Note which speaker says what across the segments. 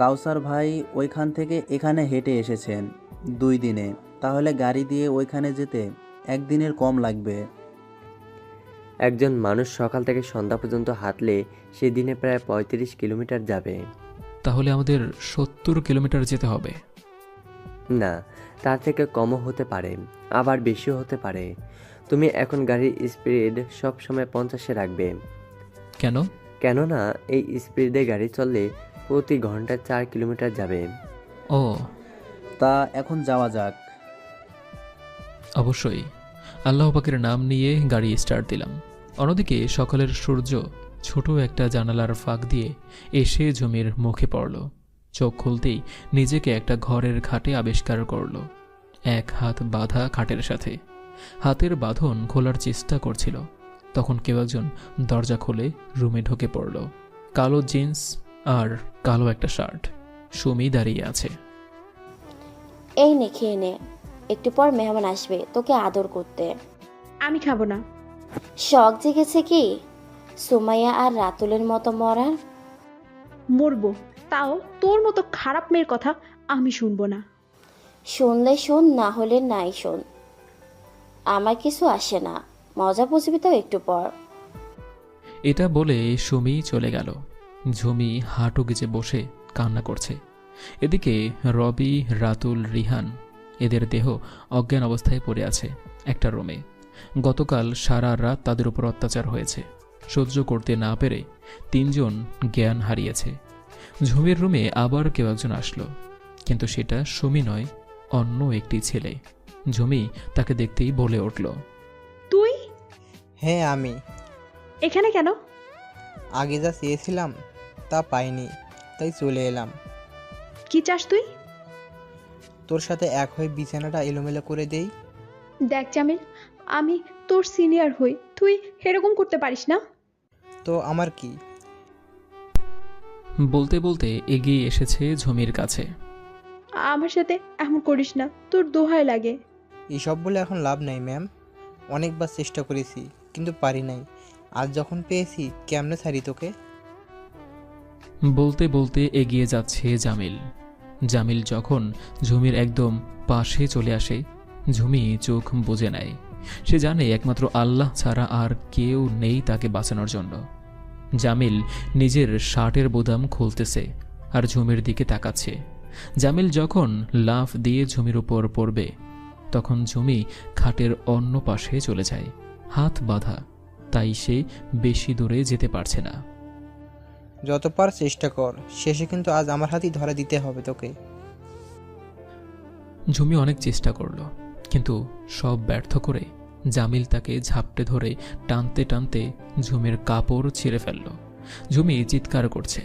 Speaker 1: কাউসার ভাই ওইখান থেকে এখানে হেঁটে এসেছেন 2 দিনে, তাহলে গাড়ি দিয়ে ওইখানে যেতে একদিনের কম লাগবে।
Speaker 2: একজন মানুষ সকাল থেকে সন্ধ্যা পর্যন্ত হাঁটলে সে দিনে প্রায় 35 কিলোমিটার যাবে।
Speaker 3: তাহলে আমাদের 70 কিলোমিটার যেতে হবে।
Speaker 2: না, তার থেকে কমও হতে পারে, আবার বেশিও হতে পারে। তুমি এখন গাড়ির স্পিড সবসময় 50-এ রাখবে।
Speaker 3: কেন?
Speaker 2: কেননা এই স্পিডে গাড়ি চললে প্রতি ঘন্টায় 4 কিলোমিটার যাবে।
Speaker 3: ও,
Speaker 1: তা এখন যাওয়া যাক।
Speaker 3: অবশ্যই। আল্লাহ পাকের নাম নিয়ে গাড়ি স্টার্ট দিলাম। অন্যদিকে সকালের সূর্য ছোট একটা জানালার ফাঁক দিয়ে এসে জমির মুখে পড়ল। চোখ খুলতেই নিজেকে একটা ঘরের খাটে আবিষ্কার করল, এক হাত বাঁধা খাটের সাথে। হাতের বাঁধন খোলার চেষ্টা করছিল, তখন কেউ একজন দরজা খুলে রুমে ঢুকে পড়ল। কালো জিন্স আর কালো একটা শার্ট। সুমি দাঁড়িয়ে আছে।
Speaker 4: এই নে, খেয়ে নে, একটু পর মেহমান আসবে তোকে আদর করতে।
Speaker 5: আমি খাবো না।
Speaker 4: শখ জেগেছে কি সুমাইয়া আর রাতুলের মতো মরার?
Speaker 5: মরবো, তাও তোর মতো খারাপ মেয়ের কথা আমি শুনবো না।
Speaker 4: শুনলে শোন, না হলে নাই শোন, আমার কিছু আসে না, মজা বুঝবি তো একটু পর।
Speaker 3: এটা বলে সুমি চলে গেল। ঝুমি হাঁটু গেজে বসে কান্না করছে। এদিকে রবি, রাতুল, রিহান এদের দেহ অজ্ঞান অবস্থায় পড়ে আছে একটা রুমে। গতকাল সারা রাত তাদের উপর অত্যাচার হয়েছে। সহ্য করতে না পেরে 3জন জ্ঞান হারিয়েছে। ঝুমির রুমে আবার কেউ একজন আসলো, কিন্তু সেটা সুমি নয়, অন্য একটি ছেলে। ঝুমি তাকে দেখতেই বলে উঠল,
Speaker 5: তুই
Speaker 6: হ্যাঁ আমি।
Speaker 5: এখানে কেন?
Speaker 6: আগে যা চেয়েছিলাম তা পাইনি, তাই চলে এলাম।
Speaker 5: কি চাস তুই?
Speaker 6: তোর সাথে এক হয়ে বিছানাটা এলোমেলো করে দেই।
Speaker 5: দেখ জামিল, আমি তোর সিনিয়র হই, তুই এরকম করতে পারিস না।
Speaker 6: তো আমার কি?
Speaker 3: বলতে বলতে এগিয়ে এসেছে ঝুমির কাছে।
Speaker 5: আমার সাথে এমন করিস না, তোর দোহাই লাগে।
Speaker 6: এসব বলে এখন লাভ নাই ম্যাম। অনেকবার চেষ্টা করেছি কিন্তু পারি নাই। আজ যখন পেয়েছি কেমনে ছাড়ি তোকে?
Speaker 3: বলতে বলতে এগিয়ে যাচ্ছে জামিল। জামিল যখন ঝুমির একদম পাশে চলে আসে, ঝুমি চোখ বুজে নেয়। সে জানে একমাত্র আল্লাহ ছাড়া আর কেউ নেই তাকে বাঁচানোর জন্য। জামিল নিজের শার্টের বোতাম খুলতেছে আর ঝুমির দিকে তাকাচ্ছে। জামিল যখন লাফ দিয়ে ঝুমির উপর পড়বে, তখন ঝুমি খাটের অন্য পাশে চলে যায়, হাত বাঁধা, তাই সে বেশি দূরে যেতে পারছে না।
Speaker 6: যত পার চেষ্টা কর, শেষে কিন্তু আজ আমার হাতেই ধরা দিতে হবে তোকে।
Speaker 3: ঝুমি অনেক চেষ্টা করল, কিন্তু সব ব্যর্থ করে জামিল তাকে ঝাপটে ধরে টানতে টানতে ঝুমির কাপড় ছিঁড়ে ফেলল। ঝুমি চিৎকার করছে,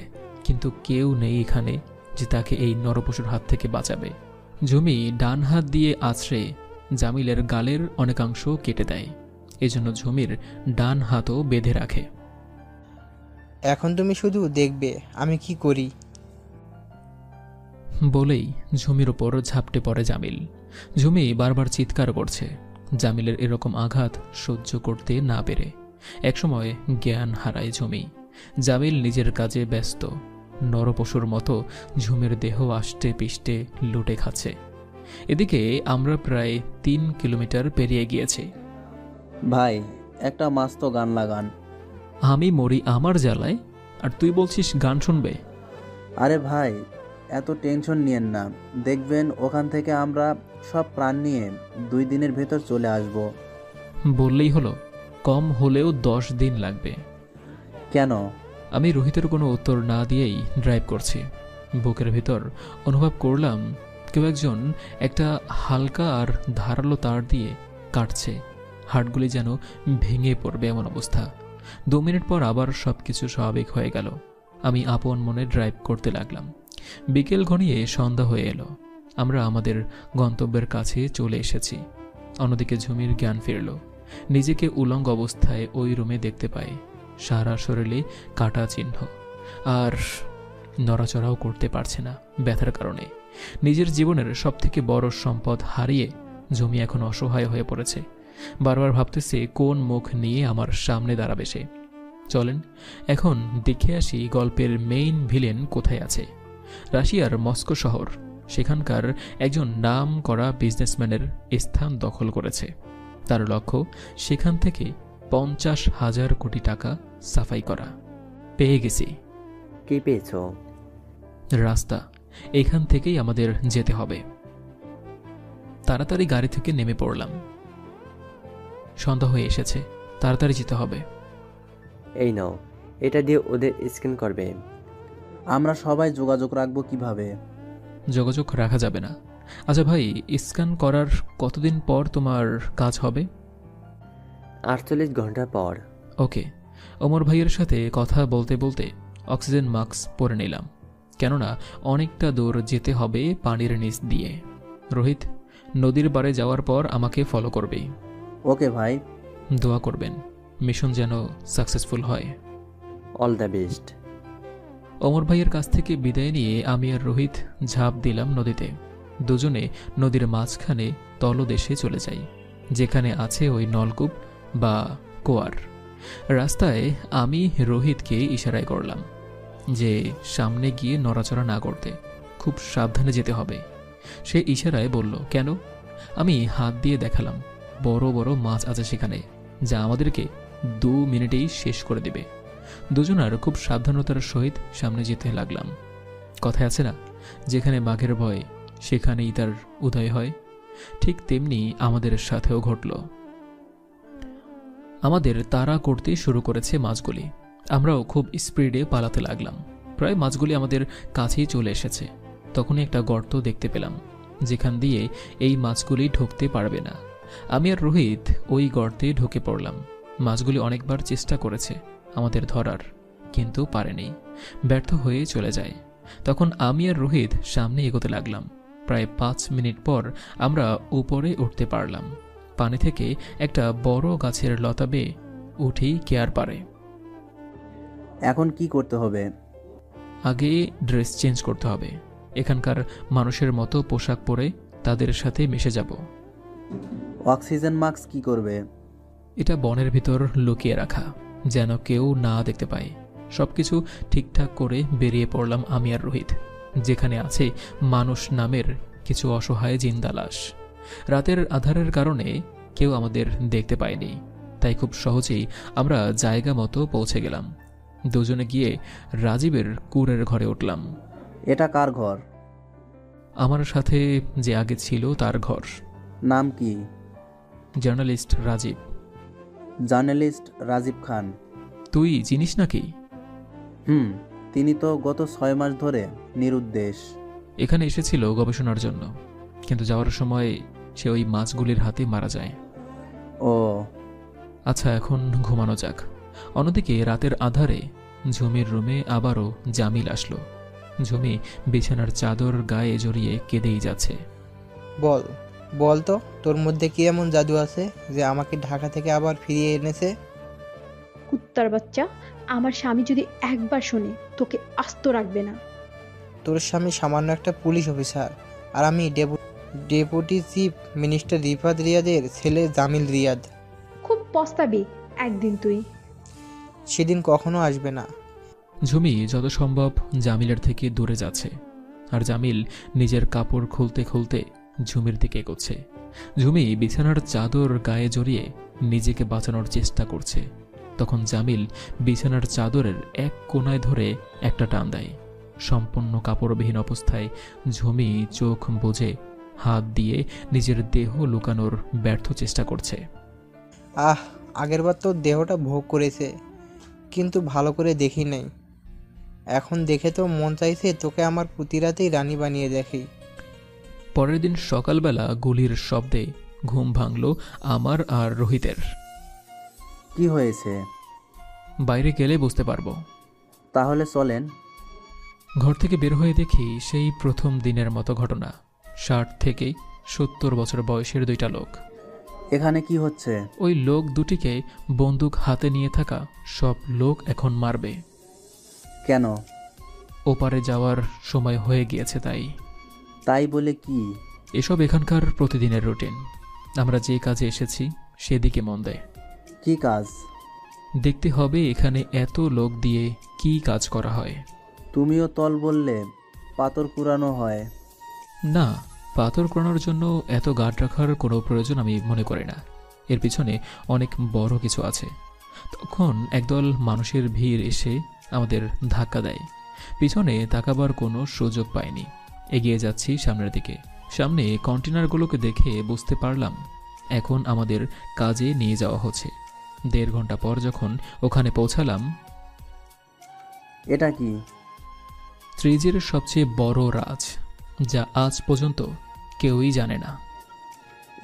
Speaker 3: কিন্তু কেউ নেই এখানে যে তাকে এই নরপশুর হাত থেকে বাঁচাবে। ঝুমি ডান হাত দিয়ে আছড়ে জামিলের গালের অনেকাংশ কেটে দেয়। এজন্য ঝুমির ডান হাতও বেঁধে রাখে।
Speaker 6: এখন তুমি শুধু দেখবে আমি কি করি।
Speaker 3: বলেই ঝুমির ওপর ঝাপটে পড়ে জামিল। ঝুমি বারবার চিৎকার করছে, জামিলের এরকম আঘাত সহ্য করতে না পেরে। একসময় জ্ঞান হারায় ঝুমি। জামিল নিজের কাজে ব্যস্ত, নরপশুর মতো ঝুমির দেহ আষ্টে পিষ্টে লুটে খাচ্ছে। এদিকে আমরা প্রায় 3 কিলোমিটার পেরিয়ে গিয়েছি।
Speaker 1: ভাই, একটা মাস্ত গান লাগান।
Speaker 3: আমি মরি আমার জ্বালায়, আর তুই বলছিস গান শুনবে?
Speaker 1: আরে ভাই, এত টেনশন নিয়েন না, দেখবেন ওখান থেকে আমরা সব প্রাণ নিয়ে 2 দিনের ভেতর চলে আসব।
Speaker 3: বললেই হলো, কম হলেও 10 দিন লাগবে।
Speaker 1: কেন?
Speaker 3: আমি রোহিতের কোনো উত্তর না দিয়েই ড্রাইভ করছি। বুকের ভিতর অনুভব করলাম কেউ একজন একটা হালকা আর ধারালো তার দিয়ে কাটছে। হাড়গুলি যেন ভেঙে পড়বে এমন অবস্থা। 2 মিনিট পর আবার সবকিছু স্বাভাবিক হয়ে গেল। আমি আপন মনে ড্রাইভ করতে লাগলাম। বিকেল ঘনিয়ে সন্ধ্যা হয়ে এলো। আমরা আমাদের গন্তব্যের কাছে চলে এসেছি। অন্যদিকে ঝুমির জ্ঞান ফিরল। নিজেকে উলঙ্গ অবস্থায় ওই রুমে দেখতে পাই, সারা শরীরে কাটা চিহ্ন, আর নড়াচড়াও করতে পারছে না ব্যথার কারণে। নিজের জীবনের সবথেকে বড় সম্পদ হারিয়ে ঝুমি এখন অসহায় হয়ে পড়েছে। বারবার ভাবতেছে কোন মুখ নিয়ে আমার সামনে দাঁড়াবে সে। চলেন এখন দেখে আসি গল্পের মেইন ভিলেন কোথায় আছে। রাশিয়ার মস্কো শহর সেখানকার একজন নাম করা বিজনেসম্যানের স্থান দখল করেছে। তার লক্ষ্য সেখান থেকে 50,000 কোটি টাকা সাফাই করা। পেয়ে গেছি
Speaker 2: কি পেয়েছ?
Speaker 3: রাস্তা। এখান থেকেই আমাদের যেতে হবে। তাড়াতাড়ি গাড়ি থেকে নেমে পড়লাম। সন্ধ্যা হয়ে এসেছে, তাড়াতাড়ি যেতে হবে।
Speaker 2: এই নাও, এটা দিয়ে ওদের স্ক্যান করবে।
Speaker 1: আমরা সবাই যোগাযোগ রাখবো কিভাবে?
Speaker 3: যোগাযোগ রাখা যাবে না। আচ্ছা ভাই, স্ক্যান করার কতদিন পর তোমার কাজ হবে?
Speaker 2: 48 ঘন্টা পর।
Speaker 3: ওকে। ওমর ভাইয়ের সাথে কথা বলতে বলতে অক্সিজেন মাস্ক পরে নিলাম, কেননা অনেকটা দূর যেতে হবে পানির নিচ দিয়ে। রোহিত, নদীর পাড়ে যাওয়ার পর আমাকে ফলো করবে।
Speaker 1: ওকে ভাই।
Speaker 3: দোয়া করবেন মিশন যেন সাকসেসফুল হয়।
Speaker 2: All the best.
Speaker 3: ওমর ভাইয়ের কাছ থেকে বিদায় নিয়ে আমি আর রোহিত ঝাঁপ দিলাম নদীতে। দুজনে নদীর মাঝখানে তলদেশে চলে যাই, যেখানে আছে ওই নলকূপ বা কোয়ার। রাস্তায় আমি রোহিতকে ইশারায় করলাম যে সামনে গিয়ে নড়াচড়া না করতে, খুব সাবধানে যেতে হবে। সে ইশারায় বলল, কেন? আমি হাত দিয়ে দেখালাম বড় বড় মাছ আছে সেখানে, যা আমাদেরকে 2 মিনিটেই শেষ করে দেবে। দুজনার খুব সাবধানতার সহিত সামনে যেতে লাগলাম। কথায় আছে না, যেখানে বাঘের ভয় সেখানেই তার উদয় হয়। ঠিক তেমনি আমাদের সাথেও ঘটল। আমাদের তাড়া করতে শুরু করেছে মাছগুলি। আমরাও খুব স্পিডে পালাতে লাগলাম। প্রায় মাছগুলি আমাদের কাছেই চলে এসেছে। তখনই একটা গর্ত দেখতে পেলাম, যেখান দিয়ে এই মাছগুলি ঢুকতে পারবে না। আমি আর রোহিত ওই গর্তে ঢুকে পড়লাম। মাছগুলি অনেকবার চেষ্টা করেছে আমাদের ধরার, কিন্তু পারেনি, ব্যর্থ হয়ে চলে যায়। তখন আমি আর রোহিত সামনে এগোতে লাগলাম। প্রায় 5 মিনিট পর আমরা উপরে উঠতে পারলাম। পানি থেকে একটা বড় গাছের লতা বেয়ে উঠেই কেয়ার পারে।
Speaker 1: এখন কি করতে হবে?
Speaker 3: আগে ড্রেস চেঞ্জ করতে হবে। এখানকার মানুষের মতো পোশাক পরে তাদের সাথে মিশে যাব।
Speaker 1: অক্সিজেন মাস্ক কি করবে?
Speaker 3: এটা বনের ভিতর লুকিয়ে রাখা, যেন কেউ না দেখতে পায়। সবকিছু ঠিকঠাক করে বেরিয়ে পড়লাম আমি আর রোহিত, যেখানে আছে মানুষ নামের কিছু অসহায় জিন্দা লাশ। রাতের আধারের কারণে কেউ আমাদের দেখতে পায়নি, তাই খুব সহজেই আমরা জায়গা মতো পৌঁছে গেলাম। দুজনে গিয়ে রাজীবের কুঁড়ের ঘরে উঠলাম।
Speaker 1: এটা কার ঘর?
Speaker 3: আমার সাথে যে আগে ছিল তার ঘর।
Speaker 1: নাম কি?
Speaker 3: জার্নালিস্ট রাজীব।
Speaker 1: জার্নালিস্ট রাজীব খান?
Speaker 3: তুই চিনিস নাকি?
Speaker 1: তিনি তো গত 6 মাস ধরে নিরুদ্দেশ।
Speaker 3: এখানে এসেছিল গবেষণার জন্য, কিন্তু যাওয়ার সময় সে ওই মাছগুলির হাতে মারা যায়।
Speaker 1: ও
Speaker 3: আচ্ছা, এখন ঘুমানো যাক। অন্যদিকে রাতের আধারে ঝুমির রুমে আবারও জামিল আসলো। ঝুমি বিছানার চাদর গায়ে জড়িয়ে কেঁদেই যাচ্ছে।
Speaker 6: বল বল তো, তোর মধ্যে কি এমন জাদু আছে যে আমাকে ঢাকা থেকে আবার ফিরিয়ে এনেছে?
Speaker 5: কুত্তার বাচ্চা, আমার স্বামী যদি একবার শোনে তোকে আস্ত রাখবে না।
Speaker 6: তোর স্বামী সামান্য একটা পুলিশ অফিসার, আর আমি ডেপুটি চিফ মিনিস্টার রিফাত রিয়াদের ছেলে জামিল রিয়াদ।
Speaker 5: খুব পস্তাবি একদিন তুই।
Speaker 6: সেদিন কখনো আসবে না।
Speaker 3: ঝুমি যত সম্ভব জামিলের থেকে দূরে যাচ্ছে, আর জামিল নিজের কাপড় খুলতে খুলতে ঝুমির দিকে এগোচ্ছে। ঝুমি বিছানার চাদর গায়ে জড়িয়ে নিজেকে বাঁচানোর চেষ্টা করছে। তখন জামিল বিছানার চাদরের এক কোণায় ধরে একটা টান দেয়। সম্পূর্ণ কাপড়বিহীন অবস্থায় ঝুমি চোখ বুজে হাত দিয়ে নিজের দেহ লুকানোর ব্যর্থ চেষ্টা করছে।
Speaker 6: আগেরবার তোর দেহটা ভোগ করেছে, কিন্তু ভালো করে দেখি নাই। এখন দেখে তো মন চাইছে তোকে আমার প্রতি রাতেই রানী বানিয়ে দেখি।
Speaker 3: পরের দিন সকালবেলা গুলির শব্দে ঘুম ভাঙল আমার আর রোহিতের।
Speaker 1: কি হয়েছে?
Speaker 3: বাইরে গেলে বুঝতে পারবো।
Speaker 1: তাহলে চলেন।
Speaker 3: ঘর থেকে বের হয়ে দেখি সেই প্রথম দিনের মতো ঘটনা। 60 থেকে 70 বছর বয়সের 2টা লোক।
Speaker 1: এখানে কি হচ্ছে?
Speaker 3: ওই লোক দুটিকে বন্দুক হাতে নিয়ে থাকা সব লোক এখন মারবে।
Speaker 1: কেন?
Speaker 3: ওপারে যাওয়ার সময় হয়ে গিয়েছে তাই।
Speaker 1: তাই বলে কি?
Speaker 3: এসব এখানকার প্রতিদিনের রুটিন। আমরা যে কাজে এসেছি সেদিকে মন দেয়।
Speaker 1: কি কাজ?
Speaker 3: দেখতে হবে এখানে এত লোক দিয়ে কি কাজ করা হয়।
Speaker 1: তুমিও তল বললে? পাথর কুড়ানো হয়।
Speaker 3: না, পাথর কোরানোর জন্য এত গার্ড রাখার কোনো প্রয়োজন আমি মনে করি না। এর পিছনে অনেক বড় কিছু আছে। তখন একদল মানুষের ভিড় এসে আমাদের ধাক্কা দেয়। পিছনে তাকাবার কোনো সুযোগ পাইনি। এগিয়ে যাচ্ছি সামনের দিকে। সামনে কন্টেনারগুলোকে দেখে বুঝতে পারলাম এখন আমাদের কাজে নিয়ে যাওয়া হচ্ছে। 1.5 ঘন্টা পর যখন ওখানে পৌঁছালাম,
Speaker 1: এটা কি?
Speaker 3: ত্রিজির সবচেয়ে বড় রাজ, যা আজ পর্যন্ত কেউই জানে না।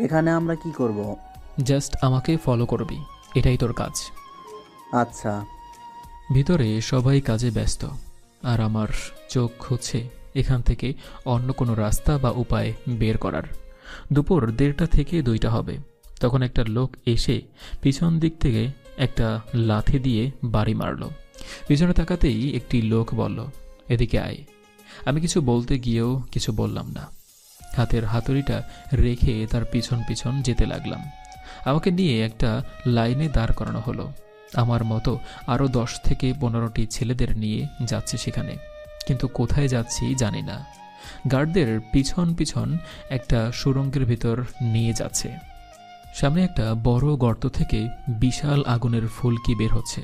Speaker 1: এখানে আমরা কি করব?
Speaker 3: জাস্ট আমাকে ফলো করবি, এটাই তোর কাজ।
Speaker 1: আচ্ছা।
Speaker 3: ভিতরে সবাই কাজে ব্যস্ত, আর আমার চোখ হচ্ছে এখান থেকে অন্য কোনো রাস্তা বা উপায় বের করার। দুপুর 1:30 থেকে 2টা হবে। তখন একটা লোক এসে পিছন দিক থেকে একটা লাথি দিয়ে বাড়ি মারল। পিছনে তাকাতেই একটি লোক বলল, এদিকে আয়। আমি কিছু বলতে গিয়েও কিছু বললাম না। হাতের হাতুড়িটা রেখে তার পিছন পিছন যেতে লাগলাম। আমাকে নিয়ে একটা লাইনে দাঁড় করানো হলো। আমার মতো আরও 10 থেকে 15টি ছেলেদের নিয়ে যাচ্ছে সেখানে, কিন্তু কোথায় যাচ্ছি জানি না। গার্ডদের পিছন পিছন একটা সুড়ঙ্গের ভিতর নিয়ে যাচ্ছে। সামনে একটা বড় গর্ত থেকে বিশাল আগুনের ফুলকি বের হচ্ছে,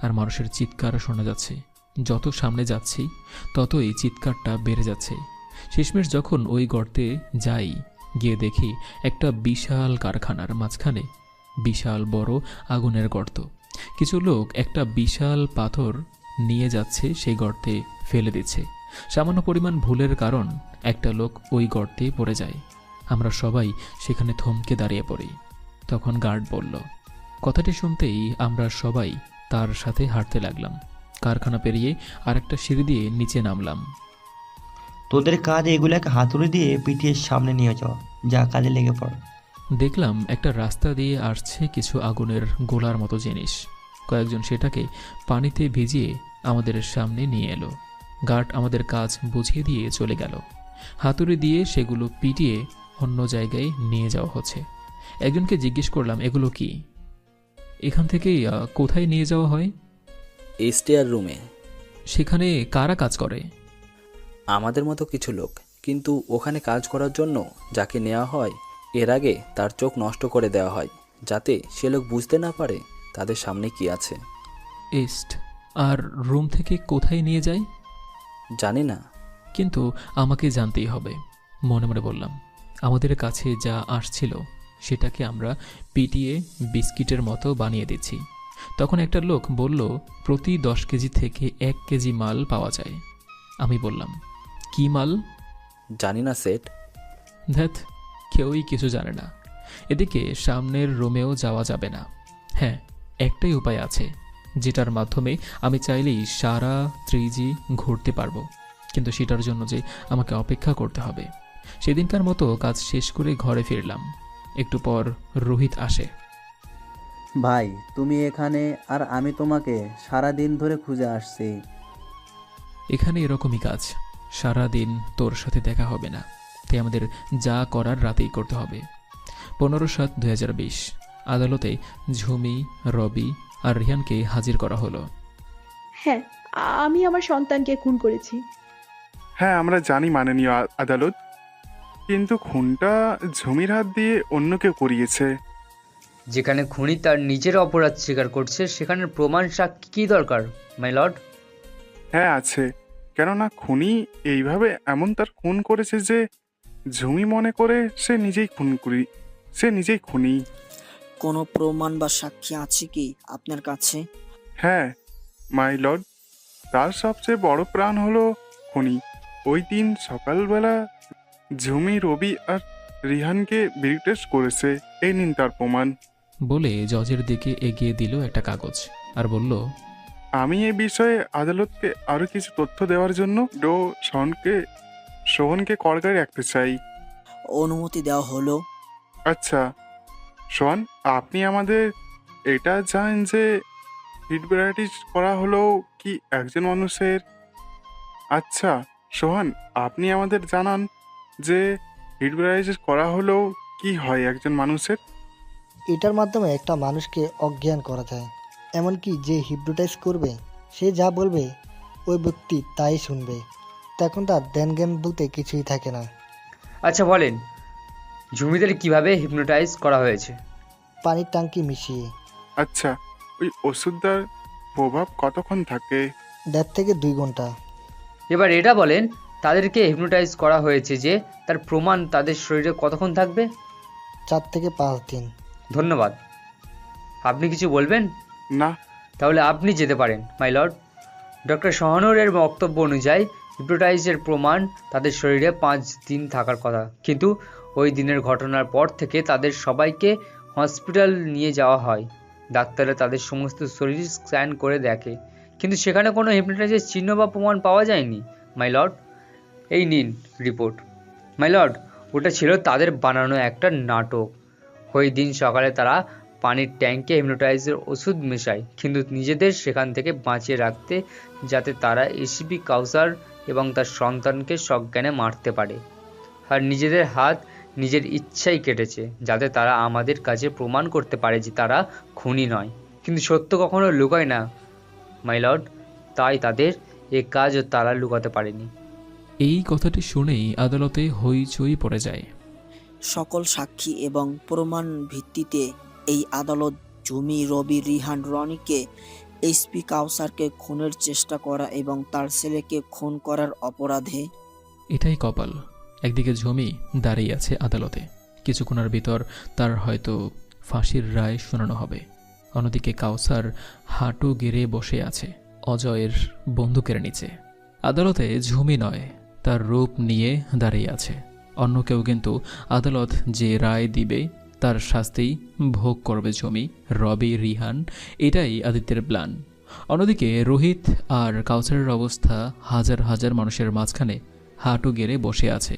Speaker 3: আর মানুষের চিৎকার শোনা যাচ্ছে। যত সামনে যাচ্ছি ততই চিৎকারটা বেড়ে যাচ্ছে। শেষমেশ যখন ওই গর্তে যাই, গিয়ে দেখি একটা বিশাল কারখানার মাঝখানে বিশাল বড় আগুনের গর্ত। কিছু লোক একটা বিশাল পাথর নিয়ে যাচ্ছে, সেই গর্তে ফেলে দিচ্ছে। সামান্য পরিমাণ ভুলের কারণ একটা লোক ওই গর্তে পড়ে যায়। আমরা সবাই সেখানে থমকে দাঁড়িয়ে পড়ি। তখন গার্ড বলল, কথাটি শুনতেই আমরা সবাই তার সাথে হাঁটতে লাগলাম। কারখানা পেরিয়ে আরেকটা সিঁড়ি দিয়ে নিচে নামলাম।
Speaker 7: তোদের কাজ এগুলাকে হাতুড়ি দিয়ে পিটিয়ে সামনে নিয়ে যাওয়া, যা কাজে লেগে পড়।
Speaker 3: দেখলাম একটা রাস্তা দিয়ে আসছে কিছু আগুনের গোলার মতো জিনিস। কয়েকজন সেটাকে পানিতে ভিজিয়ে আমাদের সামনে নিয়ে এলো। গার্ড আমাদের কাজ বুঝিয়ে দিয়ে চলে গেল। হাতুড়ি দিয়ে সেগুলো পিটিয়ে অন্য জায়গায় নিয়ে যাওয়া হচ্ছে। একজনকে জিজ্ঞেস করলাম, এগুলো কি? এখান থেকেই কোথায় নিয়ে যাওয়া হয়?
Speaker 8: স্টেয়ার রুমে।
Speaker 3: সেখানে কারা কাজ করে?
Speaker 8: আমাদের মতো কিছু লোক, কিন্তু ওখানে কাজ করার জন্য যাকে নেওয়া হয় এর আগে তার চোখ নষ্ট করে দেওয়া হয়, যাতে সে লোক বুঝতে না পারে তাদের সামনে কি আছে।
Speaker 3: ইস্ট। আর রুম থেকে কোথায় নিয়ে যায়?
Speaker 8: জানি না।
Speaker 3: কিন্তু আমাকে জানতেই হবে। মনে মনে বললাম, আমাদের কাছে যা আসছিল সেটাকে আমরা পিটিয়ে বিস্কিটের মতো বানিয়ে দিচ্ছি। তখন একটা লোক বলল, প্রতি 10 কেজি থেকে 1 কেজি মাল পাওয়া যায়। আমি বললাম, কি মাল?
Speaker 8: জানি না সেট।
Speaker 3: ধ্যাত, কেউই কিছু জানে না। এদিকে সামনের রুমেও যাওয়া যাবে না। হ্যাঁ, একটাই উপায় আছে, যেটার মাধ্যমে আমি চাইলেই সারা 3G ঘুরতে পারবো, কিন্তু সেটার জন্য যে আমাকে অপেক্ষা করতে হবে। সেদিনকার মতো কাজ শেষ করে ঘরে ফিরলাম। একটু পর রোহিত আসে।
Speaker 1: ভাই, তুমি এখানে, আর আমি তোমাকে সারা দিন ধরে খুঁজে আসছি।
Speaker 3: এখানে এরকমই কাজ, সারা দিন তোর সাথে দেখা হবে না, তাই আমাদের যা করার রাতেই করতে হবে। 15/7/2020 আদালতে ঝুমি, রবি আর রিহানকে হাজির করা হলো।
Speaker 5: হ্যাঁ, আমি আমার সন্তানকে খুন করেছি।
Speaker 9: হ্যাঁ, আমরা জানি মাননীয় আদালত, কিন্তু খুনটা ঝুমির হাত দিয়ে অন্য কেউ করিয়েছে।
Speaker 10: যেখানে খুনি তার নিজের অপরাধ স্বীকার করছে, সেখানে প্রমাণ সাক্ষী কী দরকার, মাই লর্ড?
Speaker 9: হ্যাঁ আছে, কেননা খুনি এইভাবে এমন তার খুন করেছে যে ঝুমি মনে করে সে নিজেই খুনি।
Speaker 11: কোনো প্রমাণ বা সাক্ষী আছে কি আপনার কাছে?
Speaker 9: হ্যাঁ মাই লর্ড, তার সবচেয়ে বড় প্রাণ হলো খুনি। ওই দিন সকালবেলা ঝুমি, রবি আর রিহানকে ব্রিক টেস্ট করেছে। এই নিন তার প্রমাণ।
Speaker 3: বলে জজের দিকে এগিয়ে দিল একটা কাগজ আর বলল,
Speaker 9: আমি এই বিষয়ে আদালতকে আরো কিছু তথ্য দেওয়ার জন্য সোহনকে কড়গায় রাখতে চাই।
Speaker 11: অনুমতি দেওয়া হলো।
Speaker 9: আচ্ছা সোহন, আপনি আমাদের এটা জানেন যে হিটব্রাইটিস করা হলো কি একজন মানুষের? আচ্ছা সোহন, আপনি আমাদের জানান যে হিটব্রাইটিস করা হলো কি হয় একজন মানুষের?
Speaker 12: এটার মাধ্যমে একটা মানুষকে অজ্ঞান করা যায়। এমনকি যে হিপনোটাইজ করবে সে যা বলবে ওই ব্যক্তি তাই শুনবে। তখন তার ধ্যান জ্ঞান বলতে কিছুই থাকে না।
Speaker 10: আচ্ছা বলেন, ঝুমিদের কিভাবে হিপনোটাইজ করা হয়েছে?
Speaker 12: পানির ট্যাঙ্কি মিশিয়ে।
Speaker 9: আচ্ছা, ওই ওষুধটার প্রভাব কতক্ষণ থাকে?
Speaker 12: 1.5 থেকে 2 ঘন্টা।
Speaker 10: এবার এটা বলেন, তাদেরকে হিপনোটাইজ করা হয়েছে যে তার প্রমাণ তাদের শরীরে কতক্ষণ থাকবে?
Speaker 12: 4 থেকে 5 দিন।
Speaker 10: ধন্যবাদ। আপনি কিছু বলবেন?
Speaker 9: না।
Speaker 10: তাহলে আপনি যেতে পারেন, মাই লর্ড। ডক্টর শাহানুরের বক্তব্য অনুযায়ী হিপনোটাইজের প্রমাণ তাদের শরীরে 5 দিন থাকার কথা, কিন্তু ওই দিনের ঘটনার পর থেকে তাদের সবাইকে হসপিটাল নিয়ে যাওয়া হয়। ডাক্তাররা তাদের সমস্ত শরীর স্ক্যান করে দেখে, কিন্তু সেখানে কোনো হিপনোটাইজের চিহ্ন বা প্রমাণ পাওয়া যায়নি, মাই লর্ড। এই নিন রিপোর্ট, মাই লর্ড। ওটা ছিল তাদের বানানো একটা নাটক। ওই দিন সকালে তারা পানির ট্যাঙ্কে হিপনোটাইজের ওষুধ মেশায়, কিন্তু নিজেদের সেখান থেকে বাঁচিয়ে রাখতে, যাতে তারা এসিপি কাউসার এবং তার সন্তানকে সজ্ঞানে মারতে পারে। আর নিজেদের হাত নিজের ইচ্ছাই কেটেছে, যাতে তারা আমাদের কাছে প্রমাণ করতে পারে যে তারা খুনি নয়। কিন্তু সত্য কখনো লুকায় না, মাই লর্ড। তাই তাদের এ কাজও তারা লুকাতে পারেনি।
Speaker 3: এই কথাটি শুনেই আদালতে হইচই পড়ে যায়।
Speaker 11: সকল সাক্ষী এবং প্রমাণ ভিত্তিতে এই আদালত ঝুমি, রবি, রিহান, রনিকে এসপি কাউসারকে খুনের চেষ্টা করা এবং তার ছেলেকে খুন করার অপরাধে।
Speaker 3: এটাই কপাল। একদিকে ঝুমি দাঁড়িয়ে আছে আদালতে, কিছুক্ষণের ভিতর তার হয়তো ফাঁসির রায় শোনানো হবে। অন্যদিকে কাউসার হাঁটু গেড়ে বসে আছে অজয়ের বন্দুকের নিচে। আদালতে ঝুমি নয়, তার রূপ নিয়ে দাঁড়িয়ে আছে। অন্য কেউ কিন্তু আদালত যে রায় দিবে তার শাস্তি ভোগ করবে ঝুমি, রবি, রিহান। এটাই আদিত্যের প্ল্যান। অন্যদিকে রোহিত আর কাউসারের অবস্থা হাজার হাজার মানুষের মাঝখানে হাঁটু গেড়ে বসে আছে।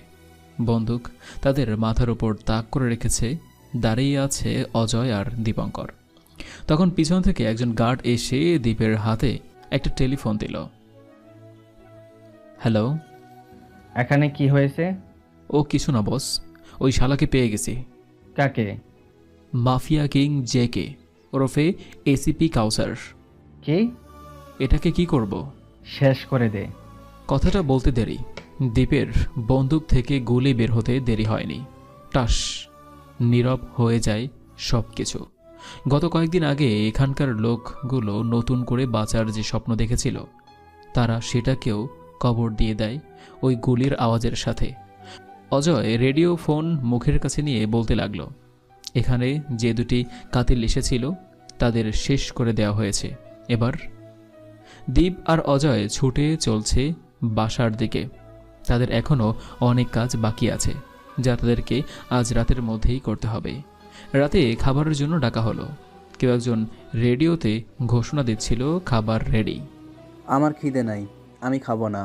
Speaker 3: বন্দুক তাদের মাথার উপর তাক করে রেখেছে। দাঁড়িয়ে আছে অজয় আর দীপঙ্কর। তখন পিছন থেকে একজন গার্ড এসে দীপের হাতে একটা টেলিফোন দিল। হ্যালো,
Speaker 13: এখানে কি হয়েছে?
Speaker 3: ও কিছু না বস, ওই শালাকে পেয়ে গেছি।
Speaker 13: কাকে?
Speaker 3: মাফিয়া কিং জেকে ওরফে এসিপি কাউসার।
Speaker 13: কি?
Speaker 3: এটাকে কি করব?
Speaker 13: শেষ করে দে।
Speaker 3: কথাটা বলতে দেরি, দীপের বন্দুক থেকে গুলি বের হতে দেরি হয়নি। টাস, নীরব হয়ে যায় সব কিছু। গত কয়েকদিন আগে এখানকার লোকগুলো নতুন করে বাঁচার যে স্বপ্ন দেখেছিল, তারা সেটাকেও কবর দিয়ে দেয় ওই গুলির আওয়াজের সাথে। অজয় রেডিও ফোন মুখের কাছে নিয়ে বলতে লাগলো, এখানে যে দুটি কাতিল এসেছিল তাদের শেষ করে দেওয়া হয়েছে। এবার দীপ আর অজয় ছুটে চলছে বাসার দিকে। তাদের এখনও অনেক কাজ বাকি আছে, যা তাদেরকে আজ রাতের মধ্যেই করতে হবে। রাতে খাবারের জন্য ডাকা হলো। কেউ একজন রেডিওতে ঘোষণা দিচ্ছিল, খাবার রেডি।
Speaker 1: আমার খিদে নাই, আমি খাবো না।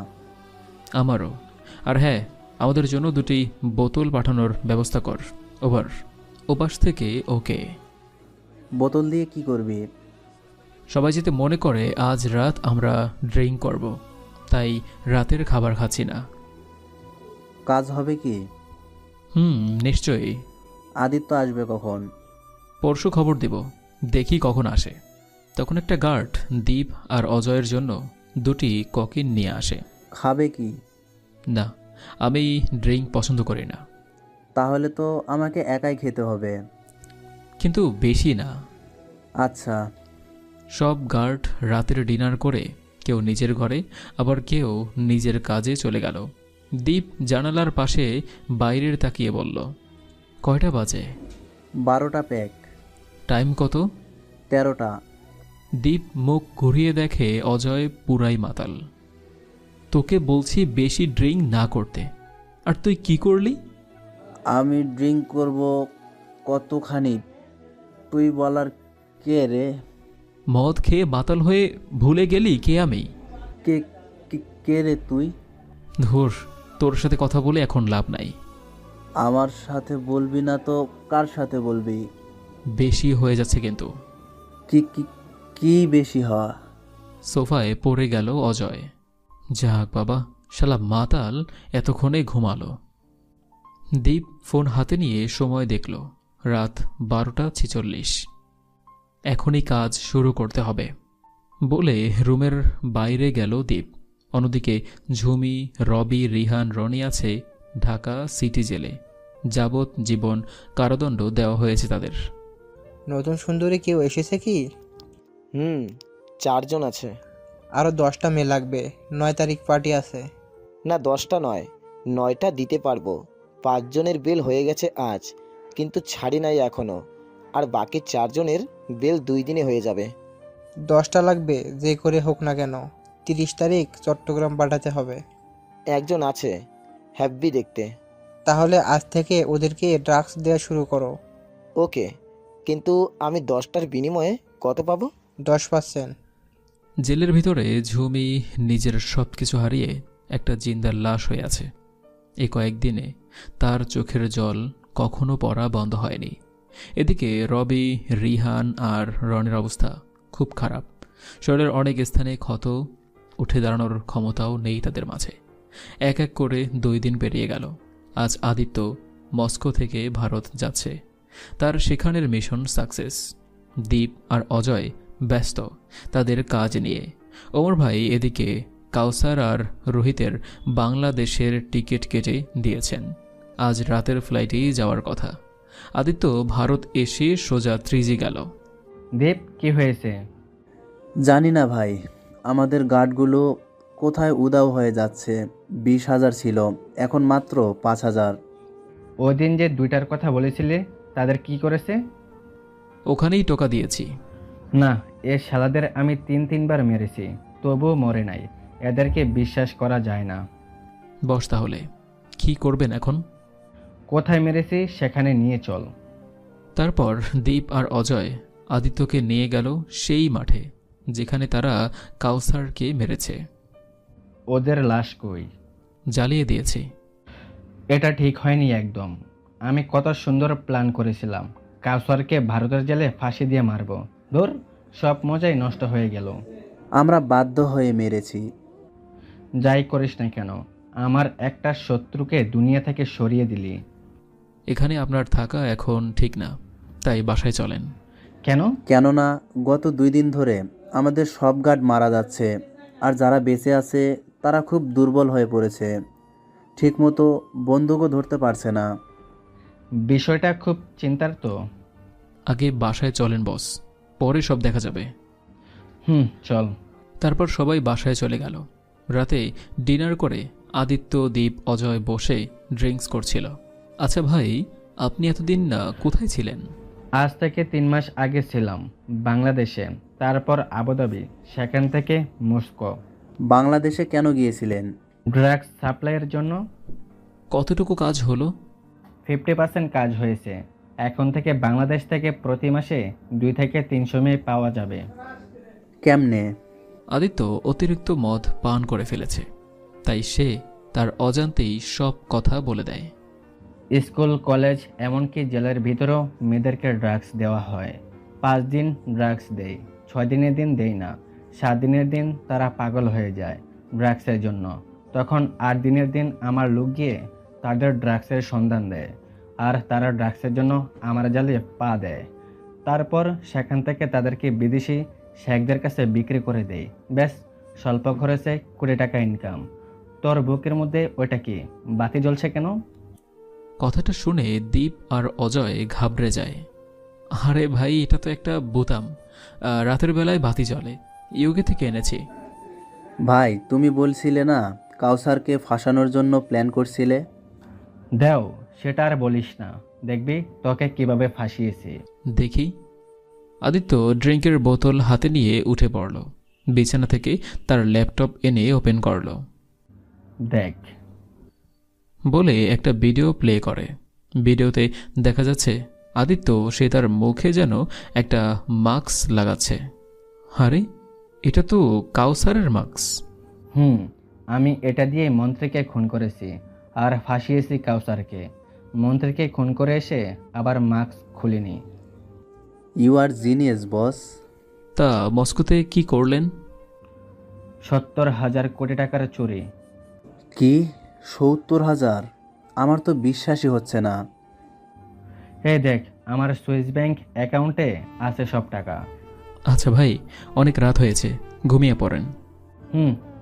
Speaker 3: আমারও। আর হ্যাঁ, আমাদের জন্য দুটি বোতল পাঠানোর ব্যবস্থা কর। ওভার। ওপাশ থেকে ওকে।
Speaker 1: বোতল দিয়ে কি করবি?
Speaker 3: সবাই যেতে মনে করে আজ রাত আমরা ড্রিঙ্ক করব, তাই রাতের খাবার খাচ্ছি না।
Speaker 1: কাজ হবে কি?
Speaker 3: নিশ্চয়ই।
Speaker 1: আদিত্য আসবে কখন?
Speaker 3: পরশু খবর দেব, দেখি কখন আসে। তখন একটা গার্ড দীপ আর অজয়ের জন্য দুটি ককিন নিয়ে আসে।
Speaker 1: খাবে কি?
Speaker 3: না, আমি ড্রিঙ্ক পছন্দ করি না।
Speaker 1: তাহলে তো আমাকে একাই খেতে হবে।
Speaker 3: কিন্তু বেশি না।
Speaker 1: আচ্ছা।
Speaker 3: সব গার্ড রাতের ডিনার করে কেউ নিজের ঘরে, আবার কেউ নিজের কাজে চলে গেল। দীপ জানালার পাশে বাইরের তাকিয়ে বলল, কয়টা বাজে?
Speaker 1: 12টা প্যাক।
Speaker 3: টাইম কত?
Speaker 1: 13টা।
Speaker 3: দীপ মুখ ঘুরিয়ে দেখে অজয় পুরাই মাতাল। তোকে বলছি বেশি ড্রিঙ্ক না করতে, আর তুই কি করলি?
Speaker 1: আমি ড্রিঙ্ক করব কতখানি, তুই বলার কে রে?
Speaker 3: মদ খেয়ে মাতাল হয়ে ভুলে গেলি কে আমি?
Speaker 1: কে রে তুই?
Speaker 3: ধুর, তোর সাথে কথা বলে এখন লাভ নাই।
Speaker 1: আমার সাথে বলবি না তো কার সাথে বলবি?
Speaker 3: বেশি হয়ে যাচ্ছে কিন্তু।
Speaker 1: কি বেশি হওয়া?
Speaker 3: সোফায় পড়ে গেল অজয়। যাক বাবা, শালা মাতাল এতক্ষণে ঘুমালো। দীপ ফোন হাতে নিয়ে সময় দেখল, রাত 12:46। এখনই কাজ শুরু করতে হবে বলে রুমের বাইরে গেল দীপ। অন্যদিকে ঝুমি, রবি, রিহান, রনি আছে ঢাকা সিটি জেলে। যাবজ্জীবন কারাদণ্ড দেওয়া হয়েছে তাদের।
Speaker 6: নতুন সুন্দরী কেউ এসেছে কি?
Speaker 14: 4 জন আছে।
Speaker 6: আরও 10টা মেয়ে লাগবে, 9 তারিখ পার্টি আছে।
Speaker 14: না 10টা নয়, 9টা দিতে পারবো। 5 জনের বেল হয়ে গেছে আজ, কিন্তু ছাড়ি নাই এখনো। আর বাকি 4 জনের বেল 2 দিনে হয়ে যাবে।
Speaker 6: 10টা লাগবে, যে করে হোক না কেন। 30 তারিখ চট্টগ্রাম পাঠাতে হবে।
Speaker 14: একজন আছে, হ্যাপি দেখতে।
Speaker 6: তাহলে আজ থেকে ওদেরকে ড্রাগস দেওয়া শুরু করো।
Speaker 14: ওকে, কিন্তু আমি 10টার বিনিময়ে কত পাবো?
Speaker 6: 10%।
Speaker 3: জেলের ভিতরে ঝুমি নিজের সব কিছু হারিয়ে একটা জিন্দার লাশ হয়ে আছে। এই কয়েকদিনে তার চোখের জল কখনো পড়া বন্ধ হয়নি। এদিকে রবি, রিহান আর রনের অবস্থা খুব খারাপ। শরীরের অনেক স্থানে ক্ষত, উঠে দাঁড়ানোর ক্ষমতাও নেই তাদের মাঝে। এক এক করে 2 দিন পেরিয়ে গেল। আজ আদিত্য মস্কো থেকে ভারত যাচ্ছে। তার সেখানের মিশন সাকসেস। দীপ আর অজয় ব্যস্ত তাদের কাজ নিয়ে। ওমর ভাই এদিকে কাউসার আর রোহিতের বাংলাদেশের টিকিট কেটে দিয়েছেন। আজ রাতের ফ্লাইটেই যাওয়ার কথা। আদিত্য ভারত এসে সোজা ত্রিজি গেল।
Speaker 13: দীপ, কি হয়েছে?
Speaker 1: জানি না ভাই, আমাদের গার্ডগুলো কোথায় উধাও হয়ে যাচ্ছে। 20,000 ছিল, এখন মাত্র 5,000।
Speaker 13: ওই দিন যে 2টার কথা বলেছিলে, তাদের কি করেছে?
Speaker 3: ওখানেই টোকা দিয়েছি।
Speaker 13: না, এ শালাদের আমি 3-3বার মেরেছি, তবুও মরে নাই। এদেরকে বিশ্বাস করা যায় না।
Speaker 3: বস তাহলে, কি করবেন এখন?
Speaker 13: কোথায় মেরেছি সেখানে নিয়ে চল।
Speaker 3: তারপর দীপ আর অজয় আদিত্যকে নিয়ে গেল সেই মাঠে যেখানে তারা কাউসারকে মেরেছে।
Speaker 13: ওদের লাশ কই?
Speaker 3: জ্বালিয়ে দিয়েছি।
Speaker 13: এটা ঠিক হয়নি একদম। আমি কত সুন্দর প্ল্যান করেছিলাম, কাউসারকে ভারতের জেলে ফাঁসি দিয়ে মারব। ধুর, সব মজাই নষ্ট হয়ে গেল।
Speaker 1: আমরা বাধ্য হয়ে মেরেছি।
Speaker 13: যাই করিস না কেন, আমার একটা শত্রুকে দুনিয়া থেকে সরিয়ে দিলি।
Speaker 3: এখানে আপনার থাকা এখন ঠিক না, তাই বাসায় চলেন।
Speaker 13: কেন?
Speaker 1: কেননা গত 2 দিন ধরে আমাদের সব গার্ড মারা যাচ্ছে, আর যারা বেঁচে আছে তারা খুব দুর্বল হয়ে পড়েছে। ঠিকমতো বন্দুকও ধরতে পারছে না।
Speaker 13: বিষয়টা খুব চিন্তার তো।
Speaker 3: আগে বাসায় চলেন বস, পরে সব দেখা যাবে।
Speaker 13: চল।
Speaker 3: তারপর সবাই বাসায় চলে গেল। রাতে ডিনার করে আদিত্য, দীপ, অজয় বসে ড্রিঙ্কস করছিল। আচ্ছা ভাই, আপনি এতদিন কোথায় ছিলেন?
Speaker 13: আজ থেকে 3 মাস আগে ছিলাম বাংলাদেশে, তারপর আবুধাবি, সেখান থেকে মস্কো।
Speaker 1: বাংলাদেশে কেন গিয়েছিলেন?
Speaker 13: ড্রাগস সাপ্লাইয়ের জন্য।
Speaker 3: কতটুকু কাজ হলো?
Speaker 13: 50% কাজ হয়েছে। এখন থেকে বাংলাদেশ থেকে প্রতি মাসে 2 থেকে 300 মেয়ে পাওয়া যাবে।
Speaker 1: কেমনে?
Speaker 3: আদিত্য অতিরিক্ত মদ পান করে ফেলেছে, তাই সে তার অজান্তেই সব কথা বলে দেয়।
Speaker 13: স্কুল, কলেজ, এমনকি জেলের ভিতরেও মেয়েদেরকে ড্রাগস দেওয়া হয়। 5 দিন ড্রাগস দেই, 6 দিনের দিন দেই না। 7 দিনের দিন তারা পাগল হয়ে যায় ড্রাগসের জন্য। তখন 8 দিনের দিন আমার লোক গিয়ে তাদের ড্রাগসের সন্ধান দেয়, আর তারা ড্রাগসের জন্য আমার জালে পা দেয়। তারপর সেখান থেকে তাদেরকে বিদেশি শেখদের কাছে বিক্রি করে দেয়। ব্যাস, স্বল্প খরচে 20 টাকা ইনকাম। তোর বুকের মধ্যে ওইটা কি, বাতি জ্বলছে কেন?
Speaker 3: কথাটা শুনে দীপ আর অজয় ঘাবড়ে যায়। আরে ভাই, এটা তো একটা বোতাম, রাতের বেলায় বাতি জ্বলে, ইউকে থেকে এনেছি।
Speaker 1: ভাই, তুমি বলছিলে না কাউসারকে ফাঁসানোর জন্য প্ল্যান করছিলে?
Speaker 13: দেও, সেটা আর বলিস না। দেখবি তোকে কিভাবে ফাঁসিয়েছি।
Speaker 3: দেখি। আদিত্য ড্রিঙ্কের বোতল হাতে নিয়ে উঠে পড়ল। বিছানা থেকে তার ল্যাপটপ এনে ওপেন করল।
Speaker 13: দেখ,
Speaker 3: বলে একটা ভিডিও প্লে করে। ভিডিওতে দেখা যাচ্ছে আদিত্য সে তার মুখে যেন একটা মাস্ক লাগাচ্ছে। আরে, এটা তো কাউসারের মাস্ক।
Speaker 13: আমি এটা দিয়ে মন্ত্রীকে খুন করেছি আর ফাঁসিয়েছি কাউসারকে। মন্ত্রীকে খুন করে এসে আবার মাস্ক খুলিনি।
Speaker 1: ইউ আর জিনিয়াস বস।
Speaker 3: তা মস্কোতে কি করলেন?
Speaker 13: 70,000 কোটি টাকার চুরি।
Speaker 1: কি 70,000? আমার তো বিশ্বাসই হচ্ছে না।
Speaker 13: এই দেখ, আমার সুইস ব্যাংক অ্যাকাউন্টে আছে সব টাকা।
Speaker 3: আচ্ছা ভাই, অনেক রাত হয়েছে, ঘুমিয়ে পড়েন।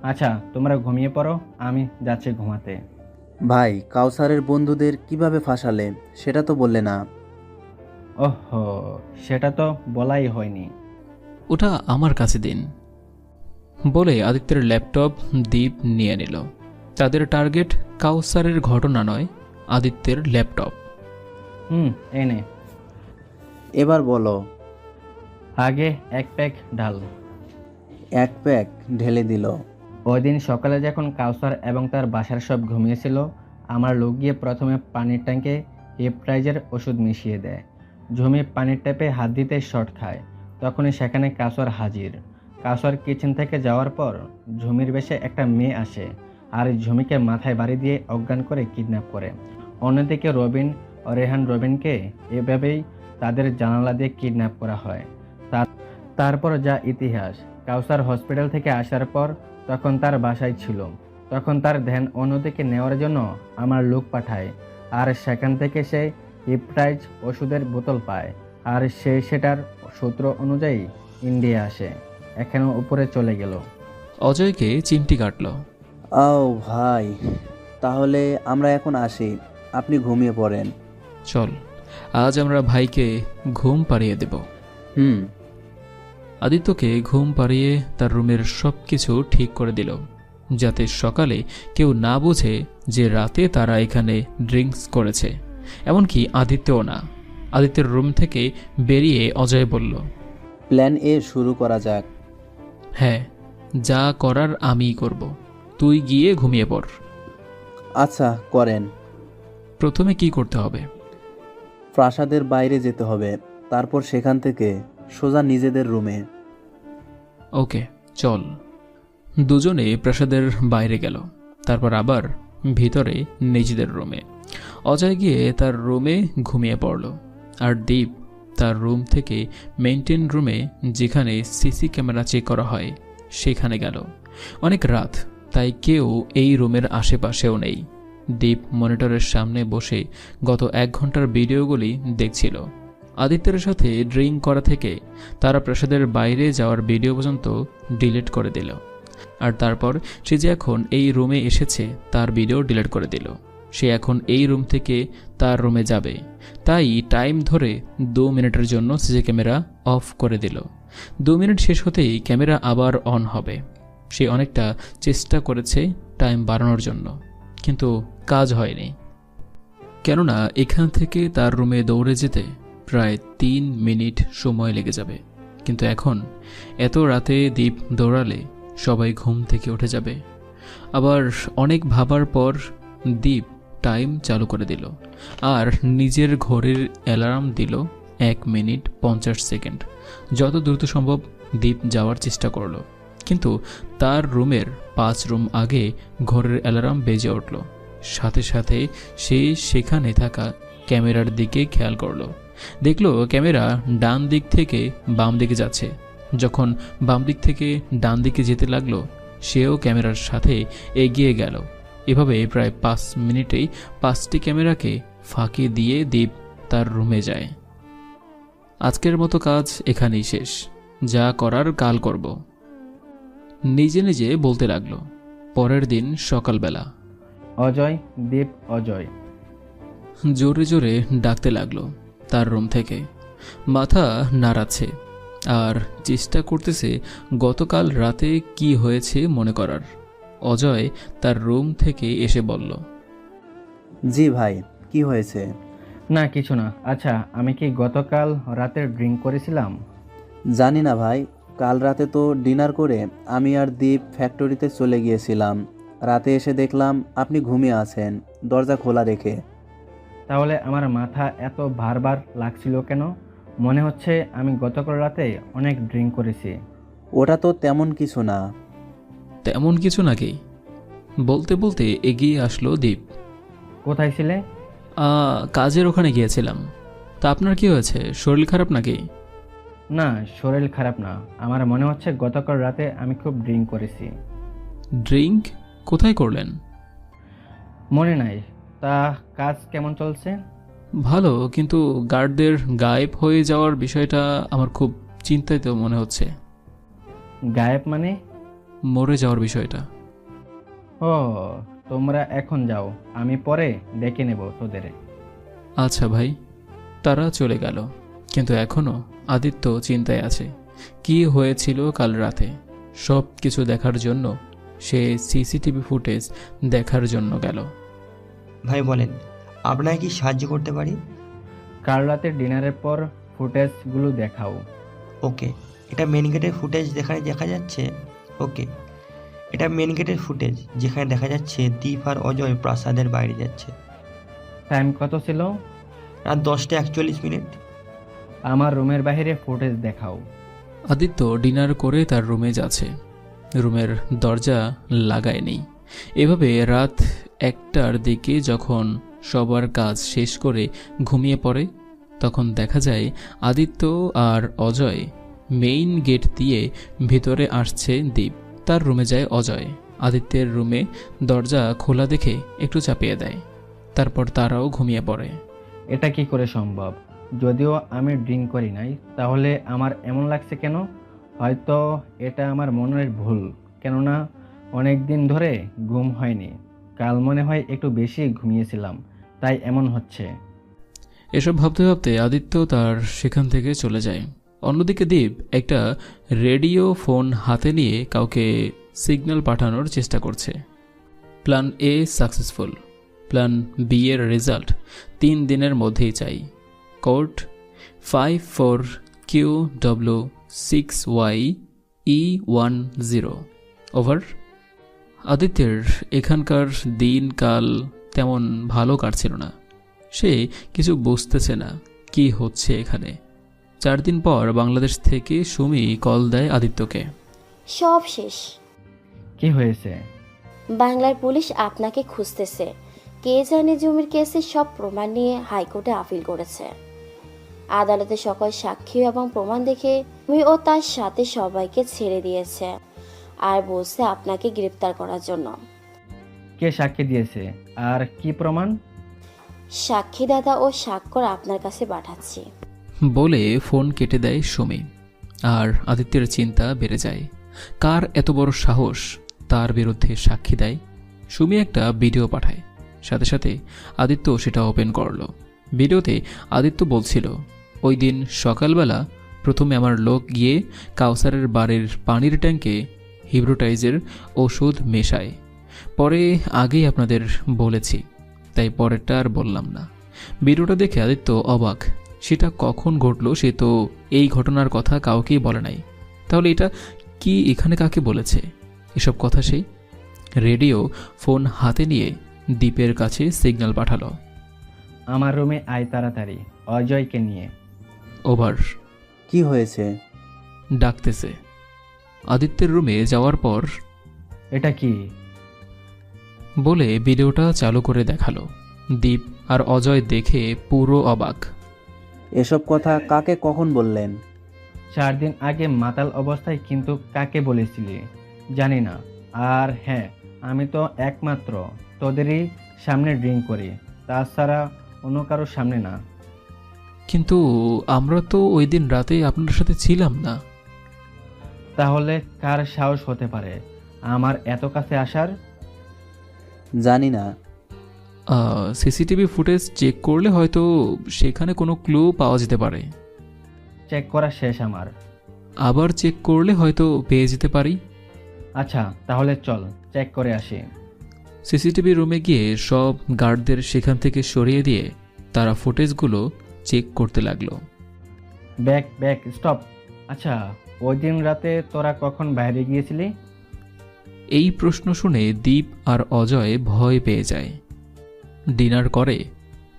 Speaker 13: আচ্ছা তোমরা ঘুমিয়ে পড়ো, আমি যাচ্ছি ঘুমাতে।
Speaker 1: ভাই, কাউসারের বন্ধুদের কিভাবে ফাঁসালে সেটা তো বললে না।
Speaker 13: ওহো, সেটা তো বলাই হয়নি।
Speaker 3: ওটা আমার কাছে দিন বলে আদিত্যের ল্যাপটপ দীপ নিয়ে নিল। তাদের টার্গেট কাউসারের ঘটনা নয়, আদিত্যের ল্যাপটপ।
Speaker 13: এনে
Speaker 1: এবার বলো।
Speaker 13: আগে এক প্যাক ঢাল।
Speaker 1: এক প্যাক ঢেলে দিল।
Speaker 13: ওই দিন সকালে যখন কাউসার এবং তার বাসার সব ঘুমিয়েছিল, আমার লোক গিয়ে প্রথমে পানির ট্যাঙ্কে হেপটাইজের ওষুধ মিশিয়ে দেয়। ঝুমি পানির ট্যাপে হাত দিতে শর্ট খায়, তখনই সেখানে কাউসার হাজির। কাউসার কিচেন থেকে যাওয়ার পর ঝুমির বেশে একটা মেয়ে আসে আর ঝুমিকে মাথায় বাড়ি দিয়ে অজ্ঞান করে কিডন্যাপ করে। অন্যদিকে রবিন ও রেহান রবিনকে এভাবেই তাদের জানালা দিয়ে কিডন্যাপ করা হয়। তারপর যা ইতিহাস। কাউসার হসপিটাল থেকে আসার পর তখন তার বাসায় ছিল। তখন তার ধ্যান অন্যদিকে নেওয়ার জন্য আমার লোক পাঠায়, আর সেখান থেকে সে হিপটাইজ ওষুধের বোতল পায়, আর সে সেটার সূত্র অনুযায়ী ইন্ডিয়া আসে, এখানে উপরে চলে গেল।
Speaker 3: অজয়কে চিমটি কাটল।
Speaker 1: ও ভাই, তাহলে আমরা এখন আসি, আপনি ঘুমিয়ে পড়েন।
Speaker 3: চল, আজ আমরা ভাইকে ঘুম পাড়িয়ে দেব। আদিত্যকে ঘুম পাড়িয়ে তার রুমের সব কিছু ঠিক করে দিল, যাতে সকালে কেউ না বোঝে যে রাতে তারা এখানে ড্রিঙ্কস করেছে, এমনকি আদিত্যও না। আদিত্যের রুম থেকে বেরিয়ে অজয় বলল,
Speaker 1: প্ল্যান এ শুরু করা যাক।
Speaker 3: হ্যাঁ, যা করার আমিই করব, তুই গিয়ে ঘুমিয়ে পড়।
Speaker 1: আচ্ছা, করেন।
Speaker 3: প্রথমে কি করতে হবে?
Speaker 1: প্রাসাদের বাইরে যেতে হবে, তারপর সেখান থেকে সোজা নিজেদের রুমে।
Speaker 3: ওকে, চল। দুজনে প্রাসাদের বাইরে গেল, তারপর আবার ভিতরে নিজেদের রুমে। অজয় গিয়ে তার রুমে ঘুমিয়ে পড়ল, আর দীপ তার রুম থেকে মেইনটেইন রুমে, যেখানে সিসি ক্যামেরা চেক করা হয়, সেখানে গেল। অনেক রাত, তাই কেউ এই রুমের আশেপাশেও নেই। দীপ মনিটরের সামনে বসে গত 1 ঘন্টার ভিডিওগুলি দেখছিল। আদিত্যের সাথে ড্রিঙ্ক করা থেকে তারা প্রাসাদের বাইরে যাওয়ার ভিডিও পর্যন্ত ডিলিট করে দিল, আর তারপর সে যে এখন এই রুমে এসেছে তার ভিডিও ডিলিট করে দিল। সে এখন এই রুম থেকে তার রুমে যাবে, তাই টাইম ধরে 2 মিনিটের জন্য সিসি ক্যামেরা অফ করে দিল। 2 মিনিট শেষ হতেই ক্যামেরা আবার অন হবে। সে অনেকটা চেষ্টা করেছে টাইম বাড়ানোর জন্য, কিন্তু কাজ হয়নি, কেননা এখান থেকে তার রুমে দৌড়ে যেতে প্রায় 3 মিনিট সময় লেগে যাবে। কিন্তু এখন এত রাতে দীপ দৌড়ালে সবাই ঘুম থেকে উঠে যাবে। আবার অনেক ভাবার পর দীপ টাইম চালু করে দিল আর নিজের ঘড়ির অ্যালার্ম দিল 1 মিনিট 50 সেকেন্ড। যত দ্রুত সম্ভব দীপ যাওয়ার চেষ্টা করলো, কিন্তু তার রুমের 5 রুম আগে ঘড়ির অ্যালার্ম বেজে উঠল। সাথে সাথে সে সেখানে থাকা ক্যামেরার দিকে খেয়াল করলো। দেখলো ক্যামেরা ডান দিক থেকে বাম দিকে যাচ্ছে। যখন বাম দিক থেকে ডান দিকে যেতে লাগলো, সেও ক্যামেরার সাথে এগিয়ে গেল। এভাবে প্রায় 5 মিনিটেই 5টি ক্যামেরাকে ফাঁকি দিয়ে দীপ তার রুমে যায়। আজকের মতো কাজ এখানেই শেষ, যা করার কাল করব, নিজে নিজে বলতে লাগলো। পরের দিন সকালবেলা
Speaker 13: অজয়, দীপ, অজয়
Speaker 3: জোরে জোরে ডাকতে লাগলো তার রুম থেকে। মাথা নাড়াচ্ছে আর চেষ্টা করতেছে গতকাল রাতে কি হয়েছে মনে করার। অজয় তার রুম থেকে এসে বলল,
Speaker 1: জি ভাই, কি হয়েছে?
Speaker 13: না কিছু না। আচ্ছা, আমি কি গতকাল রাতে ড্রিঙ্ক করেছিলাম?
Speaker 1: জানি না ভাই, কাল রাতে তো ডিনার করে আমি আর দীপ ফ্যাক্টরিতে চলে গিয়েছিলাম। রাতে এসে দেখলাম আপনি ঘুমিয়ে আছেন, দরজা খোলা রেখে।
Speaker 13: তাহলে আমার মাথা এত ভারবার লাগছিল কেন? মনে হচ্ছে আমি গতকাল রাতে অনেক ড্রিঙ্ক করেছি।
Speaker 1: ওটা তো তেমন কিছু না।
Speaker 3: তেমন কিছু নাকি? বলতে বলতে এগিয়ে আসলো দীপ।
Speaker 13: কোথায় ছিলে?
Speaker 3: কাজের ওখানে গিয়েছিলাম। তা আপনার কি হয়েছে, শরীর খারাপ নাকি?
Speaker 13: না, শরীর খারাপ না। আমার মনে হচ্ছে গতকাল রাতে আমি খুব ড্রিঙ্ক করেছি।
Speaker 3: ড্রিঙ্ক কোথায় করলেন?
Speaker 13: মনে নাই। তা কাজ কেমন চলছে?
Speaker 3: ভালো, কিন্তু গার্ডদের গায়েব হয়ে যাওয়ার বিষয়টা আমার খুব চিন্তিত মনে হচ্ছে।
Speaker 13: গায়েব মানে?
Speaker 3: মরে যাওয়ার বিষয়টা।
Speaker 13: ও, তোমরা এখন যাও, আমি পরে ডেকে নেব তোদের।
Speaker 3: আচ্ছা ভাই। তারা চলে গেল, কিন্তু এখনও আদিত্য চিন্তায় আছে। কি হয়েছিল কাল রাতে সব কিছু দেখার জন্য সে সিসিটিভি ফুটেজ দেখার জন্য গেল।
Speaker 7: ভাই বলেন, আপনাকে কি সাহায্য করতে পারি?
Speaker 13: কাল রাতে ডিনারের পর ফুটেজগুলো দেখাও।
Speaker 7: ওকে, এটা মেন গেটের ফুটেজ যেখানে দেখা যাচ্ছে। ওকে, এটা মেন গেটের ফুটেজ যেখানে দেখা যাচ্ছে দীপ আর অজয় প্রাসাদের বাইরে যাচ্ছে।
Speaker 13: টাইম কত ছিল?
Speaker 7: রাত 10:41।
Speaker 13: আমার রুমের বাইরে ফুটেজ দেখাও।
Speaker 3: আদিত্য ডিনার করে তার রুমে যাচ্ছে। রুমের দরজা লাগায়নি। এভাবে রাত 1টার দিকে যখন সবার কাজ শেষ করে ঘুমিয়ে পড়ে, তখন দেখা যায় আদিত্য আর অজয় মেইন গেট দিয়ে ভিতরে আসছে। দীপ তার রুমে যায় অজয় আদিত্যের রুমে দরজা খোলা দেখে একটু চাপিয়ে দেয়। তারপর তারাও ঘুমিয়ে পড়ে।
Speaker 13: এটা কি করে সম্ভব? যদিও আমি ড্রিঙ্ক করি নাই, তাহলে আমার এমন লাগছে কেন? হয়তো এটা আমার মনের ভুল, কেননা অনেক দিন ধরে ঘুম হয়নি। কাল মনে হয় একটু বেশি ঘুমিয়েছিলাম, তাই এমন হচ্ছে।
Speaker 3: এসব ভাবতে ভাবতে আদিত্য তার সেখান থেকে চলে যায়। অন্যদিকে দীপ একটা রেডিও ফোন হাতে নিয়ে কাউকে সিগন্যাল পাঠানোর চেষ্টা করছে। Plan A successful, plan B এর রেজাল্ট 3 দিনের মধ্যেই চাই। Code 54QW6YE10। ওভার। আদিত্যের এখানকার দিনকাল তেমন ভালো কাটছিল না। সে কিছু বুঝতেছে না কি হচ্ছে এখানে। 4 দিন পর বাংলাদেশ থেকে সুমি কল দেয় আদিত্যকে।
Speaker 4: সব শেষ।
Speaker 13: কি হয়েছে?
Speaker 4: বাংলার পুলিশ আপনাকে খুঁজতেছে। কে জানে জমির কেসে সব প্রমাণ নিয়ে হাইকোর্টে আপিল করেছে। আদালতে সকল সাক্ষী এবং প্রমাণ দেখে আমি ও তার সাথে সবাইকে ছেড়ে দিয়েছে আর বলছে আপনাকে গ্রেফতার করার জন্য।
Speaker 13: কে সাক্ষী দিয়েছে আর কি প্রমাণ?
Speaker 4: সাক্ষীদাতা ও স্বাক্ষর আপনার কাছে পাঠাচ্ছি
Speaker 3: বলে ফোন কেটে দেয় সুমি। আর আদিত্যের চিন্তা বেড়ে যায়, কার এত বড় সাহস তার বিরুদ্ধে সাক্ষী দেয়। সুমি একটা ভিডিও পাঠায়, সাথে সাথে আদিত্য সেটা ওপেন করল। ভিডিওতে আদিত্য বলছিল, ওই দিন সকালবেলা প্রথমে আমার লোক গিয়ে কাউসারের বাড়ির পানির ট্যাঙ্কে হিপ্নোটাইজের ওষুধ মেশায়। পরে আগেই আপনাদের বলেছি, তাই পরেরটা আর বললাম না। ভিডিওটা দেখে আদিত্য অবাক। সেটা কখন ঘটলো সে তো এই ঘটনার কথা কাউকেই বলে নাই। তাহলে এটা কি এখানে কাকে বলেছে এসব কথা? সেই রেডিও ফোন হাতে নিয়ে দীপের কাছে সিগন্যাল পাঠালো।
Speaker 13: আমার রুমে আয় তাড়াতাড়ি, অজয়কে নিয়ে।
Speaker 1: ওভার। কি হয়েছে?
Speaker 3: ডাকতেছে। আদিত্যের রুমে যাওয়ার পর
Speaker 13: এটা কি
Speaker 3: বলে ভিডিওটা চালু করে দেখালো। দীপ আর অজয় দেখে পুরো অবাক।
Speaker 1: এসব কথা কাকে কখন বললেন?
Speaker 13: 4 দিন আগে মাতাল অবস্থায়, কিন্তু কাকে বলেছিলি জানি না। আর হ্যাঁ, আমি তো একমাত্র তোদেরই সামনে ড্রিঙ্ক করি, তাছাড়া অন্য কারোর সামনে না।
Speaker 3: কিন্তু আমরা তো ওই দিন রাতে আপনার সাথে ছিলাম না।
Speaker 13: তাহলে কার সাহস হতে পারে আমার এত কাছে আসার?
Speaker 1: জানি না।
Speaker 3: সিসিটিভি ফুটেজ চেক করলে হয়তো সেখানে কোনো ক্লু পাওয়া যেতে পারে।
Speaker 13: চেক করা শেষ আমার।
Speaker 3: আবার চেক করলে হয়তো পেয়ে যেতে পারি।
Speaker 13: আচ্ছা, তাহলে চল চেক করে আসি।
Speaker 3: সিসিটিভি রুমে গিয়ে সব গার্ডদের সেখান থেকে সরিয়ে দিয়ে তারা ফুটেজগুলো চেক করতে লাগলো।
Speaker 13: Back stop. আচ্ছা, ওই দিন রাতে তোরা কখন বাইরে গিয়েছিলি?
Speaker 3: এই প্রশ্ন শুনে দীপ আর অজয় ভয় পেয়ে যায়। ডিনার করে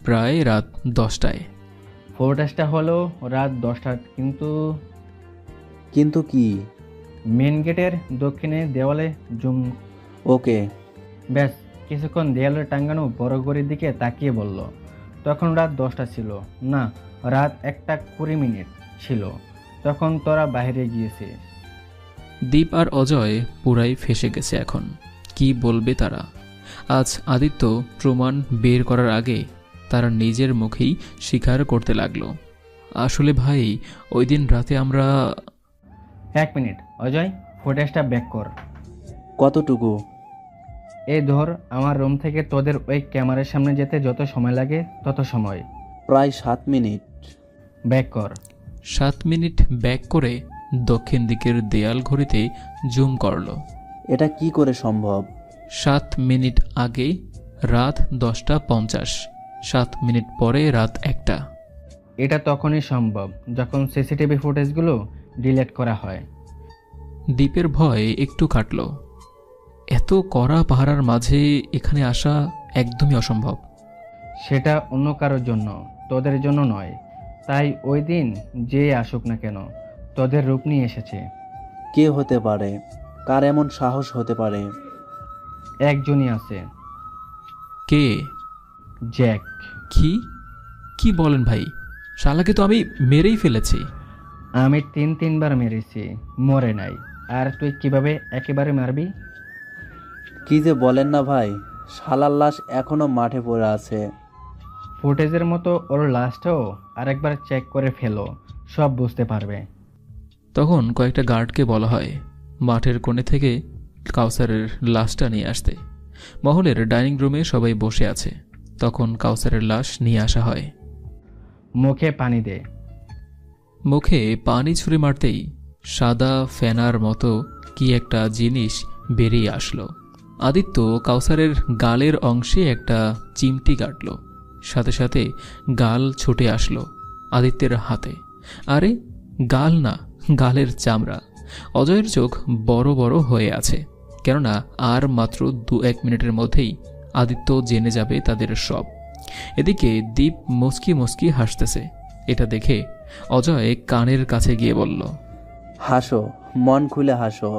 Speaker 3: প্রায় রাত 10টায়।
Speaker 13: ফুটেজটা হলো রাত 10টা,
Speaker 1: কিন্তু কি?
Speaker 13: মেন গেটের দক্ষিণে দেওয়ালে জুম।
Speaker 1: ওকে।
Speaker 13: ব্যাস কিছুক্ষণ দেয়ালে টাঙ্গানো বড় ঘড়ির দিকে তাকিয়ে বলল, তখন রাত 10টা ছিল না, রাত 1:20 ছিল। তখন তোরা বাইরে গিয়েছিস।
Speaker 3: দীপ আর অজয় পুরাই ফেসে গেছে। এখন কি বলবে তারা? আজ আদিত্য প্রমাণ বের করার আগে তারা নিজের মুখেই স্বীকার করতে লাগলো, আসলে ভাই ওই দিন রাতে আমরা।
Speaker 13: 1 মিনিট অজয়, ফুটেজটা ব্যাক কর।
Speaker 1: কতটুকু?
Speaker 13: এই ধর আমার রুম থেকে তোদের ওই ক্যামেরার সামনে যেতে যত সময় লাগে তত সময়।
Speaker 1: প্রায় 7 মিনিট।
Speaker 13: ব্যাক কর।
Speaker 3: 7 মিনিট ব্যাক করে দক্ষিণ দিকের দেয়াল ঘড়িতে জুম করল।
Speaker 1: এটা কি করে সম্ভব?
Speaker 3: 7 মিনিট আগে রাত 10:50, 7 মিনিট পরে রাত 1টা।
Speaker 13: এটা তখনই সম্ভব যখন সিসিটিভি ফুটেজগুলো ডিলিট করা হয়।
Speaker 3: দ্বীপের ভয় একটু কাটল। এত কড়া পাহারার মাঝে এখানে আসা একদমই অসম্ভব।
Speaker 13: সেটা অন্য কারোর জন্য, তোদের জন্য নয়। তাই ওই দিন যে আসুক না কেন তোদের রূপ নিয়ে এসেছে।
Speaker 1: কে হতে পারে? কার এমন সাহস হতে পারে?
Speaker 13: একজনই আছে।
Speaker 3: কে?
Speaker 13: জ্যাক।
Speaker 3: কি বলেন ভাই? শালাকে তো আমি মেরেই ফেলেছি।
Speaker 13: আমি 3-3বার মেরেছি, মরে নাই। আর তুই কিভাবে একেবারে মারবি?
Speaker 1: কি যে বলেন না ভাই, শালার লাশ এখনো মাঠে পড়ে আছে।
Speaker 13: ফুটেজের মতো ওর লাশটাও আরেকবার চেক করে ফেলো, সব বুঝতে পারবে।
Speaker 3: তখন কয়েকটা গার্ডকে বলা হয় মাঠের কোণে থেকে কাউসারের লাশটা নিয়ে আসতে। মহলের ডাইনিং রুমে সবাই বসে আছে। তখন কাউসারের লাশ নিয়ে আসা হয়।
Speaker 13: মুখে পানি দে।
Speaker 3: মুখে পানি ছুঁড়ে মারতেই সাদা ফেনার মতো কি একটা জিনিস বেরিয়ে আসলো। আদিত্য কাউসারের গালের অংশে একটা চিমটি কাটল। সাথে সাথে গাল ছুটে আসলো আদিত্যের হাতে। আরে গাল না, গালের চামড়া। অজয়ের চোখ বড় বড় হয়ে আছে, কেননা আর মাত্র 2-1 মিনিটের মধ্যেই আদিত্য জেনে যাবে তাদের সব। এদিকে দীপ মুচকি মুচকি হাসতেছে। এটা দেখে অজয় কানের কাছে গিয়ে বলল,
Speaker 1: হাসো, মন খুলে হাসো।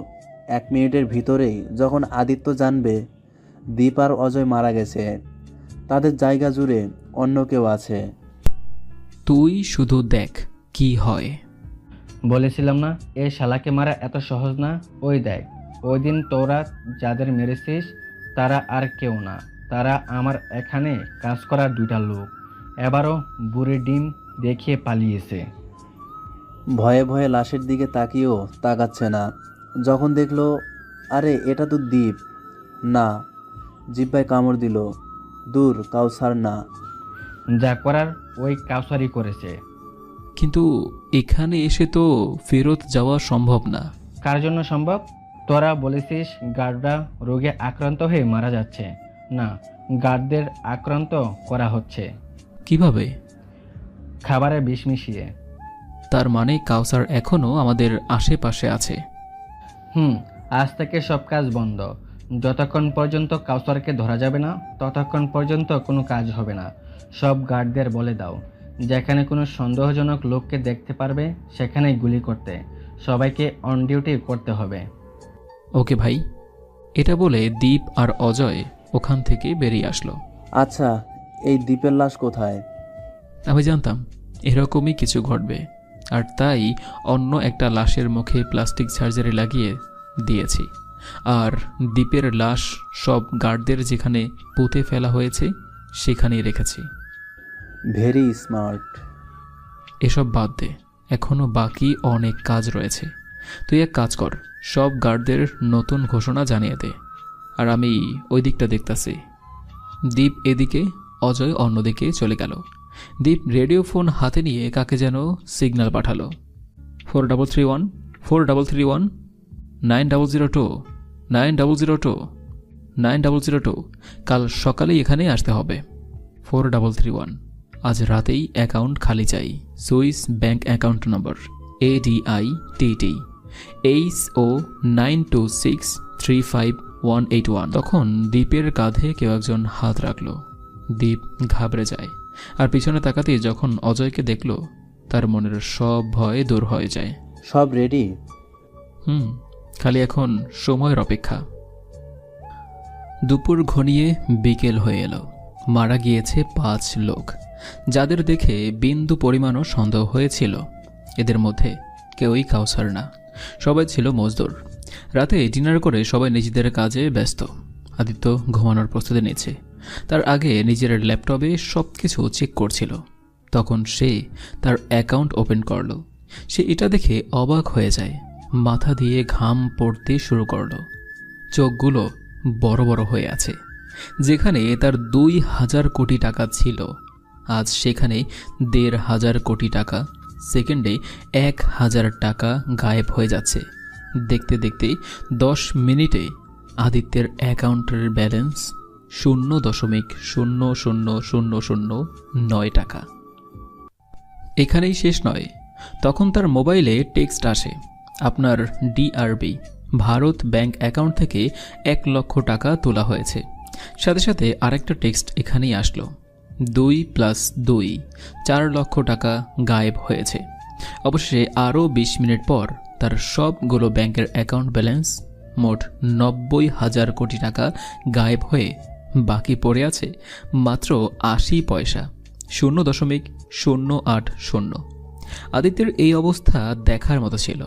Speaker 1: 1 মিনিটের ভিতরেই যখন আদিত্য জানবে দীপ আর অজয় মারা গেছে, তাদের জায়গা জুড়ে অন্য কেউ আছে।
Speaker 3: তুই শুধু দেখ কি হয়।
Speaker 13: বলেছিলাম না এই শালাকে মারা এত সহজ না। ওই দেখ, ওই দিন তোরা যাদের মেরেছিস তারা আর কেউ না, তারা আমার এখানে কাজ করা 2টা লোক। এবারও বুড়ি ডিম দেখিয়ে পালিয়েছে।
Speaker 1: ভয়ে ভয়ে লাশের দিকে তাকিয়েও তাকাচ্ছে না। যখন দেখলো আরে এটা তো দীপ না, জিব্বায় কামড় দিল। দূর, কাউসার না।
Speaker 13: যা করার ওই কাউসারই করেছে।
Speaker 3: কিন্তু এখানে এসে তো ফেরত যাওয়া সম্ভব না।
Speaker 13: কার জন্য সম্ভব? তোরা বলেছিস গার্ডরা রোগে আক্রান্ত হয়ে মারা যাচ্ছে। না, গার্ডদের আক্রান্ত করা হচ্ছে।
Speaker 3: কিভাবে?
Speaker 13: খাবারে বিষ মিশিয়ে।
Speaker 3: তার মানে কাউসার এখনো আমাদের আশেপাশে আছে।
Speaker 13: আজ থেকে সব কাজ বন্ধ। যতক্ষণ পর্যন্ত কাউসারকে ধরা যাবে না ততক্ষণ পর্যন্ত কোনো কাজ হবে না। সব গার্ডদের বলে দাও যেখানে কোনো সন্দেহজনক লোককে দেখতে পারবে সেখানেই গুলি করতে। সবাইকে অন ডিউটি করতে হবে।
Speaker 3: ওকে ভাই। এটা বলে দীপ আর অজয় ওখান থেকে বেরিয়ে আসলো।
Speaker 1: আচ্ছা, এই দীপের লাশ কোথায়?
Speaker 3: আমি জানতাম এরকমই কিছু ঘটবে, আর তাই অন্য একটা লাশের মুখে প্লাস্টিক সার্জারি লাগিয়ে দিয়েছি। আর দীপের লাশ সব গার্ডদের যেখানে পুঁতে ফেলা হয়েছে সেখানেই রেখেছি।
Speaker 1: Very smart.
Speaker 3: এসব বাদ দে, এখনো বাকি অনেক কাজ রয়েছে। তুই এক কাজ কর, সব গার্ডদের নতুন ঘোষণা জানিয়ে দে, আর আমি ওই দিকটা দেখতাছি। দীপ এদিকে, অজয় অন্যদিকে চলে গেল। দীপ রেডিও ফোন হাতে নিয়ে কাকে যেন সিগন্যাল পাঠালো। 4331 4331 9002 9002 9002। কাল সকালেই এখানে আসতে হবে। 4331। আজ রাতেই অ্যাকাউন্ট খালি চাই। Swiss bank account number ADITT HO92635181। তখন দীপের কাঁধে কেউ একজন হাত রাখল। দীপ ঘাবড়ে যায়, আর পিছনে তাকাতেই যখন অজয়কে দেখল তার মনের সব ভয় দূর হয়ে যায়।
Speaker 1: সব রেডি?
Speaker 3: খালি এখন সময়ের অপেক্ষা। দুপুর ঘনিয়ে বিকেল হয়ে এলো। মারা গিয়েছে 5 লোক, যাদের দেখে বিন্দু পরিমাণও সন্দেহ হয়েছিল। এদের মধ্যে কেউই কাউসার না, সবাই ছিল মজদুর। রাতে ডিনার করে সবাই নিজেদের কাজে ব্যস্ত। আদিত্য ঘুমানোর প্রস্তুতি নিচ্ছে। তার আগে নিজের ল্যাপটপে সব কিছু চেক করছিল। তখন সে তার অ্যাকাউন্ট ওপেন করল। সে এটা দেখে অবাক হয়ে যায়। মাথা দিয়ে ঘাম পড়তে শুরু করল। চোখগুলো বড় বড় হয়ে আছে। যেখানে তার 2,000 কোটি টাকা ছিল, আজ সেখানে 1,500 কোটি টাকা, সেকেন্ডে 1,000 টাকা গায়েব হয়ে যাচ্ছে। দেখতে দেখতে 10 মিনিটে আদিত্যের অ্যাকাউন্টের ব্যালেন্স 0.000009 টাকা। এখানেই শেষ নয়, তখন তার মোবাইলে টেক্সট আসে, আপনার ডিআরবি ভারত ব্যাংক অ্যাকাউন্ট থেকে 1 লক্ষ টাকা তোলা হয়েছে। সাথে সাথে আরেকটা টেক্সট এখানেই আসলো, 2 + 2 4 লক্ষ টাকা গায়েব হয়েছে। অবশেষে আরও 20 মিনিট পর তার সবগুলো ব্যাংকের অ্যাকাউন্ট ব্যালেন্স মোট 90,000 কোটি টাকা গায়েব হয়ে বাকি পড়ে আছে মাত্র 80 পয়সা, 0.080। আদিত্যের এই অবস্থা দেখার মতো ছিল।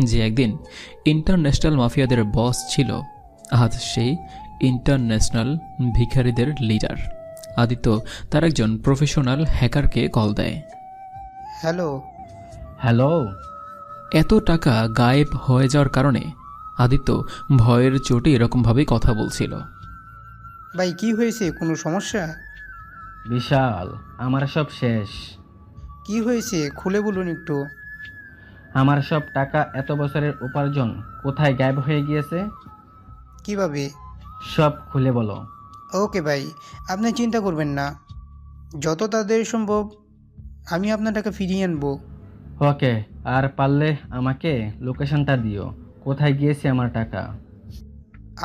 Speaker 3: যে একদিন ইন্টারন্যাশনাল মাফিয়াদের বস ছিল, আজ সেই ইন্টারন্যাশনাল ভিখারিদের লিডার। আদিত্য তার একজন প্রফেশনাল হ্যাকারকে কল দেয়।
Speaker 6: হ্যালো।
Speaker 13: হ্যালো।
Speaker 3: এত টাকা গায়েব হয়ে যাওয়ার কারণে আদিত্য ভয়ের চোটে এরকমভাবে কথা বলছিল।
Speaker 6: ভাই কি হয়েছে, কোনো সমস্যা?
Speaker 13: বিশাল, আমার সব শেষ।
Speaker 6: কি হয়েছে খুলে বলুন একটু।
Speaker 13: আমার সব টাকা, এত বছরের উপার্জন কোথায় গায়েব হয়ে গিয়েছে?
Speaker 6: কিভাবে?
Speaker 13: সব খুলে বলো।
Speaker 6: ওকে ভাই, আপনি চিন্তা করবেন না, যত তাড়াতাড়ি সম্ভব আমি আপনার টাকা ফিরিয়ে আনবো।
Speaker 13: ওকে, আর পারলে আমাকে লোকেশনটা দিও, কোথায় গিয়েছে আমার টাকা।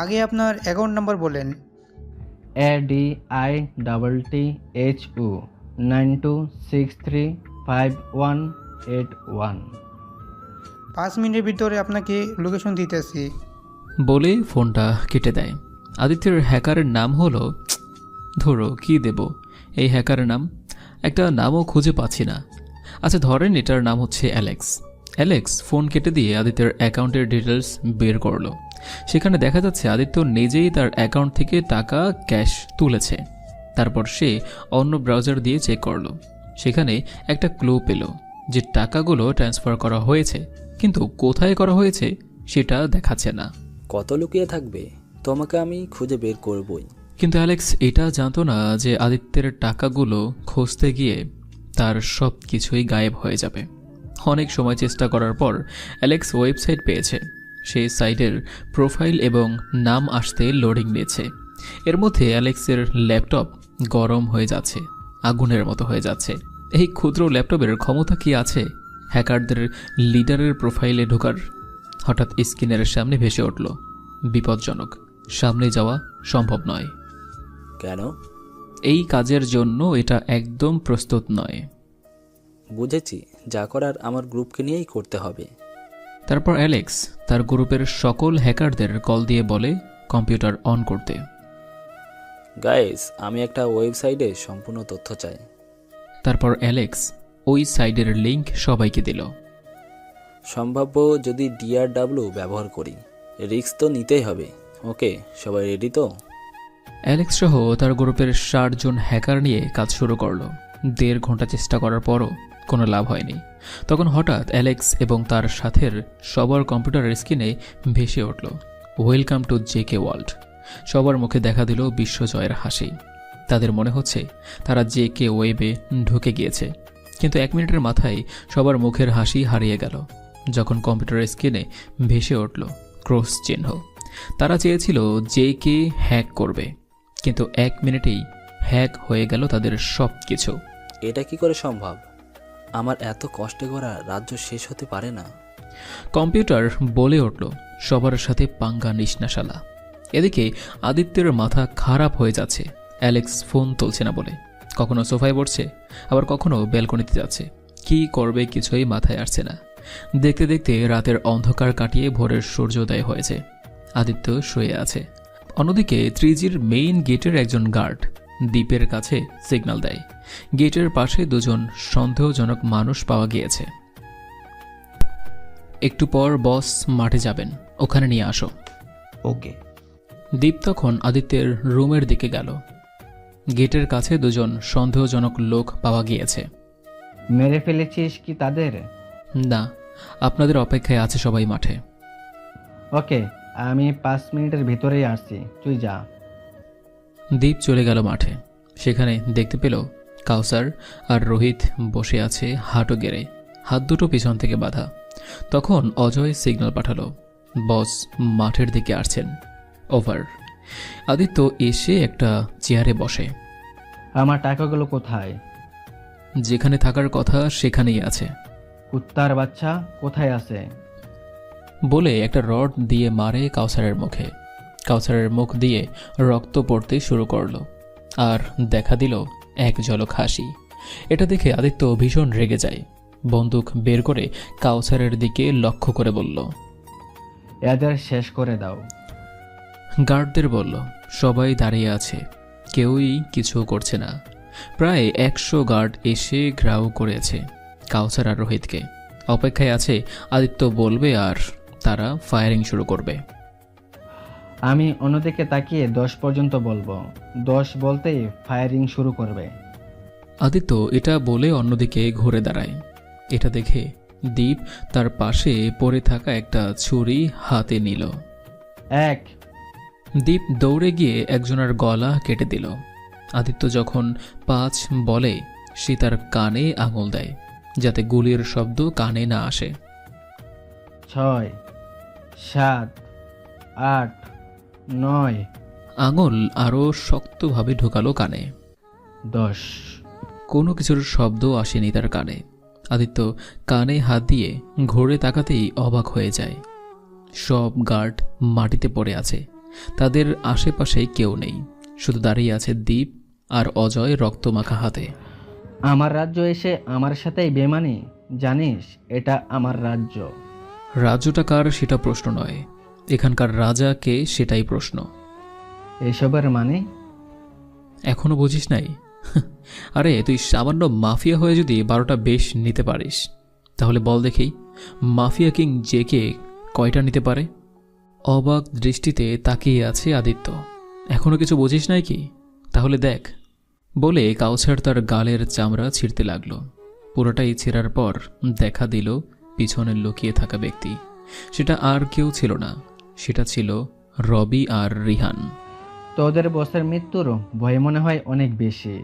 Speaker 6: আগে আপনার অ্যাকাউন্ট নাম্বার বলেন।
Speaker 13: ADITTHU 92635181।
Speaker 6: 5 মিনিটের ভিতরে আপনাকে লোকেশন দিতেছি।
Speaker 3: বলে ফোনটা কেটে দেয়। আদিত্যের হ্যাকারের নাম হলো, ধরো কি দেব এই হ্যাকারের নাম, একটা নামও খুঁজে পাচ্ছি না। আচ্ছা ধরেন এটার নাম হচ্ছে অ্যালেক্স। অ্যালেক্স ফোন কেটে দিয়ে আদিত্যের অ্যাকাউন্টের ডিটেলস বের করলো। সেখানে দেখা যাচ্ছে আদিত্য নিজেই তার অ্যাকাউন্ট থেকে টাকা ক্যাশ তুলেছে। তারপর সে অন্য ব্রাউজার দিয়ে চেক করলো। সেখানে একটা ক্লু পেল যে টাকাগুলো ট্রান্সফার করা হয়েছে, কিন্তু কোথায় করা হয়েছে সেটা দেখাচ্ছে না।
Speaker 8: কত লুকিয়ে থাকবে, তোমাকে আমি খুঁজে বের করবই।
Speaker 3: কিন্তু অ্যালেক্স এটা জানতো না যে আদিত্যের টাকাগুলো খুঁজতে গিয়ে তার সব কিছুই গায়েব হয়ে যাবে। অনেক সময় চেষ্টা করার পর অ্যালেক্স ওয়েবসাইট পেয়েছে। সেই সাইটের প্রোফাইল এবং নাম আসতে লোডিং নিচ্ছে। এর মধ্যে অ্যালেক্সের ল্যাপটপ গরম হয়ে যাচ্ছে, আগুনের মতো হয়ে যাচ্ছে। এই ক্ষুদ্র ল্যাপটপের ক্ষমতা কি আছে হ্যাকারদের লিডারের প্রোফাইলে ঢোকার? হঠাৎ স্ক্রিনের সামনে ভেসে উঠল, বিপজ্জনক, সামনে যাওয়া সম্ভব নয়।
Speaker 8: কেন?
Speaker 3: এই কাজের জন্য এটা একদম প্রস্তুত নয়।
Speaker 8: বুঝেছি, যা করার আমার গ্রুপকে নিয়েই করতে হবে।
Speaker 3: তারপর অ্যালেক্স তার গ্রুপের সকল হ্যাকারদের কল দিয়ে বলে কম্পিউটার অন করতে।
Speaker 8: গাইস, আমি একটা ওয়েবসাইটে সম্পূর্ণ তথ্য চাই।
Speaker 3: তারপর অ্যালেক্স ওই সাইটের লিংক সবাইকে দিল।
Speaker 8: সম্ভাব্য যদি DRW ব্যবহার করি, রিস্ক তো নিতেই হবে। ওকে, সবাই রেডি তো?
Speaker 3: অ্যালেক্স সহ তার গ্রুপের 60 জন হ্যাকার নিয়ে কাজ শুরু করলো। 1.5 ঘন্টা চেষ্টা করার পরও কোনো লাভ হয়নি। তখন হঠাৎ অ্যালেক্স এবং তার সাথের সবার কম্পিউটারের স্ক্রিনে ভেসে উঠল, ওয়েলকাম টু JK ওয়ার্ল্ড। সবার মুখে দেখা দিল বিশ্বজয়ের হাসি। তাদের মনে হচ্ছে তারা JK ওয়েবে ঢুকে গিয়েছে। কিন্তু 1 মিনিটের মাথায় সবার মুখের হাসি হারিয়ে গেল যখন কম্পিউটারের স্ক্রিনে ভেসে উঠল ক্রস চিহ্ন। তারা চেয়েছিল JK হ্যাক করবে, কিন্তু 1 মিনিটেই হ্যাক হয়ে গেল তাদের সব কিছু।
Speaker 8: এটা কি করে সম্ভব? আমার এত কষ্টে করা রাজ্য শেষ হতে পারে না।
Speaker 3: কম্পিউটার বলে উঠল, সবার সাথে পাঙ্গা নিশনাশালা। এদিকে আদিত্যের মাথা খারাপ হয়ে যাচ্ছে। অ্যালেক্স ফোন তুলছে না বলে কখনো সোফায় বসছে, আবার কখনো ব্যালকনিতে যাচ্ছে। কি করবে কিছুই মাথায় আসছে না। দেখতে দেখতে রাতের অন্ধকার কাটিয়ে ভোরের সূর্যোদয় হয়েছে। আদিত্য শুয়ে আছে। অন্যদিকে 3Gর মেইন গেটের একজন গার্ড দ্বীপের কাছে সিগন্যাল দেয়। গেটের পাশে 2 জন সন্দেহজনক মানুষ পাওয়া গিয়েছে। একটু পর বস মাঠে যাবেন, ওখানে নিয়ে আসো।
Speaker 7: ওকে।
Speaker 3: দ্বীপ তখন আদিত্যের রুমের দিকে গেল। গেটের কাছে 2 জন সন্দেহজনক লোক পাওয়া গিয়েছে।
Speaker 13: মেরে ফেলেছিস কি তাদের?
Speaker 3: না, আপনাদের অপেক্ষায় আছে সবাই মাঠে।
Speaker 13: ওকে, আমি 5 মিনিটের ভিতরেই আসছি, তুই যা।
Speaker 3: দীপ চলে গেল মাঠে। সেখানে দেখতে পেল কাউসার আর রোহিত বসে আছে হাঁটু গেড়ে, হাত দুটো পিছন থেকে বাঁধা। তখন অজয় সিগন্যাল পাঠালো, বস মাঠের দিকে আসছেন, ওভার। আদিত্য এসে একটা চেয়ারে বসে।
Speaker 13: আমার টাকাগুলো কোথায়?
Speaker 3: যেখানে থাকার কথা সেখানেই আছে।
Speaker 13: কুত্তার বাচ্চা কোথায় আছে?
Speaker 3: বলে একটা রড দিয়ে মারে কাউসারের মুখে। কাউসারের মুখ দিয়ে রক্ত পড়তে শুরু করলো আর দেখা দিল এক ঝলক হাসি। এটা দেখে আদিত্য ভীষণ রেগে যায়। বন্দুক বের করে কাউসারের দিকে লক্ষ্য করে বলল,
Speaker 13: এদের শেষ করে দাও।
Speaker 3: গার্ডদের বলল, সবাই দাঁড়িয়ে আছে, কেউই কিছু করছে না। প্রায় 100 গার্ড এসে ঘেরাও করেছে কাউসার আর রোহিতকে। অপেক্ষায় আছে আদিত্য বলবে আর তারা ফায়ারিং শুরু করবে।
Speaker 13: আমি অন্যদিকে তাকিয়ে 10 পর্যন্ত বলবো, 10 বলতেই ফায়ারিং শুরু করবে।
Speaker 3: আদিত্য এটা বলে অন্যদিকে ঘুরে দাঁড়ায়। এটা দেখে দীপ তার পাশে পড়ে থাকা একটা ছুরি হাতে নিল।
Speaker 13: 1।
Speaker 3: দীপ দৌড়ে গিয়ে একজনের গলা কেটে দিল। আদিত্য যখন 5 বলে সে তার কানে আঙুল দেয় যাতে গুলির শব্দ কানে না আসে।
Speaker 13: 6, 7, 8, 9।
Speaker 3: আঙুল আরও শক্তভাবে ঢোকালো কানে।
Speaker 13: 10।
Speaker 3: কোনো কিছুর শব্দ আসেনি তার কানে। আদিত্য কানে হাত দিয়ে ঘুরে তাকাতেই অবাক হয়ে যায়। সব গার্ড মাটিতে পড়ে আছে, তাদের আশেপাশে কেউ নেই, শুধু দাঁড়িয়ে আছে দীপ আর অজয় রক্তমাখা হাতে।
Speaker 13: আমার রাজ্য এসে আমার সাথেই বেমানি? জানিস এটা আমার রাজ্য।
Speaker 3: রাজ্যটা কার সেটা প্রশ্ন নয়, এখানকার রাজা কে সেটাই প্রশ্ন।
Speaker 13: এসবের মানে?
Speaker 3: এখনো বুঝিস নাই? আরে তুই সামান্য মাফিয়া হয়ে যদি 12টা বেশ নিতে পারিস, তাহলে বল দেখি মাফিয়া কিং যে কে কয়টা নিতে পারে? অবাক দৃষ্টিতে তাকিয়ে আছে আদিত্য। এখনো কিছু বুঝিস নাই কি? তাহলে দেখ। বলে কাউসার তার গালের চামড়া ছিঁড়তে লাগলো। পুরোটাই ছেঁড়ার পর দেখা দিল পিছনে লুকিয়ে থাকা ব্যক্তি। সেটা আর কেউ ছিল না, সেটা ছিল রবি আর রিহান।
Speaker 13: তোদের বসের মৃত্যুর ভয় মনে হয় অনেক বেশি,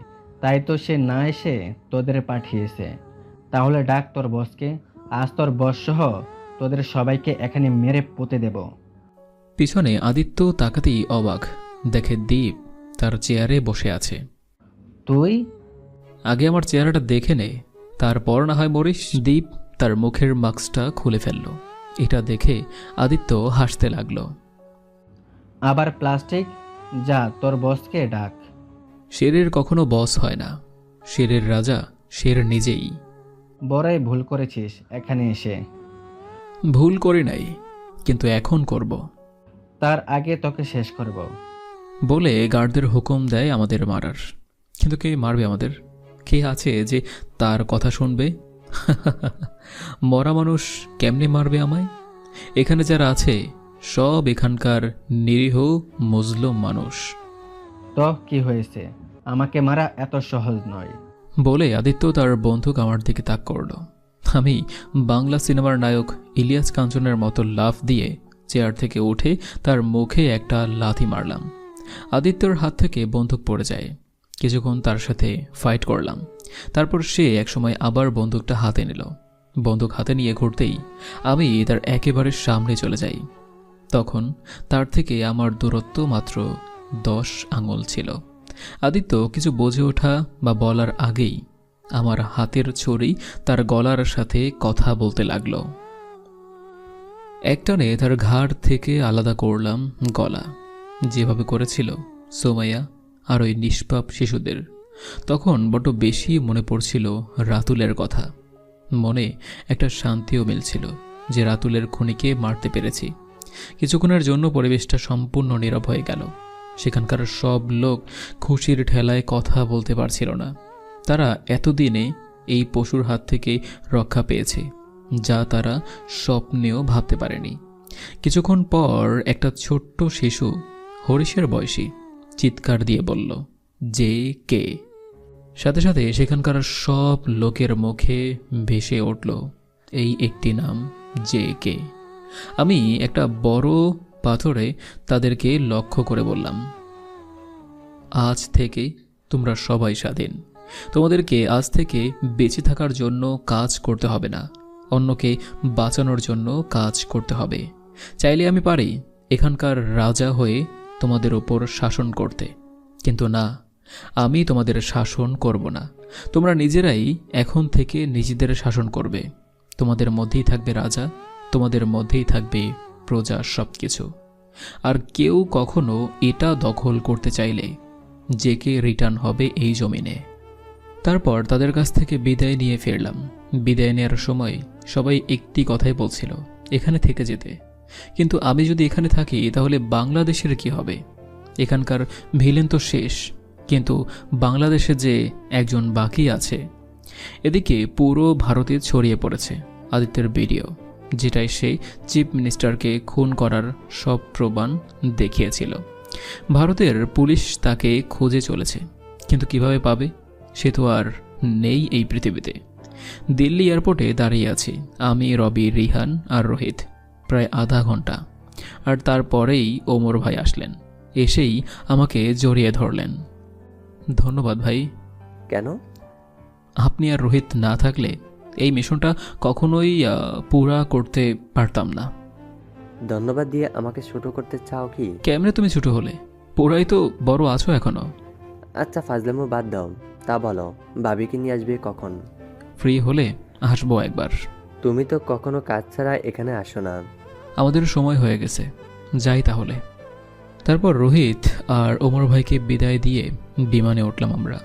Speaker 13: তাই তো সে না এসে তোদের পাঠিয়েছে। তাহলে ডাক তোর বসকে, আজ তোর বস সহ তোদের সবাইকে এখানে মেরে পুঁতে দেব।
Speaker 3: পিছনে আদিত্য তাকাতেই অবাক, দেখে দীপ তার চেয়ারে বসে আছে।
Speaker 13: তুই
Speaker 3: আগে আমার চেহারাটা দেখে নে, তারপর না হয় মরিস। দীপ তার মুখের মাস্কটা খুলে ফেলল। এটা দেখে আদিত্য হাসতে লাগলো।
Speaker 13: আবার প্লাস্টিক? যা তোর বসকে ডাক।
Speaker 3: শেরের কখনো বস হয় না, শেরের রাজা শের নিজেই।
Speaker 13: বড়াই ভুল করেছিস এখানে এসে।
Speaker 3: ভুল করি নাই, কিন্তু এখন করব।
Speaker 13: তার আগে তোকে শেষ করব।
Speaker 3: বলে গার্ডদের হুকুম দেয় আমাদের মারার। কিন্তু কে মারবে আমাদের? কে আছে যে তার কথা শুনবে? মরা মানুষ কেমনে মারবে আমায়? এখানে যারা আছে সব এখানকার নিরীহ মুসলিম মানুষ।
Speaker 13: তো কি হয়েছে? আমাকে মারা এত সহজ নয়।
Speaker 3: বলে আদিত্য তার বন্দুক আমার দিকে তাক করল। আমি বাংলা সিনেমার নায়ক ইলিয়াস কাঞ্চনের মতো লাফ দিয়ে চেয়ার থেকে উঠে তার মুখে একটা লাথি মারলাম। আদিত্যর হাত থেকে বন্দুক পড়ে যায়। কিছুক্ষণ তার সাথে ফাইট করলাম। তারপর সে একসময় আবার বন্দুকটা হাতে নিল। বন্দুক হাতে নিয়ে ঘুরতেই আমি তার একেবারে সামনে চলে যাই। তখন তার থেকে আমার দূরত্ব মাত্র 10 আঙুল ছিল। আদিত্য কিছু বুঝে ওঠা বা বলার আগেই আমার হাতের ছুরি তার গলার সাথে কথা বলতে লাগলো। একটানে তার ঘাড় থেকে আলাদা করলাম গলা, যেভাবে করেছিল সোমাইয়া আর ওই নিষ্পাপ শিশুদের। তখন বড্ড বেশি মনে পড়ছিল রাতুলের কথা। মনে একটা শান্তিও মিলছিল যে রাতুলের খুনিকে মারতে পেরেছি। কিছুক্ষণের জন্য পরিবেশটা সম্পূর্ণ নীরব হয়ে গেল। সেখানকার সব লোক খুশির ঠেলায় কথা বলতে পারছিল না। তারা এতদিনে এই পশুর হাত থেকে রক্ষা পেয়েছে, যা তারা স্বপ্নেও ভাবতে পারেনি। কিছুক্ষণ পর একটা ছোট্ট শিশু, হরিশের বয়সী, চিৎকার দিয়ে বলল, যে কে? সাথে সাথে সেখানকার সব লোকের মুখে ভেসে উঠল এই একটি নাম, যে কে। আমি একটা বড় পাথরে তাদেরকে লক্ষ্য করে বললাম, আজ থেকে তোমরা সবাই স্বাধীন। তোমাদেরকে আজ থেকে বেঁচে থাকার জন্য কাজ করতে হবে না, অন্যকে বাঁচানোর জন্য কাজ করতে হবে। চাইলে আমি পারি এখানকার রাজা হয়ে তোমাদের ওপর শাসন করতে, কিন্তু না, আমি তোমাদের শাসন করব না। তোমরা নিজেরাই এখন থেকে নিজেদের শাসন করবে। তোমাদের মধ্যেই থাকবে রাজা, তোমাদের মধ্যেই থাকবে প্রজা, সব কিছু। আর কেউ কখনো এটা দখল করতে চাইলে জেকে রিটার্ন হবে এই জমিনে। তারপর তাদের কাছ থেকে বিদায় নিয়ে ফিরলাম। বিদায় নেওয়ার সময় সবাই একটি কথাই বলছিল, এখানে থেকে যেতে। কিন্তু আমি যদি এখানে থাকি তাহলে বাংলাদেশের কি হবে? এখানকার ভিলেন তো শেষ, কিন্তু বাংলাদেশে যে একজন বাকি আছে। এদিকে পুরো ভারতে ছড়িয়ে পড়েছে আদিত্যের ভিডিও, যেটাই সে চিফ মিনিস্টারকে খুন করার সব প্রমাণ দেখিয়েছিল। ভারতের পুলিশ তাকে খুঁজে চলেছে, কিন্তু কিভাবে পাবে? সে তো আর নেই এই পৃথিবীতে। দিল্লি এয়ারপোর্টে দাঁড়িয়ে আছি আমি, রবি, রিহান আর রোহিত, প্রায় আধা ঘন্টা। আর তারপরেই ওমর ভাই আসলেন। এসেই আমাকে জড়িয়ে ধরলেন। ধন্যবাদ ভাই।
Speaker 2: কেন?
Speaker 3: আপনি আর রোহিত না থাকলে এই মিশনটা কখনোই পুরা করতে পারতাম না।
Speaker 2: ধন্যবাদ দিয়ে আমাকে ছোট করতে চাও কি?
Speaker 3: কেমনে তুমি ছোট হলে? পুরাই তো বড় আছো এখনো।
Speaker 2: আচ্ছা, ফাজলামো বাদ দাও, তা বলো ভাবিকে নিয়ে আসবে কখন?
Speaker 3: ফ্রি হলে আসবো একবার।
Speaker 2: তুমি তো কখনো কাজ ছাড়া এখানে আসো না।
Speaker 3: আমাদের সময় হয়ে গেছে, যাই তাহলে। তারপর রোহিত আর ওমর ভাইকে বিদায় দিয়ে বিমানে উঠলাম আমরা।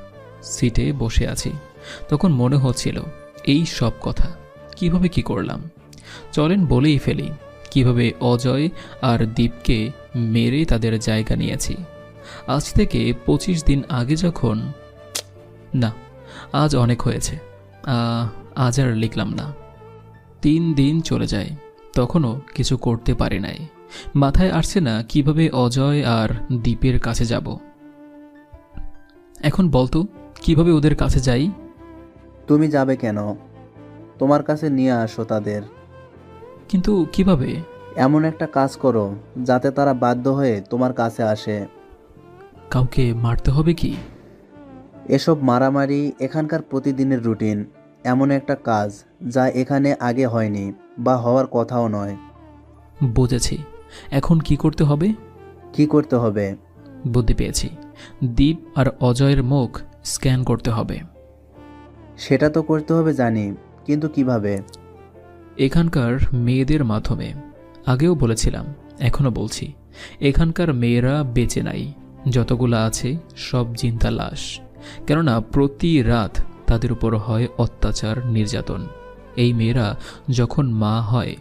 Speaker 3: সিটে বসে আছি, তখন মনে হচ্ছিল এই সব কথা কিভাবে কি করলাম। চলেন বলেই ফেলি, কিভাবে অজয় আর দীপকে মেরে তাদের জায়গা নিয়েছি। আজ থেকে 25 দিন আগে যখন, না আজ অনেক হয়েছে, আজ আর লিখলাম না। 3 দিন চলে যায়, তখনও কিছু করতে পারি নাই। মাথায় আসছে না কিভাবে অজয় আর দীপের কাছে যাব। এখন বলতো কিভাবে ওদের কাছে যাই?
Speaker 1: তুমি যাবে কেন? তোমার কাছে নিয়ে আসো তাদের।
Speaker 3: কিন্তু কিভাবে?
Speaker 1: এমন একটা কাজ করো যাতে তারা বাধ্য হয়ে তোমার কাছে আসে।
Speaker 3: কাউকে মারতে হবে কি?
Speaker 1: এসব মারামারি এখানকার প্রতিদিনের রুটিন। এমন একটা কাজ যা এখানে আগে হয়নি বা হওয়ার কথাও নয়।
Speaker 3: বুঝেছি। এখন কি করতে হবে?
Speaker 1: কি করতে হবে?
Speaker 3: বুদ্ধি পেয়েছি। দীপ আর অজয়ের মুখ স্ক্যান করতে হবে।
Speaker 1: সেটা তো করতে হবে জানি, কিন্তু কিভাবে?
Speaker 3: এখানকার মেয়েদের মাধ্যমে। আগেও বলেছিলাম, এখনো বলছি, এখানকার মেয়েরা বেঁচে নাই। যতগুলো আছে সব জিন্দা লাশ। কেননা প্রতি রাত তাদের উপর হয় অত্যাচার, নির্যাতন। এই মেয়েরা যখন মা হয়,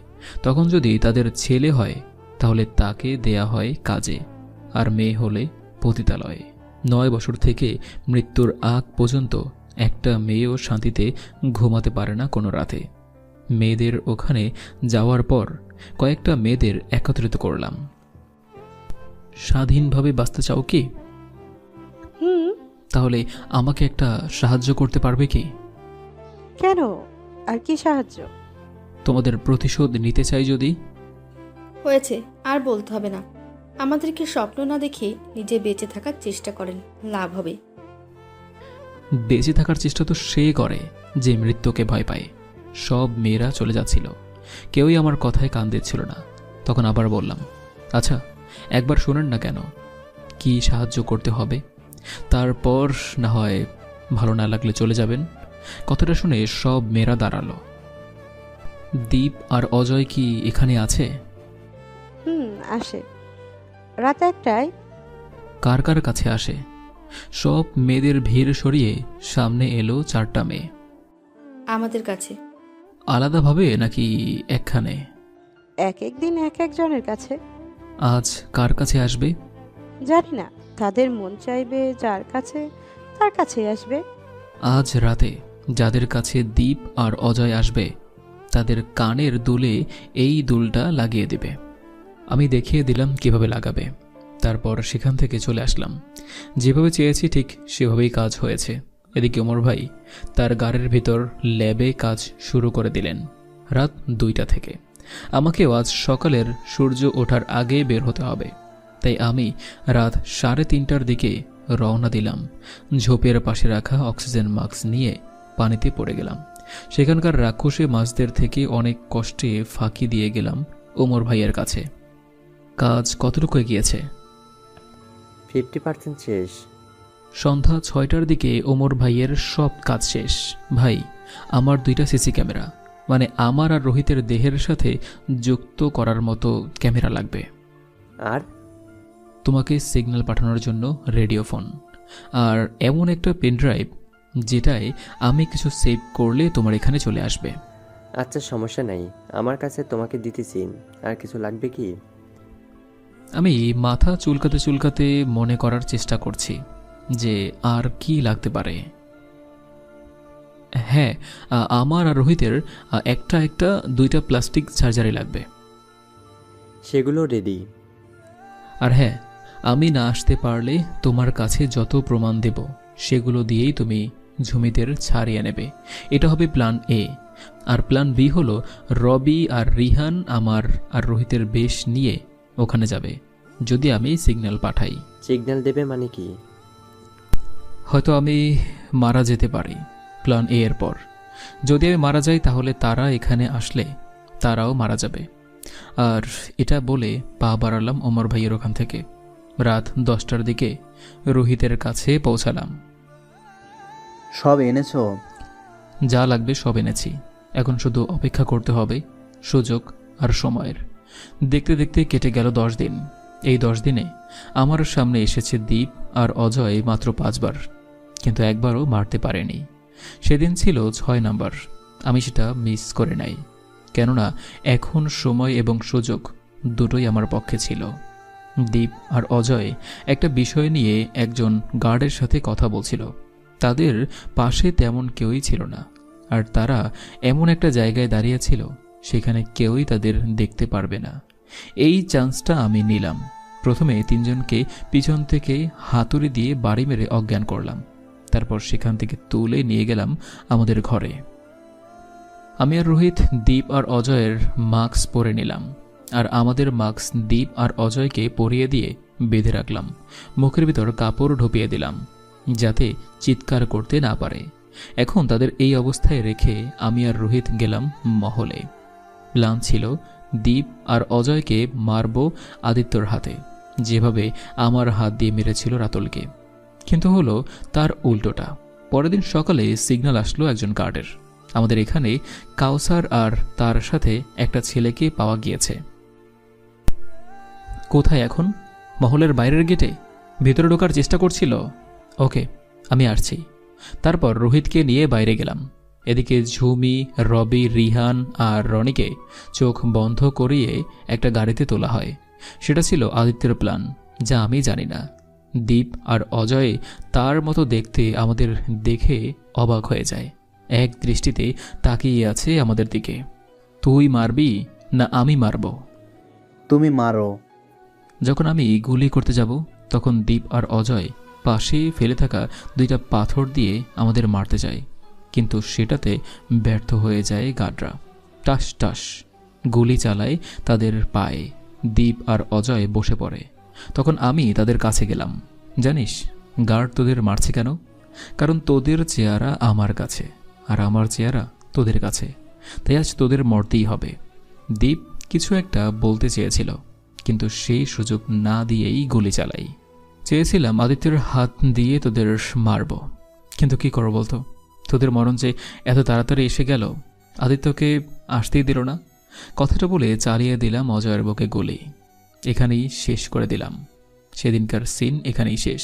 Speaker 3: তখন যদি তাদের ছেলে হয় তাহলে তাকে দেয়া হয় কাজে, আর মেয়ে হলে পতিতালয়ে। 9 বছর থেকে মৃত্যুর আগ পর্যন্ত একটা মেয়েও শান্তিতে ঘুমাতে পারে না কোনো রাতে। মেয়েদের ওখানে যাওয়ার পর কয়েকটা মেয়েদের একত্রিত করলাম। স্বাধীনভাবে বাঁচতে চাও কি? তাহলে আমাকে একটা সাহায্য করতে পারবে কি?
Speaker 15: কেন? আর কি সাহায্য?
Speaker 3: তোমাদের প্রতিশোধ নিতে চাই যদি।
Speaker 16: হয়েছে, আর বলতে হবে না। আমাদেরকে স্বপ্ন না দেখে নিজে বেঁচে থাকার চেষ্টা করেন, লাভ হবে।
Speaker 3: বেঁচে থাকার চেষ্টা তো সে করে যে মৃত্যুকে ভয় পায়। সব মেয়েরা চলে যাচ্ছিল, কেউই আমার কথায় কান দিচ্ছিল না। তখন আবার বললাম, আচ্ছা একবার শোনেন না কেন, কি সাহায্য করতে হবে? তারপর না হয় ভালো না লাগলে চলে যাবেন। কথাটা শুনে সব মেয়েরা দাঁড়ালো। দীপ আর অজয় কি এখানে আছে?
Speaker 15: আসে রাত 1টায়।
Speaker 3: কার কার কাছে আসে? সব মেয়েদের ভিড় সরিয়ে সামনে এলো 4টা মেয়ে।
Speaker 16: আমাদের কাছে।
Speaker 3: আলাদাভাবে নাকি একখানে?
Speaker 15: এক একদিন এক একজনের কাছে।
Speaker 3: আজ কার কাছে আসবে?
Speaker 15: জানি না, তাদের মন চাইবে যার কাছে, তার কাছেই আসবে।
Speaker 3: আজ রাতে যাদের কাছে দীপ আর অজয় আসবে, তাদের কানের দুলে এই দুলটা লাগিয়ে দেবে। আমি দেখিয়ে দিলাম কিভাবে লাগাবে। তারপর সেখান থেকে চলে আসলাম। যেভাবে চেয়েছি ঠিক সেভাবেই কাজ হয়েছে। এদিকে ওমর ভাই তার গাড়ির ভিতর ল্যাবে কাজ শুরু করে দিলেন রাত 2টা থেকে। আমাকেও আজ সকালের সূর্য ওঠার আগে বের হতে হবে। তাই আমি রাত 3:30টার দিকে রওনা দিলাম। ঝোপের পাশে রাখা অক্সিজেন মাস্ক নিয়ে পানিতে পড়ে গেলাম। সেখানকার রাক্ষসী মাছদের থেকে অনেক কষ্টে ফাঁকি দিয়ে গেলাম ওমর ভাইয়ের কাছে। কাজ কতটুকু এগিয়েছে?
Speaker 2: 50% শেষ।
Speaker 3: সন্ধ্যা 6টার দিকে ওমর ভাইয়ের সব কাজ শেষ। ভাই, আমার 2টা সিসি ক্যামেরা, মানে আমার আর রোহিতের দেহের সাথে যুক্ত করার মতো ক্যামেরা লাগবে।
Speaker 2: আর
Speaker 3: তোমাকে সিগন্যাল পাঠানোর জন্য রেডিও ফোন, আর এমন একটা পেনড্রাইভ যেটায় আমি কিছু সেভ করলে তোমার এখানে চলে আসবে।
Speaker 2: আচ্ছা, সমস্যা নাই, আমার কাছে তোমাকে দিতেছি। আর কিছু লাগবে কি?
Speaker 3: আমি মাথা চুলকাতে চুলকাতে মনে করার চেষ্টা করছি যে আর কি লাগতে পারে। হ্যাঁ, আমার আর রোহিতের একটা 2টা প্লাস্টিক সার্জারি লাগবে।
Speaker 2: সেগুলো রেডি।
Speaker 3: আর হ্যাঁ, আমি না আসতে পারলে তোমার কাছে যত প্রমাণ দেব সেগুলো দিয়েই তুমি ঝুমিদের ছাড়িয়ে নেবে। এটা হবে প্ল্যান এ। আর প্ল্যান বি হলো রবি আর রিহান আমার আর রোহিতের বেশ নিয়ে ওখানে যাবে যদি আমি সিগন্যাল পাঠাই।
Speaker 2: সিগন্যাল দেবে মানে কি?
Speaker 3: হয়তো আমি মারা যেতে পারি প্ল্যান এ এর পর। যদি আমি মারা যাই তাহলে তারা এখানে আসলে তারাও মারা যাবে। আর এটা বলে পা বাড়ালাম ওমর ভাইয়ের ওখান থেকে। রাত 10টার দিকে রোহিতের কাছে পৌঁছালাম।
Speaker 1: সব এনেছো?
Speaker 3: যা লাগবে সব এনেছি, এখন শুধু অপেক্ষা করতে হবে সুযোগ আর সময়ের। দেখতে দেখতে কেটে গেল 10 দিন। এই 10 দিনে আমার সামনে এসেছে দীপ আর অজয় মাত্র 5 বার, কিন্তু একবারও মারতে পারেনি। সেদিন ছিল 6 নাম্বার। আমি সেটা মিস করে নাই, কেননা এখন সময় এবং সুযোগ দুটোই আমার পক্ষে ছিল। দীপ আর অজয় একটা বিষয় নিয়ে একজন গার্ডের সাথে কথা বলছিল। তাদের পাশে তেমন কেউই ছিল না, আর তারা এমন একটা জায়গায় দাঁড়িয়েছিল সেখানে কেউই তাদের দেখতে পারবে না। এই চান্সটা আমি নিলাম। প্রথমে 3 জনকে পিছন থেকে হাতুড়ি দিয়ে বাড়ি মেরে অজ্ঞান করলাম। তারপর সেখান থেকে তুলে নিয়ে গেলাম আমাদের ঘরে। আমি আর রোহিত দীপ আর অজয়ের মাস্ক পরে নিলাম, আর আমাদের মাস্ক দীপ আর অজয়কে পরিয়ে দিয়ে বেঁধে রাখলাম। মুখের ভিতর কাপড় ঢুকিয়ে দিলাম যাতে চিৎকার করতে না পারে। এখন তাদের এই অবস্থায় রেখে আমি আর রোহিত গেলাম মহলে। প্ল্যান ছিল দীপ আর অজয়কে মারব আদিত্যর হাতে, যেভাবে আমার হাত দিয়ে মেরেছিল রাতুলকে। কিন্তু হলো তার উল্টোটা। পরের দিন সকালে সিগন্যাল আসলো একজন গার্ডের। আমাদের এখানে কাউসার আর তার সাথে একটা ছেলেকে পাওয়া গিয়েছে। কোথায় এখন? মহলের বাইরের গেটে ভেতরে ঢোকার চেষ্টা করছিল। ওকে, আমি আসছি। তারপর রোহিতকে নিয়ে বাইরে গেলাম। এদিকে ঝুমি, রবি, রিহান আর রনিকে চোখ বন্ধ করিয়ে একটা গাড়িতে তোলা হয়। সেটা ছিল আদিত্যের প্ল্যান, যা আমি জানি না। দীপ আর অজয় তার মতো দেখতে আমাদের দেখে অবাক হয়ে যায়। এক দৃষ্টিতে তাকিয়ে আছে আমাদের দিকে। তুই মারবি না আমি মারব?
Speaker 1: তুমি মারো।
Speaker 3: যখন আমি গুলি করতে যাব তখন দীপ আর অজয় পাশে ফেলে থাকা 2টা পাথর দিয়ে আমাদের মারতে যায়, কিন্তু সেটাতে ব্যর্থ হয়ে যায় গার্ডরা। টাস টাস গুলি চালায় তাদের পায়ে। দীপ আর অজয় বসে পড়ে। তখন আমি তাদের কাছে গেলাম। জানিস গার্ড তোদের মারছে কেন? কারণ তোদের চেহারা আমার কাছে আর আমার চেহারা তোদের কাছে, তাই আজ তোদের মরতেই হবে। দীপ কিছু একটা বলতে চেয়েছিল, কিন্তু সেই সুযোগ না দিয়েই গুলি চালাই। চেয়েছিলাম আদিত্যের হাত দিয়ে তোদের মারব, কিন্তু কি করো বলতো? তোদের মরণ যে এত তাড়াতাড়ি এসে গেল, আদিত্যকে আসতেই দিল না। কথাটা বলে চালিয়ে দিলাম অজয়ের বুকে গুলি। এখানেই শেষ করে দিলাম। সেদিনকার সিন এখানেই শেষ।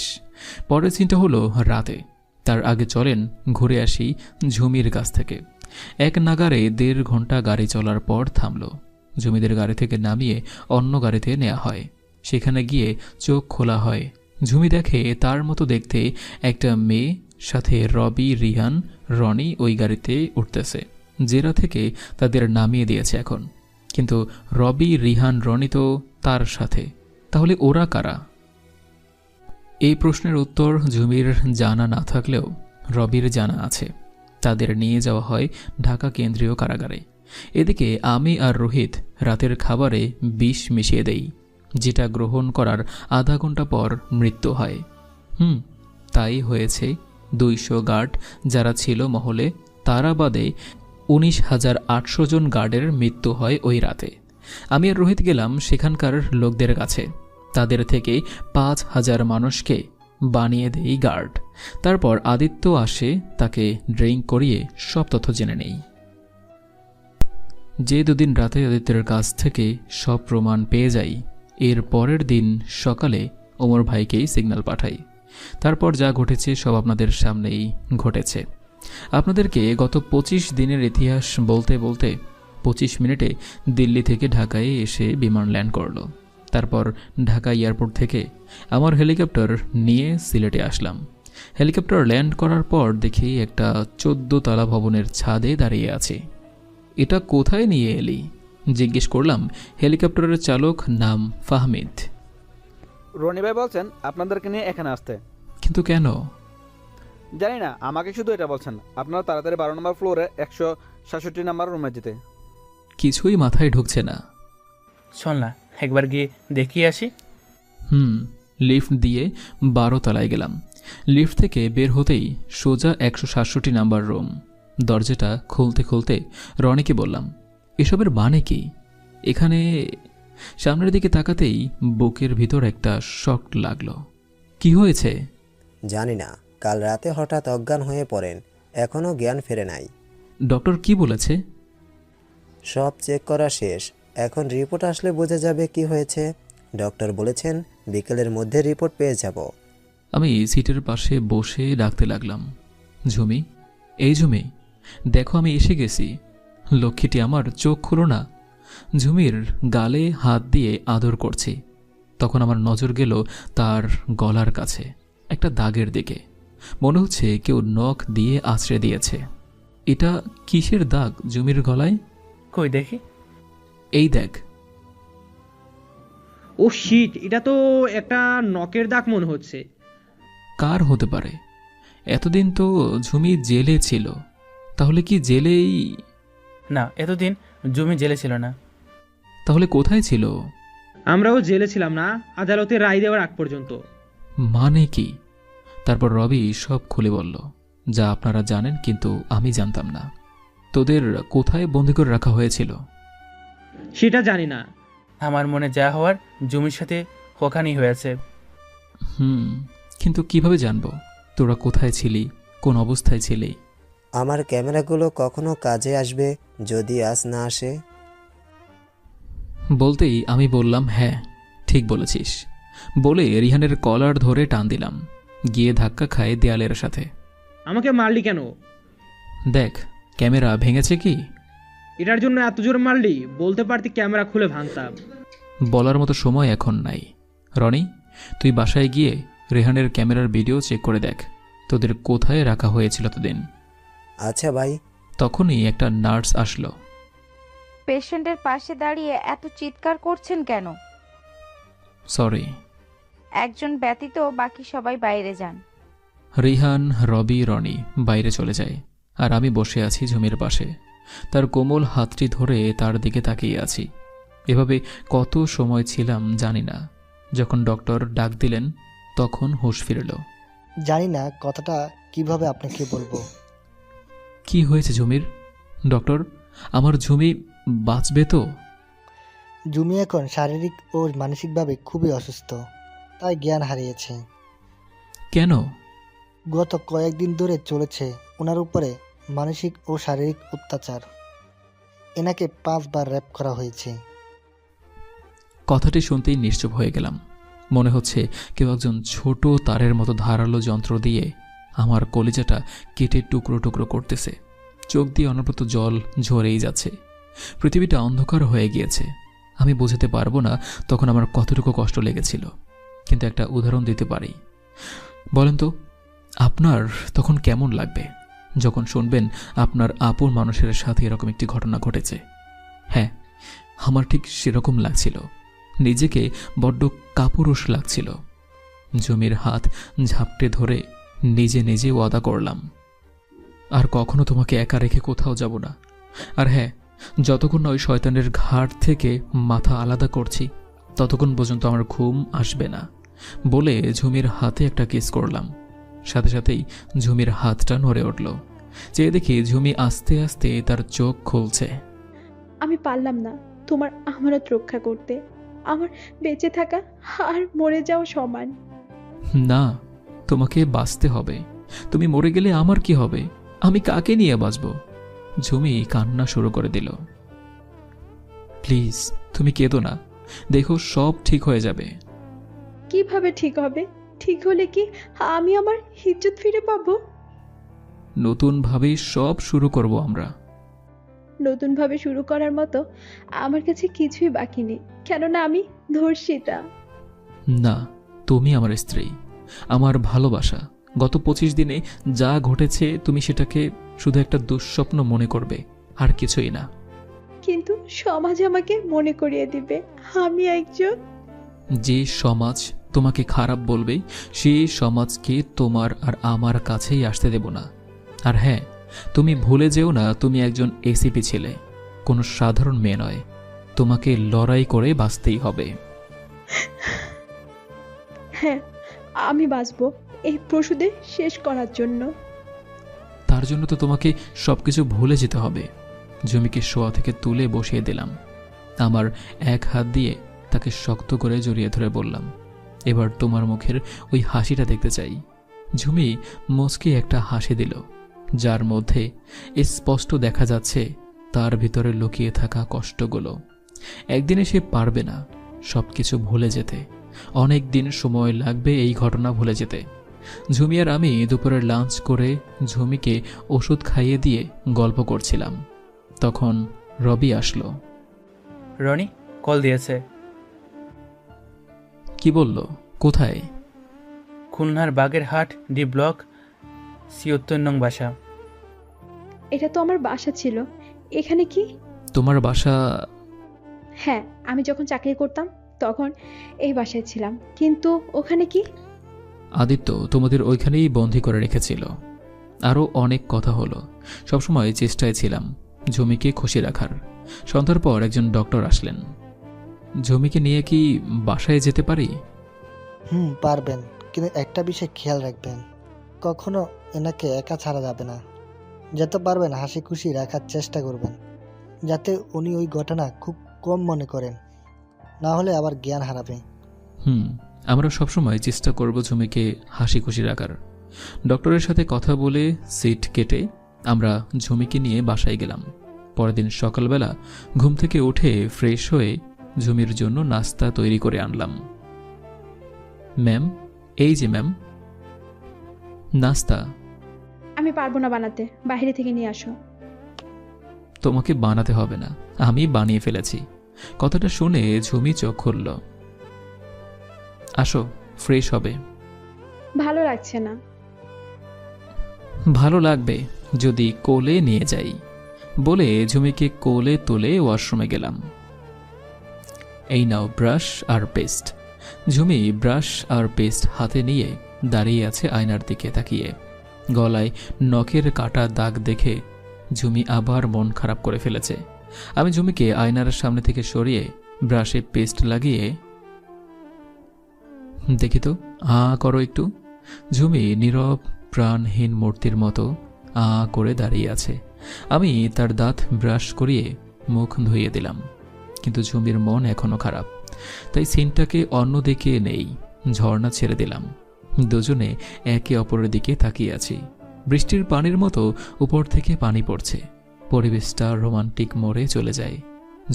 Speaker 3: পরের সিনটা হলো রাতে। তার আগে চলেন ঘুরে আসি ঝুমির কাছ থেকে। এক নাগারে 1.5 ঘন্টা গাড়ি চলার পর থামল। ঝুমিদের গাড়ি থেকে নামিয়ে অন্য গাড়িতে নেওয়া হয়। সেখানে গিয়ে চোখ খোলা হয়। ঝুমি দেখে তার মতো দেখতে একটা মেয়ে সাথে রবি, রিহান, রনি ওই গাড়িতে উঠতেছে। জেরা থেকে তাদের নামিয়ে দিয়েছে এখন, কিন্তু রবি, রিহান, রনি তো তার সাথে। তাহলে ওরা কারা? এই প্রশ্নের উত্তর ঝুমির জানা না থাকলেও রবির জানা আছে। তাদের নিয়ে যাওয়া হয় ঢাকা কেন্দ্রীয় কারাগারে। এদিকে আমি আর রোহিত রাতের খাবারে বিষ মিশিয়ে দেই, যেটা গ্রহণ করার আধা ঘন্টা পর মৃত্যু হয়। তাই হয়েছে। 200 গার্ড যারা ছিল মহলে, তারা বাদে 19,800 জন গার্ডের মৃত্যু হয় ওই রাতে। আমি আর রোহিত গেলাম সেখানকার লোকদের কাছে, তাদের থেকে 5,000 মানুষকে বানিয়ে দেই গার্ড। তারপর আদিত্য আসে, তাকে ড্রিঙ্ক করিয়ে সব তথ্য জেনে নেই। যে 2 দিন রাতে আদিত্যের কাছ থেকে সব প্রমাণ পেয়ে যাই, এর পরের দিন সকালে ওমর ভাইকেই সিগন্যাল পাঠাই। তারপর যা ঘটেছে সব আপনাদের সামনেই ঘটেছে। আপনাদেরকে গত 25 দিনের ইতিহাস বলতে বলতে 25 মিনিটে দিল্লি থেকে ঢাকায় এসে বিমান ল্যান্ড করলো। তারপর ঢাকা এয়ারপোর্ট থেকে আমার হেলিকপ্টার নিয়ে সিলেটে আসলাম। হেলিকপ্টার ল্যান্ড করার পর দেখি একটা 14 তলা ভবনের ছাদে দাঁড়িয়ে আছে। এটা কোথায় নিয়ে এলি? জিজ্ঞেস করলাম। হেলিকপ্টারের চালক নাম ফাহমিদ।
Speaker 17: রনি ভাই বলছেন আপনাদেরকে নিয়ে এখানে আসতে।
Speaker 3: কিন্তু কেন?
Speaker 17: জানি না, আমাকে শুধু এটা বলছেন আপনারা তাড়াতাড়ি 12 নম্বর ফ্লোরে 167 নম্বর রুমে যেতে।
Speaker 3: কিছুই মাথায় ঢুকছে না।
Speaker 18: শোন না, একবার গিয়ে দেখিয়ে আসি।
Speaker 3: লিফট দিয়ে 12 তলায় গেলাম। লিফট থেকে বের হতেই সোজা 167 নাম্বার রুম। দরজাটা খুলতে খুলতে রনিকে বললাম, এসবের মানে কি? এখানে সামনের দিকে তাকাতেই বুকের ভিতর একটা শক লাগলো। কি হয়েছে?
Speaker 19: জানি না, কাল রাতে হঠাৎ অজ্ঞান হয়ে পড়েন, এখনও জ্ঞান ফেরে নাই।
Speaker 3: ডক্টর কি বলেছে?
Speaker 19: সব চেক করা শেষ, এখন রিপোর্ট আসলে বোঝা যাবে কি হয়েছে। ডক্টর বলেছেন বিকেলের মধ্যে রিপোর্ট পেয়ে যাব।
Speaker 3: আমি সিটের পাশে বসে ডাকতে লাগলাম, ঝুমি, এই ঝুমি, দেখো আমি এসে গেছি। লক্ষ্মীটি আমার চোখ খুলো না। ঝুমির গালে হাত দিয়ে আদর করছি। তখন আমার নজর গেল তার গলার কাছে একটা দাগের দিকে। মনে হচ্ছে কেউ নখ দিয়ে আছড়ে দিয়েছে। এটা কিসের দাগ ঝুমির গলায়?
Speaker 18: কই দেখি।
Speaker 3: এই দেখ।
Speaker 20: ও শিট, এটা তো একটা নখের দাগ মনে হচ্ছে।
Speaker 3: কার হতে পারে? এতদিন তো ঝুমি জেলে ছিল। তাহলে কি জেলেই?
Speaker 18: না, এতদিন ঝুমি জেলে ছিল না।
Speaker 3: তাহলে কোথায় ছিল?
Speaker 20: আমরাও জেলে ছিলাম না, আদালতে রায় দেওয়ার আগ পর্যন্ত।
Speaker 3: মানে কি? তারপর রবি সব খুলে বলল, যা আপনারা জানেন কিন্তু আমি জানতাম না। তোদের কোথায় বন্দি করে রাখা হয়েছিল?
Speaker 20: সেটা জানি না।
Speaker 18: আমার মনে যা হওয়ার জমির সাথে ওখানেই হয়েছে।
Speaker 3: কিন্তু কিভাবে জানবো তোরা কোথায় ছিলি, কোন অবস্থায় ছিলি?
Speaker 19: আমার ক্যামেরাগুলো কখনো কাজে আসবে যদি আজ না আসে?
Speaker 3: বলতেই আমি বললাম, হ্যাঁ ঠিক বলেছিস। বলে রিহানের কলার ধরে টান দিলাম, গিয়ে ধাক্কা খায় দেয়ালের সাথে।
Speaker 20: আমাকে মারলি কেন?
Speaker 3: দেখ ক্যামেরা ভেঙেছে কি?
Speaker 20: এটার জন্য এত জোর মারলি? বলতে পারতি ক্যামেরা খুলে ভাঙতাম।
Speaker 3: বলার মতো সময় এখন নাই। রনি, তুই বাসায় গিয়ে রেহানের ক্যামেরার ভিডিও চেক করে দেখ, তোদের কোথায় রাখা হয়েছিল তোদিন।
Speaker 19: আচ্ছা ভাই।
Speaker 3: তখনই একটা নার্স আসলো।
Speaker 21: পেশেন্টের পাশে দাঁড়িয়ে এত চিৎকার করছেন কেন?
Speaker 3: সরি।
Speaker 21: একজন ব্যতীত বাকি সবাই বাইরে যান।
Speaker 3: রিহান, রবি, রনি বাইরে চলে যায়, আর আমি বসে আছি ঝুমির পাশে। তার কোমল হাতটি ধরে তার দিকে তাকিয়ে আছি। এভাবে কত সময় ছিলাম জানি না। যখন ডক্টর ডাক দিলেন তখন হুঁশ ফিরল।
Speaker 12: জানি না কথাটা কিভাবে আপনাকে বলবো।
Speaker 3: কি হয়েছে ঝুমির? ডক্টর, আমার ঝুমি বাঁচবে তো?
Speaker 12: ঝুমি এখন শারীরিক ও মানসিকভাবে খুবই অসুস্থ, তাই জ্ঞান হারিয়েছে।
Speaker 3: কেন?
Speaker 12: গত কয়েকদিন ধরে চলেছে ওনার উপরে মানসিক ও শারীরিক অত্যাচার। এনাকে 5 বার র্যাপ করা হয়েছে।
Speaker 3: কথাটি শুনতেই নিশ্চুপ হয়ে গেলাম। মনে হচ্ছে কেউ একজন ছোট তারের মতো ধারালো যন্ত্র দিয়ে আমার কলিজাটা কেটে টুকরো টুকরো করতেছে। চোখ দিয়ে অনবরত জল ঝরেই যাচ্ছে। পৃথিবীটা অন্ধকার হয়ে গিয়েছে। আমি বোঝাতে পারবো না তখন আমার কতটুকু কষ্ট লেগেছিল, কিন্তু একটা উদাহরণ দিতে পারি। বলেন তো, আপনার তখন কেমন লাগবে যখন শুনবেন আপনার আপন মানুষের সাথে এরকম একটি ঘটনা ঘটেছে? হ্যাঁ, আমার ঠিক সেরকম লাগছিল। নিজেকে বড্ড কাপুরুষ লাগছিল। জমির হাত ঝাপটে ধরে নিজে নিজে ওয়াদা করলাম, আর কখনো তোমাকে একা রেখে কোথাও যাব না। আর হ্যাঁ, যতক্ষণ না ওই শয়তানের ঘাট থেকে মাথা আলাদা করছি ততক্ষণ পর্যন্ত আমার ঘুম আসবে না বলে ঝুমির হাতে একটা কিস করলাম। সাথে সাথেই ঝুমির হাতটা নড়ে উঠল। চেয়ে দেখি ঝুমি আস্তে আস্তে তার চোখ খুলছে।
Speaker 5: আমি পারলাম না তোমার আমানত রক্ষা করতে। আমার বেঁচে থাকা আর মরে যাওয়া সমান।
Speaker 3: না, তোমাকে বাঁচতে হবে। তুমি মরে গেলে আমার কি হবে? আমি কাকে নিয়ে বাঁচব? ঝুমি কান্না শুরু করে দিল। প্লিজ তুমি কেঁদো না, দেখো সব ঠিক হয়ে যাবে।
Speaker 5: কিভাবে ঠিক হবে? ঠিক হলে কি আমি আমার ইজ্জত ফিরে পাবো?
Speaker 3: নতুনভাবে সব শুরু করব আমরা।
Speaker 5: নতুনভাবে শুরু করার মতো আমার কাছে কিছুই বাকি নেই, কেননা আমি ধর্ষিতা।
Speaker 3: না, তুমি আমার স্ত্রী, আমার ভালোবাসা। গত 25 দিনে যা ঘটেছে তুমি সেটাকে শুধু একটা দুঃস্বপ্ন মনে করবে, আর কিছুই না।
Speaker 5: কিন্তু সমাজ আমাকে মনে করিয়ে দিবে আমি একজন।
Speaker 3: যে সমাজ তোমাকে খারাপ বলবে সেই সমাজকে তোমার আর আমার কাছেই আসতে দেব না। আর হ্যাঁ, তুমি ভুলে যেও না তুমি একজন এসিপি ছিলে, কোনো সাধারণ মেয়ে নয়। তোমাকে লড়াই করে বাঁচতেই হবে।
Speaker 5: হ্যাঁ, আমি বাঁচবো এই প্রসূদে শেষ করার জন্য।
Speaker 3: তার জন্য তো তোমাকে সবকিছু ভুলে যেতে হবে। জমিকে শোয়া থেকে তুলে বসিয়ে দিলাম। আমার এক হাত দিয়ে তাকে শক্ত করে জড়িয়ে ধরে বললাম, এবার তোমার মুখের ওই হাসিটা দেখতে চাই। ঝুমি মুচকি একটা হাসি দিল, যার মধ্যে স্পষ্ট দেখা যাচ্ছে তার ভিতরে লুকিয়ে থাকা কষ্টগুলো। একদিনে সে পারবে না সবকিছু ভুলে যেতে। অনেক দিন সময় লাগবে এই ঘটনা ভুলে যেতে। ঝুমি আর আমি দুপুরে লাঞ্চ করে ঝুমিকে ওষুধ খাইয়ে দিয়ে গল্প করছিলাম। তখন রবি আসলো।
Speaker 18: রনি কল দিয়েছে।
Speaker 3: কি বলল? কোথায়?
Speaker 18: খুলনার বাগেরহাট ডি ব্লক ৭৬ নং বাসা।
Speaker 5: এটা তো আমার বাসা ছিল। এখানে কি?
Speaker 3: তোমার বাসা?
Speaker 5: হ্যাঁ, আমি যখন চাকরি করতাম তখন এই বাসায় ছিলাম। কিন্তু ওখানে কি?
Speaker 3: আদিত্য তোমাদের ওইখানেই বন্দি করে রেখেছিল। আরও অনেক কথা হলো। সবসময় চেষ্টায় ছিলাম ঝুমিকে খুশি রাখার। সন্ধ্যার পর একজন ডক্টর আসলেন। ঝুমিকে নিয়ে কি বাসায় যেতে পারি?
Speaker 12: পারবেন, কিন্তু একটা বিষয় খেয়াল রাখবেন, কখনো এনাকে একা ছাড়া যাবে না। যত পারবেন হাসি খুশি রাখার চেষ্টা করবেন, যাতে উনি ওই ঘটনা খুব কম মনে করেন, না হলে আবার জ্ঞান হারাবে।
Speaker 3: আমরা সবসময় চেষ্টা করব ঝুমিকে হাসি খুশি রাখার। ডক্টরের সাথে কথা বলে সিট কেটে আমরা ঝুমিকে নিয়ে বাসায় গেলাম। পরের দিন সকালবেলা ঘুম থেকে উঠে ফ্রেশ হয়ে ঝুমির জন্য নাস্তা তৈরি করে আনলাম। ম্যাম, এই যে ম্যাম নাস্তা।
Speaker 5: আমি পারবো না বানাতে, বাইরে থেকে নিয়ে আসো।
Speaker 3: তোমাকে বানাতে হবে না, আমি বানিয়ে ফেলেছি। কথাটা শুনে ঝুমি চোখ খুলল। আসো, ফ্রেশ হবে।
Speaker 5: ভালো লাগছে না।
Speaker 3: ভালো লাগবে যদি কোলে নিয়ে যাই বলে ঝুমিকে কোলে তুলে ওয়াশরুমে গেলাম। এই নাও ব্রাশ আর পেস্ট। ঝুমি ব্রাশ আর পেস্ট হাতে নিয়ে দাঁড়িয়ে আছে আয়নার দিকে তাকিয়ে। গলায় নখের কাটা দাগ দেখে ঝুমি আবার মন খারাপ করে ফেলেছে। আমি ঝুমিকে আয়নার সামনে থেকে সরিয়ে ব্রাশে পেস্ট লাগিয়ে, দেখি তো করো একটু। ঝুমি নীরব প্রাণহীন মূর্তির মতো করে দাঁড়িয়ে আছে। আমি তার দাঁত ব্রাশ করিয়ে মুখ ধুইয়ে দিলাম, কিন্তু ঝুমির মন এখনো খারাপ। তাই সিনটাকে অন্যদিকে নেই, ঝর্ণা ছেড়ে দিলাম। দুজনে একে অপরের দিকে তাকিয়ে আছি। বৃষ্টির পানির মতো উপর থেকে পানি পড়ছে। পরিবেশটা রোমান্টিক মোড়ে চলে যায়।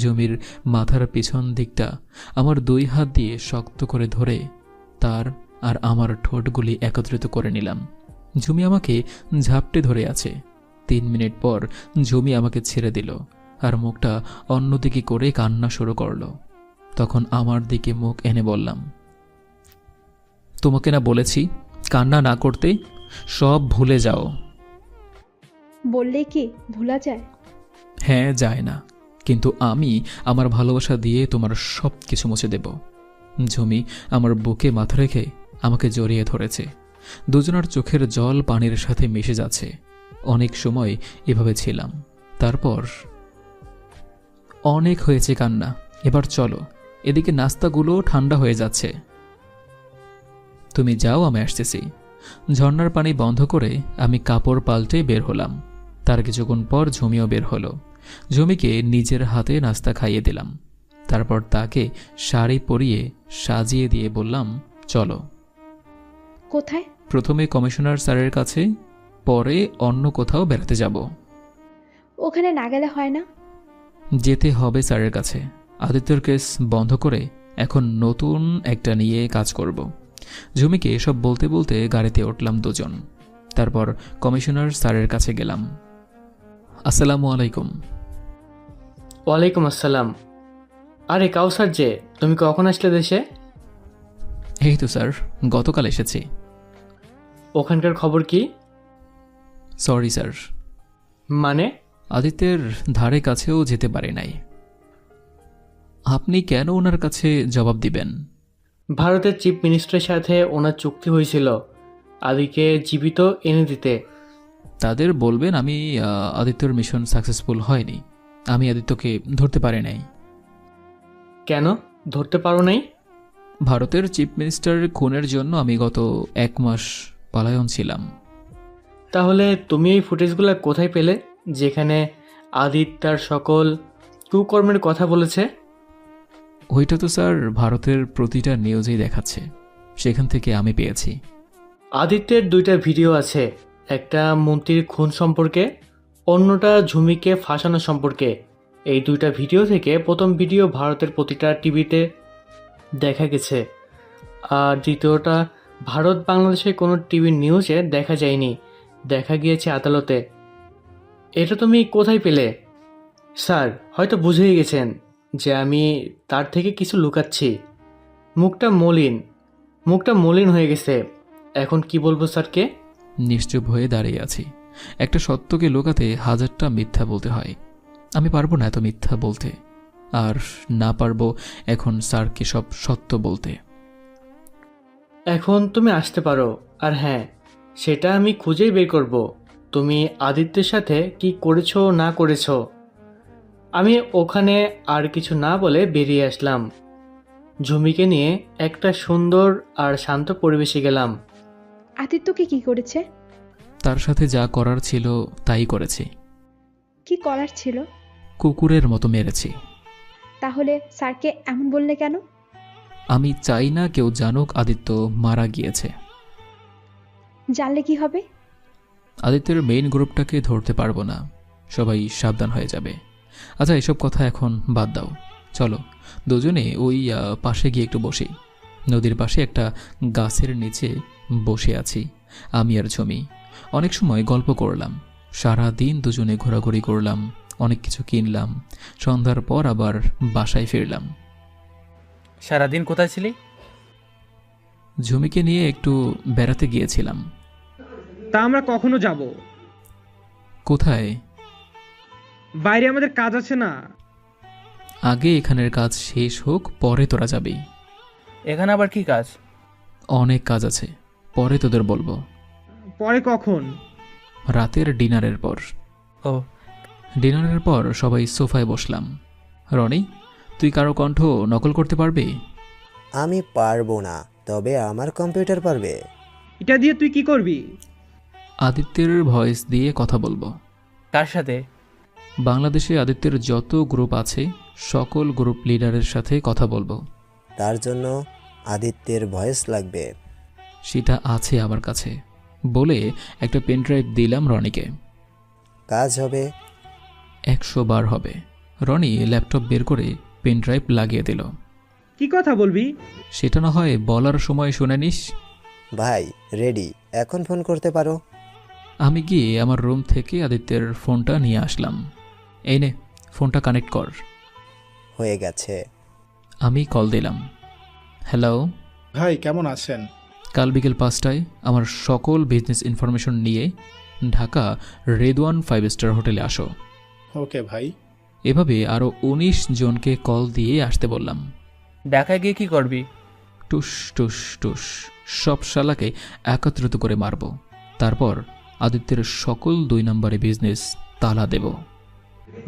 Speaker 3: ঝুমির মাথার পিছন দিকটা আমার 2 হাত দিয়ে শক্ত করে ধরে তার আর আমার ঠোঁটগুলি একত্রিত করে নিলাম। ঝুমি আমাকে ঝাপটে ধরে আছে। 3 মিনিট পর ঝুমি আমাকে ছেড়ে দিল আর মুখটা অন্যদিকে করে কান্না শুরু করলো। তখন আমার দিকে মুখ এনে বললাম, তোমাকে না বলেছি কান্না না করতে, সব ভুলে যাও।
Speaker 5: বললে কি ভোলা যায়?
Speaker 3: হ্যাঁ, যায় না, কিন্তু আমি আমার ভালোবাসা দিয়ে তোমার সব কিছু মুছে দেব। ঝুমি আমার বুকে মাথা রেখে আমাকে জড়িয়ে ধরেছে। দুজনের চোখের জল পানির সাথে মিশে যাচ্ছে। অনেক সময় এভাবে ছিলাম। তারপর অনেক হয়েছে কান্না, এবার চলো, এদিকে নাস্তাগুলো ঠান্ডা হয়ে যাচ্ছে। তুমি যাও, আমি আসতেছি। ঝর্ণার পানি বন্ধ করে আমি কাপড় পাল্টে বের হলাম। তার কিছুক্ষণ পর ঝুমিও বের হলো। ঝুমিকে নিজের হাতে নাস্তা খাইয়ে দিলাম। তারপর তাকে শাড়ি পরিয়ে সাজিয়ে দিয়ে বললাম, চলো।
Speaker 5: কোথায়?
Speaker 3: প্রথমে কমিশনার স্যারের কাছে, পরে অন্য কোথাও বেড়াতে যাব।
Speaker 5: ওখানে না গেলে হয় না?
Speaker 3: যেতে হবে স্যারের কাছে। আদিত্যর কেস বন্ধ করে এখন নতুন একটা নিয়ে কাজ করব। ঝুমিকে এসব বলতে বলতে গাড়িতে উঠলাম দুজন। তারপর কমিশনার স্যারের কাছে গেলাম। আসসালামু আলাইকুম।
Speaker 18: ওয়ালাইকুম আসসালাম। আরে কাউসার যে, তুমি কখন আসলে দেশে?
Speaker 3: এই তো স্যার, গতকাল এসেছি।
Speaker 18: ওখানকার খবর কি?
Speaker 3: Sorry sir.
Speaker 18: মানে?
Speaker 3: আদিত্যের ধারে কাছেও যেতে পারি নাই। আপনি কেন ওনার কাছে জবাব দিবেন?
Speaker 18: ভারতের চিফ মিনিস্টারের সাথে ওনার চুক্তি হয়েছিল আদিকে জীবিত এনে দিতে।
Speaker 3: তাদের বলবেন আমি আদিত্যর মিশন সাকসেসফুল হয়নি, আমি আদিত্যকে ধরতে পারি নাই।
Speaker 18: কেন ধরতে পারো নাই?
Speaker 3: ভারতের চিফ মিনিস্টারের খুনের জন্য আমি গত 1 মাস পলায়ন ছিলাম।
Speaker 18: তাহলে তুমি এই ফুটেজগুলো কোথায় পেলে, যেখানে আদিত্যার সকল কুকর্মের কথা বলেছে?
Speaker 3: ওইটা তো স্যার ভারতের প্রতিটা নিউজেই দেখাচ্ছে, সেখান থেকে আমি পেয়েছি।
Speaker 18: আদিত্যের 2টা ভিডিও আছে, একটা মন্ত্রীর খুন সম্পর্কে, অন্যটা ঝুমিকে ফাঁসানো সম্পর্কে। এই 2টা ভিডিও থেকে প্রথম ভিডিও ভারতের প্রতিটা টিভিতে দেখা গেছে, আর দ্বিতীয়টা ভারত বাংলাদেশের কোনো টিভি নিউজে দেখা যায়নি, দেখা গিয়েছে আদালতে। এটা তুমি কোথায় পেলে? স্যার হয়তো বুঝেই গেছেন যে আমি তার থেকে কিছু লুকাচ্ছি। মুখটা মলিন হয়ে গেছে। এখন কি বলবো স্যারকে?
Speaker 3: নিশ্চুপ হয়ে দাঁড়িয়ে আছি। একটা সত্যকে লুকাতে 1000টা মিথ্যা বলতে হয়। আমি পারবো না এত মিথ্যা বলতে, আর না পারবো এখন স্যারকে সব সত্য বলতে।
Speaker 18: এখন তুমি আসতে পারো, আর হ্যাঁ, সেটা আমি খুঁজেই বের করব তুমি আদিত্যের সাথে কি করেছো না করেছো। আমি ওখানে আর কিছু না বলে বেরিয়ে আসলাম। ঝুমিকে নিয়ে একটা সুন্দর আর শান্ত পরিবেশে গেলাম।
Speaker 5: আদিত্যকে কি করেছে?
Speaker 3: তার সাথে যা করার ছিল তাই করেছি।
Speaker 5: কি করার ছিল?
Speaker 3: কুকুরের মতো মেরেছি।
Speaker 5: তাহলে স্যারকে এমন বললে কেন?
Speaker 3: আমি চাই না কেউ জানুক আদিত্য মারা গিয়েছে।
Speaker 5: জানলে কি হবে?
Speaker 3: আদিত্যের মেইন গ্রুপটাকে ধরতে পারবো না, সবাই সাবধান হয়ে যাবে। আচ্ছা, এসব কথা এখন বাদ দাও, চলো দুজনে ওই পাশে গিয়ে একটু বসি। নদীর পাশে একটা গাছের নিচে বসে আছি আমি আর ঝুমি। অনেক সময় গল্প করলাম, সারা দিন দুজনে ঘোরাঘুরি করলাম, অনেক কিছু কিনলাম। সন্ধ্যার পর আবার বাসায় ফিরলাম।
Speaker 18: সারাদিন কোথায় ছিলি?
Speaker 3: ঝুমিকে নিয়ে একটু বেড়াতে গিয়েছিলাম।
Speaker 20: তা আমরা কখনো যাব?
Speaker 3: কোথায়?
Speaker 20: বাইরে আমাদের কাজ আছে না?
Speaker 3: আগে এখানের কাজ শেষ হোক, পরে তোরা যাবি।
Speaker 18: এখানে আবার কি কাজ?
Speaker 3: অনেক কাজ আছে, পরে তোদের বলবো।
Speaker 20: পরে কখন?
Speaker 3: রাতের ডিনারের পর।
Speaker 18: ও।
Speaker 3: ডিনারের পর সবাই সোফায় বসলাম। রনি, তুই কারো কণ্ঠ নকল করতে পারবি?
Speaker 19: আমি পারবো না, তবে আমার কম্পিউটার পারবে।
Speaker 20: এটা দিয়ে তুই কি করবি?
Speaker 3: আদিত্যের ভয়েস দিয়ে কথা বলবো।
Speaker 18: কার সাথে?
Speaker 3: বাংলাদেশে আদিত্যের যত গ্রুপ আছে সকল গ্রুপ লিডারের সাথে কথা বলবো।
Speaker 19: তার জন্য আদিত্যের ভয়েস লাগবে।
Speaker 3: সেটা আছে আমার কাছে, বলে একটা পেনড্রাইভ দিলাম রনিকে।
Speaker 19: কাজ হবে?
Speaker 3: 100 বার হবে। রনি ল্যাপটপ বের করে পেনড্রাইভ লাগিয়ে দিল।
Speaker 20: কি কথা বলবি?
Speaker 3: সেটা না হয় বলার সময় শুনে নিস।
Speaker 19: ভাই রেডি, এখন ফোন করতে পারো।
Speaker 3: আমি গিয়ে আমার রুম থেকে আদিত্যের ফোনটা নিয়ে আসলাম। এই নে, ফোনটা কানেক্ট কর।
Speaker 19: হয়ে গেছে।
Speaker 3: আমি কল দিলাম। হ্যালো
Speaker 9: ভাই, কেমন আছেন?
Speaker 3: কাল বিকেল 5টায় আমার সকল বিজনেস ইনফরমেশন নিয়ে ঢাকা রেদওয়ান 5 স্টার হোটেলে আসো।
Speaker 9: ওকে ভাই।
Speaker 3: এভাবে আরও 19 জনকে কল দিয়ে আসতে বললাম।
Speaker 18: ঢাকায় গিয়ে কি করবি?
Speaker 3: টুস টুস টুস সব শালাকে একত্রিত করে মারব। তারপর আদিত্যের সকল 2 নম্বরে বিজনেস তালা দেব।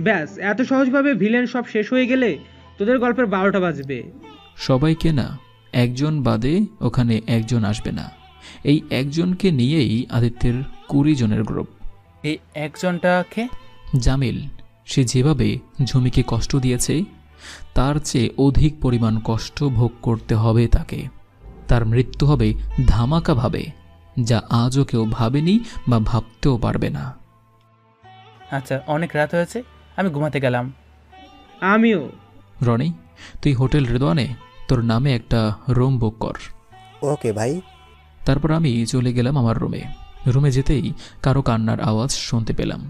Speaker 20: ব্যাস এত সহজভাবে ভিলেন সব শেষ হয়ে গেলে তোদের গল্পের 12টা বাজবে।
Speaker 3: সবাইকে না, একজন বাদে ওখানে একজন আসবে না। এই একজনকে নিয়েই আদিত্যের 20 জনের গ্রুপ।
Speaker 10: এই একজনটাকে?
Speaker 3: জামিল। সে যেভাবে ঝুমিকে কষ্ট দিয়েছে তার চেয়ে অধিক পরিমাণ কষ্ট ভোগ করতে হবে তাকে। তার মৃত্যু হবে ধামাকাভাবে, যা আজও কেউ ভাবেনি বা ভাবতেও পারবে না।
Speaker 10: আচ্ছা, অনেক রাত হয়েছে, আমি ঘুমাতে গেলাম।
Speaker 20: আমিও।
Speaker 3: রনি, তুই হোটেল রেদওয়ানে তোর নামে একটা রুম বুক কর।
Speaker 19: ওকে ভাই।
Speaker 3: তারপর আমি চলে গেলাম আমার রুমে। রুমে যেতেই কারো কান্নার আওয়াজ শুনতে পেলাম।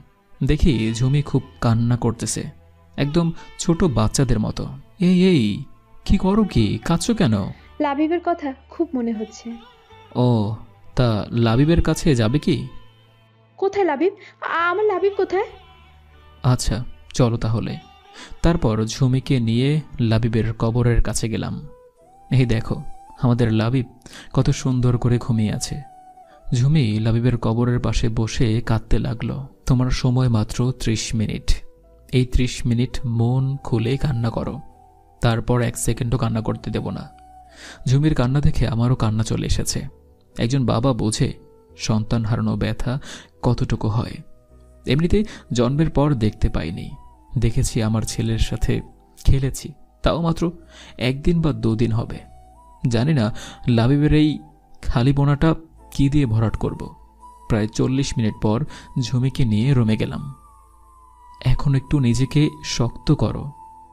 Speaker 3: দেখি ঝুমি খুব কান্না করতেছে, একদম ছোট বাচ্চাদের মতো। এই এই কি করো, কি কাঁদছো কেন?
Speaker 5: লাবিবের কথা খুব মনে হচ্ছে।
Speaker 3: ও, তা লাবিবের কাছে যাবে কি?
Speaker 5: কোথায় লাবিব? আমার লাবিব কোথায়?
Speaker 3: আচ্ছা চলো তাহলে। তারপর ঝুমিকে নিয়ে লাবিবের কবরের কাছে গেলাম। এই দেখো আমাদের লাবিব কত সুন্দর করে ঘুমিয়ে আছে। ঝুমি লাবিবের কবরের পাশে বসে কাঁদতে লাগলো। তোমার সময় মাত্র 30 মিনিট। এই 30 মিনিট মন খুলে কান্না করো, তারপর 1 সেকেন্ডও কান্না করতে দেব না। ঝুমির কান্না দেখে আমারও কান্না চলে এসেছে। একজন বাবা বোঝে সন্তান হারানো ব্যথা কতটুকু হয়। এমনিতে জন্মের পর দেখতে পাইনি, দেখেছি আমার ছেলের সাথে খেলেছি, তাও মাত্র 1 দিন বা 2 দিন হবে। জানি না লাবিবের এই খালি বোনাটা কি দিয়ে ভরাট করব। প্রায় 40 মিনিট পর ঝুমিকে নিয়ে রুমে গেলাম। এখন একটু নিজেকে শক্ত করো।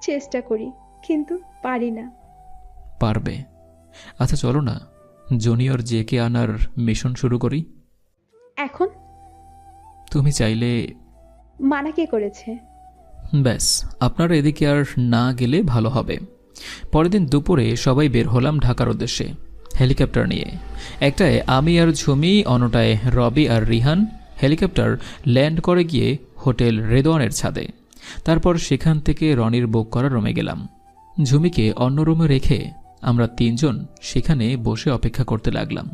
Speaker 5: চেষ্টা করি কিন্তু পারি না।
Speaker 3: পারবে। আচ্ছা চলো না জুনিয়র জেকে আনার মিশন শুরু করি।
Speaker 5: এখন
Speaker 3: তুমি চাইলে।
Speaker 5: মানা কে করেছে?
Speaker 3: ব্যাস, আপনারা এদিকে আর না গেলে ভালো হবে। পরের দিন দুপুরে সবাই বের হলাম ঢাকার উদ্দেশ্যে হেলিকপ্টার নিয়ে। একটায় আমি আর ঝুমি, অন্যটায় রবি আর রিহান। হেলিকপ্টার ল্যান্ড করে গিয়ে হোটেল রেদওয়ানের ছাদে। তারপর সেখান থেকে রনির বুক করা রুমে গেলাম। ঝুমিকে অন্য রুমে রেখে আমরা 3 জন সেখানে বসে অপেক্ষা করতে লাগলাম।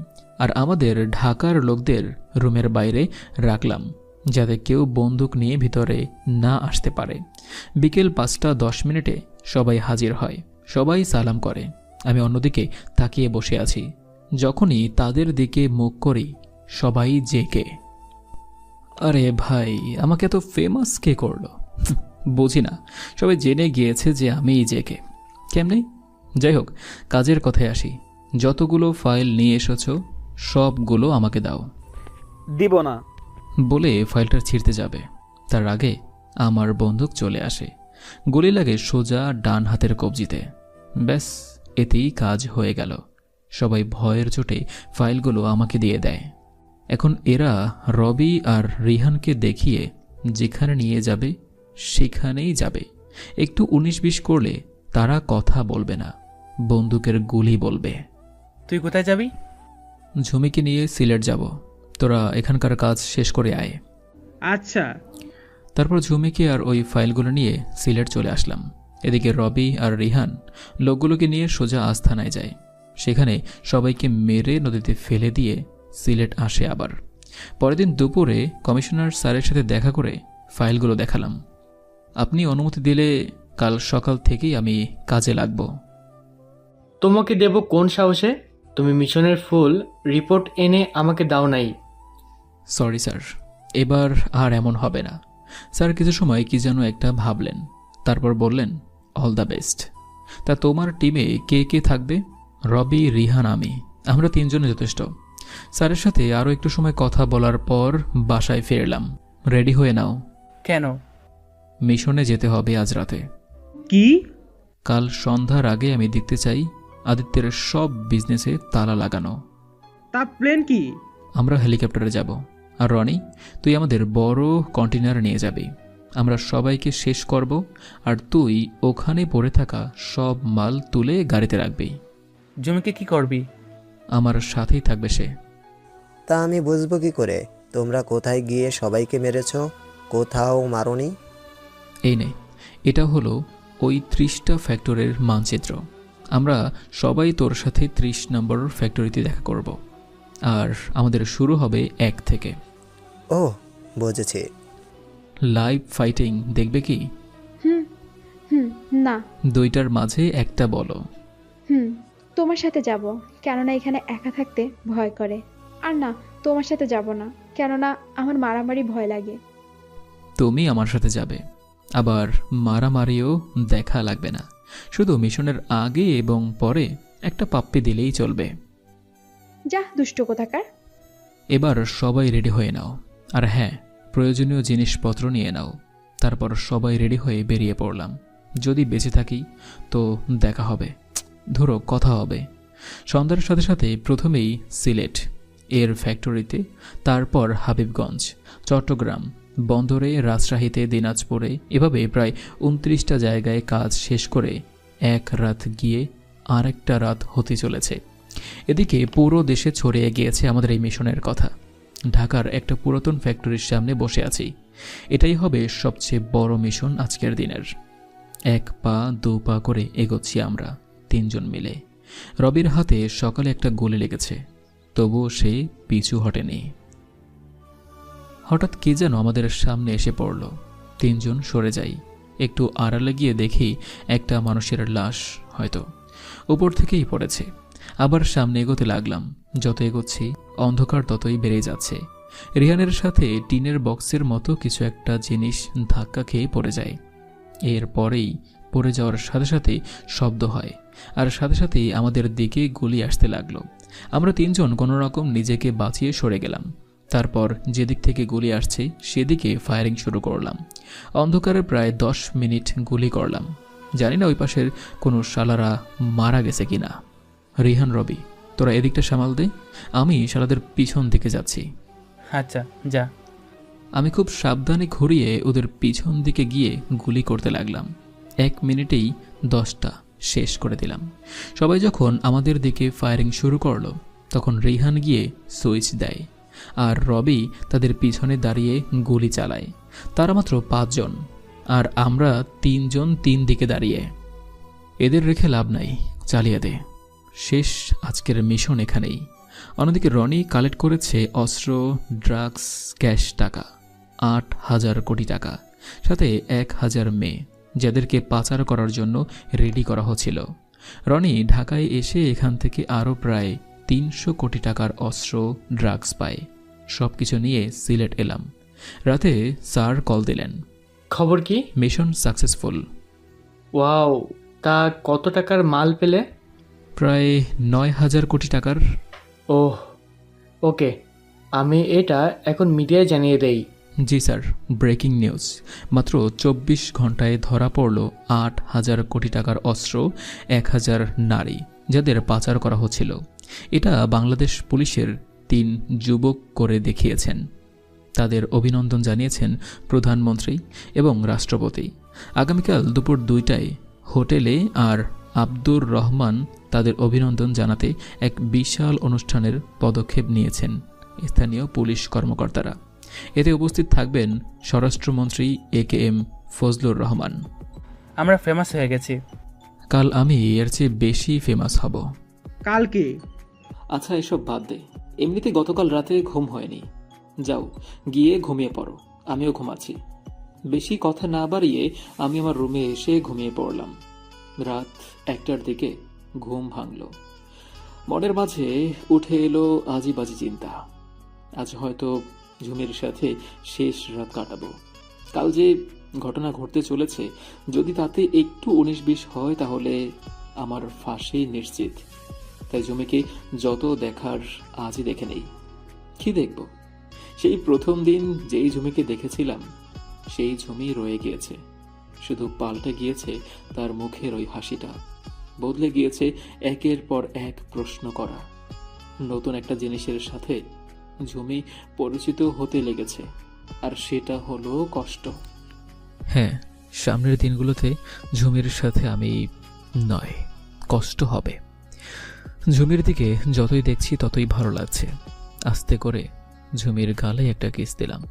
Speaker 3: আর আমাদের ঢাকার লোকদের রুমের বাইরে রাখলাম, যাতে কেউ বন্দুক নিয়ে ভিতরে না আসতে পারে। বিকেল 5টা 10 মিনিটে সবাই হাজির হয়, সবাই সালাম করে। আমি অন্যদিকে তাকিয়ে বসে আছি। যখনই তাদের দিকে মুখ করি সবাই জেকে। আরে ভাই, আমাকে এত ফেমাস কে করলো? বুঝি না, সবাই জেনে গিয়েছে যে আমিই জেকে। কেমনে? যাই হোক, কাজের কথায় আসি। যতগুলো ফাইল নিয়ে এসেছো সবগুলো আমাকে দাও।
Speaker 17: দিব না
Speaker 3: বলে ফাইলটা ছিঁড়তে যাবে, তার আগে আমার বন্দুক চলে আসে। গুলি লাগে সোজা ডান হাতের কবজিতে। ব্যাস, এতেই কাজ হয়ে গেল। সবাই ভয়ের চোটে ফাইলগুলো আমাকে দিয়ে দেয়। এখন এরা রবি আর রিহানকে দেখিয়ে যেখানে নিয়ে যাবে সেখানেই যাবে। একটু 19-20 করলে তারা কথা বলবে না, বন্দুকের গুলি বলবে।
Speaker 10: তুই কোথায় যাবি?
Speaker 3: ঝুমিকে নিয়ে সিলেট যাব। তোরা এখানকার কাজ শেষ করে আয়।
Speaker 20: আচ্ছা।
Speaker 3: তারপর ঝুমিকে আর ওই ফাইলগুলো নিয়ে সিলেট চলে আসলাম। এদিকে রবি আর রিহান লোকগুলোকে নিয়ে সোজা আস্থানায় যায়। সেখানে সবাইকে মেরে নদীতে ফেলে দিয়ে সিলেট আসে আবার। পরের দিন দুপুরে কমিশনার স্যারের সাথে দেখা করে ফাইলগুলো দেখালাম। আপনি অনুমতি দিলে কাল সকাল থেকেই আমি কাজে লাগব।
Speaker 18: তোমাকে দেব কোন সাহসে? তুমি মিশনের ফুল রিপোর্ট এনে আমাকে দাও নাই।
Speaker 3: সরি স্যার, এবার আর এমন হবে না। স্যার কিছু সময় কি যেন একটা ভাবলেন, তারপর বললেন অল দ্য বেস্ট। তা তোমার টিমে কে কে থাকবে? রবি, রিহান, আমরা 3 জনে যথেষ্ট। স্যারের সাথে আরও একটু সময় কথা বলার পর বাসায় ফিরলাম। রেডি হয়ে নাও।
Speaker 10: কেন?
Speaker 3: মিশনে যেতে হবে আজ রাতে।
Speaker 20: কি?
Speaker 3: কাল সন্ধ্যার আগে আমি দেখতে চাই আদিত্যের সব বিজনেসে তালা লাগানো।
Speaker 20: তা প্লেন কি?
Speaker 3: আমরা হেলিকপ্টারে যাব। আর রনি, তুই আমাদের বড় কন্টেনার নিয়ে যাবি। আমরা সবাইকে শেষ করব, আর তুই ওখানে পড়ে থাকা সব মাল তুলে গাড়িতে রাখবি।
Speaker 10: জমিকে কি করবি?
Speaker 3: আমার সাথেই থাকবে সে।
Speaker 19: তা আমি বুঝবো কি করে তোমরা কোথায় গিয়ে সবাইকে মেরেছ? কোথাও মারোনি?
Speaker 3: এই নে, এটা হলো ওই 30টা ফ্যাক্টরির মানচিত্র। আমরা সবাই তোর সাথে 30 নম্বর ফ্যাক্টরিতে দেখা করব, আর আমাদের শুরু হবে 1 থেকে।
Speaker 19: ও বুঝেছি।
Speaker 3: লাইভ ফাইটিং দেখবে কি?
Speaker 5: হুম হুম না।
Speaker 3: দুইটার মাঝে একটা বলো।
Speaker 5: তোমার সাথে যাব, কেননা এখানে একা থাকতে ভয় করে। আর না, তোমার সাথে যাব না, কেননা আমার মারামারি ভয় লাগে।
Speaker 3: তুমি আমার সাথে যাবে, আবার মারামারিও দেখা লাগবে না। শুধু মিশনের আগে এবং পরে একটা পাপ্পি দিলেই চলবে।
Speaker 5: যা দুষ্ট কোথাকার।
Speaker 3: এবার সবাই রেডি হয়ে নাও, আর হ্যাঁ, প্রয়োজনীয় জিনিসপত্র নিয়ে নাও। তারপর সবাই রেডি হয়ে বেরিয়ে পড়লাম। যদি বেঁচে থাকি তো দেখা হবে, ধরো কথা হবে। সন্ধ্যার সাথে সাথে প্রথমেই সিলেট এর ফ্যাক্টরিতে, তারপর হাবিবগঞ্জ, চট্টগ্রাম, বন্দরে, রাজশাহীতে, দিনাজপুরে, এভাবে প্রায় 29টা জায়গায় কাজ শেষ করে এক রাত গিয়ে আরেকটা রাত হতে চলেছে। এদিকে পুরো দেশে ছড়িয়ে গিয়েছে আমাদের এই মিশনের কথা। ঢাকার একটা পুরাতন ফ্যাক্টরির সামনে বসে আছি। এটাই হবে সবচেয়ে বড় মিশন আজকের দিনের। 1 পা 2 পা করে এগোচ্ছি আমরা 3 জন মিলে। রবির হাতে সকালে একটা গুলি লেগেছে, তবুও সে পিছু হটেনি। হঠাৎ কে যেন আমাদের সামনে এসে পড়ল। 3 জন সরে যাই। একটু আড়ালে গিয়ে দেখি একটা মানুষের লাশ হয়তো উপর থেকেই পড়েছে। আবার সামনে এগোতে লাগলাম। যত এগোচ্ছি অন্ধকার ততই বেড়ে যাচ্ছে। রিহানের সাথে টিনের বক্সের মতো কিছু একটা জিনিস ধাক্কা খেয়ে পড়ে যায়। এরপরেই পড়ে যাওয়ার সাথে সাথে শব্দ হয়, আর সাথে সাথেই আমাদের দিকে গুলি আসতে লাগলো। আমরা 3 জন কোনোরকম নিজেকে বাঁচিয়ে সরে গেলাম। তারপর যেদিক থেকে গুলি আসছে সেদিকে ফায়ারিং শুরু করলাম। অন্ধকারে প্রায় 10 মিনিট গুলি করলাম। জানি না ওই পাশের কোনো শালারা মারা গেছে কিনা। রিহান, রবি, তোরা এদিকটা সামাল দে, আমি শালাদের পিছন দিকে যাচ্ছি।
Speaker 10: আচ্ছা যা।
Speaker 3: আমি খুব সাবধানে ঘুরিয়ে ওদের পিছন দিকে গিয়ে গুলি করতে লাগলাম। 1 মিনিটেই 10টা শেষ করে দিলাম। সবাই যখন আমাদের দিকে ফায়ারিং শুরু করলো তখন রিহান গিয়ে সুইচ দেয়, আর রবি তাদের পিছনে দাঁড়িয়ে গুলি চালায়। তারা মাত্র 5 জন, আর আমরা 3 জন 3 দিকে দাঁড়িয়ে। এদের রেখে লাভ নাই, চালিয়ে দে। শেষ আজকের মিশন এখানেই। অন্যদিকে রনি কালেক্ট করেছে অস্ত্র, ড্রাগস, ক্যাশ টাকা 8,000 কোটি টাকা, সাথে 1,000 মেয়ে যাদেরকে পাচার করার জন্য রেডি করা হচ্ছিল। রনি ঢাকায় এসে এখান থেকে আরও প্রায় 300 কোটি টাকার অস্ত্র, ড্রাগস পায়। সব কিছু নিয়ে সিলেট এলাম। রাতে স্যার কল দিলেন,
Speaker 18: খবর কি?
Speaker 3: Mission successful.
Speaker 18: ওয়াও, তা কত টাকার মাল পেলে?
Speaker 3: প্রায় 9,000 কোটি টাকার।
Speaker 18: ওহ ওকে, আমি এটা এখন মিডিয়ায় জানিয়ে দেই।
Speaker 3: জি স্যার, ব্রেকিং নিউজ। মাত্র 24 ঘন্টায় ধরা পড়ল 8,000 কোটি টাকার অস্ত্র, 1,000 নারী যাদের পাচার করা হচ্ছিল। এটা বাংলাদেশ পুলিশের 3 যুবক করে দেখিয়েছেন। তাদের অভিনন্দন জানিয়েছেন প্রধানমন্ত্রী এবং রাষ্ট্রপতি। আগামীকাল দুপুর 2টায় হোটেলে আর আব্দুর রহমান তাদের অভিনন্দন জানাতে এক বিশাল অনুষ্ঠানের পদক্ষেপ নিয়েছেন স্থানীয় পুলিশ কর্মকর্তারা। এতে উপস্থিত থাকবেন স্বরাষ্ট্রমন্ত্রী AKM ফজলুর রহমান।
Speaker 10: আমরা ফেমাস হয়ে গেছি।
Speaker 3: কাল আমি এর চেয়ে বেশি ফেমাস হব।
Speaker 20: কাল কি?
Speaker 3: আচ্ছা এসব বাদ দে, এমনিতে গতকাল রাতে ঘুম হয়নি। যাও গিয়ে ঘুমিয়ে পড়ো, আমিও ঘুমাচ্ছি। বেশি কথা না বাড়িয়ে আমি আমার রুমে এসে ঘুমিয়ে পড়লাম। রাত 1টার দিকে ঘুম ভাঙল। মনের মাঝে উঠে এলো আজই বাজি চিন্তা। আজ হয়তো ঝুমির সাথে শেষ রাত কাটাবো। কাল যে ঘটনা ঘটতে চলেছে, যদি তাতে একটু 19-20 হয় তাহলে আমার ফাঁসি নিশ্চিত। তাই ঝুমিকে যত দেখার আজই দেখে নেই। কি দেখব? সেই প্রথম দিন যেই ঝুমিকে দেখেছিলাম সেই ঝুমি রয়ে গিয়েছে, শুধু পাল্টে গিয়েছে তার মুখের ওই হাসিটা। বদলে গিয়েছে একের পর এক প্রশ্ন করা। নতুন একটা জিনিসের সাথে ঝুমি পরিচিত হতে লেগেছে, আর সেটা হলো কষ্ট। হ্যাঁ, সামনের দিনগুলোতে ঝুমির সাথে আমি নয়, কষ্ট হবে। ঝুমির দিকে যতই দেখছি ততই ভালো লাগছে। আস্তে করে ঝুমির গালে একটা কিস দিলাম।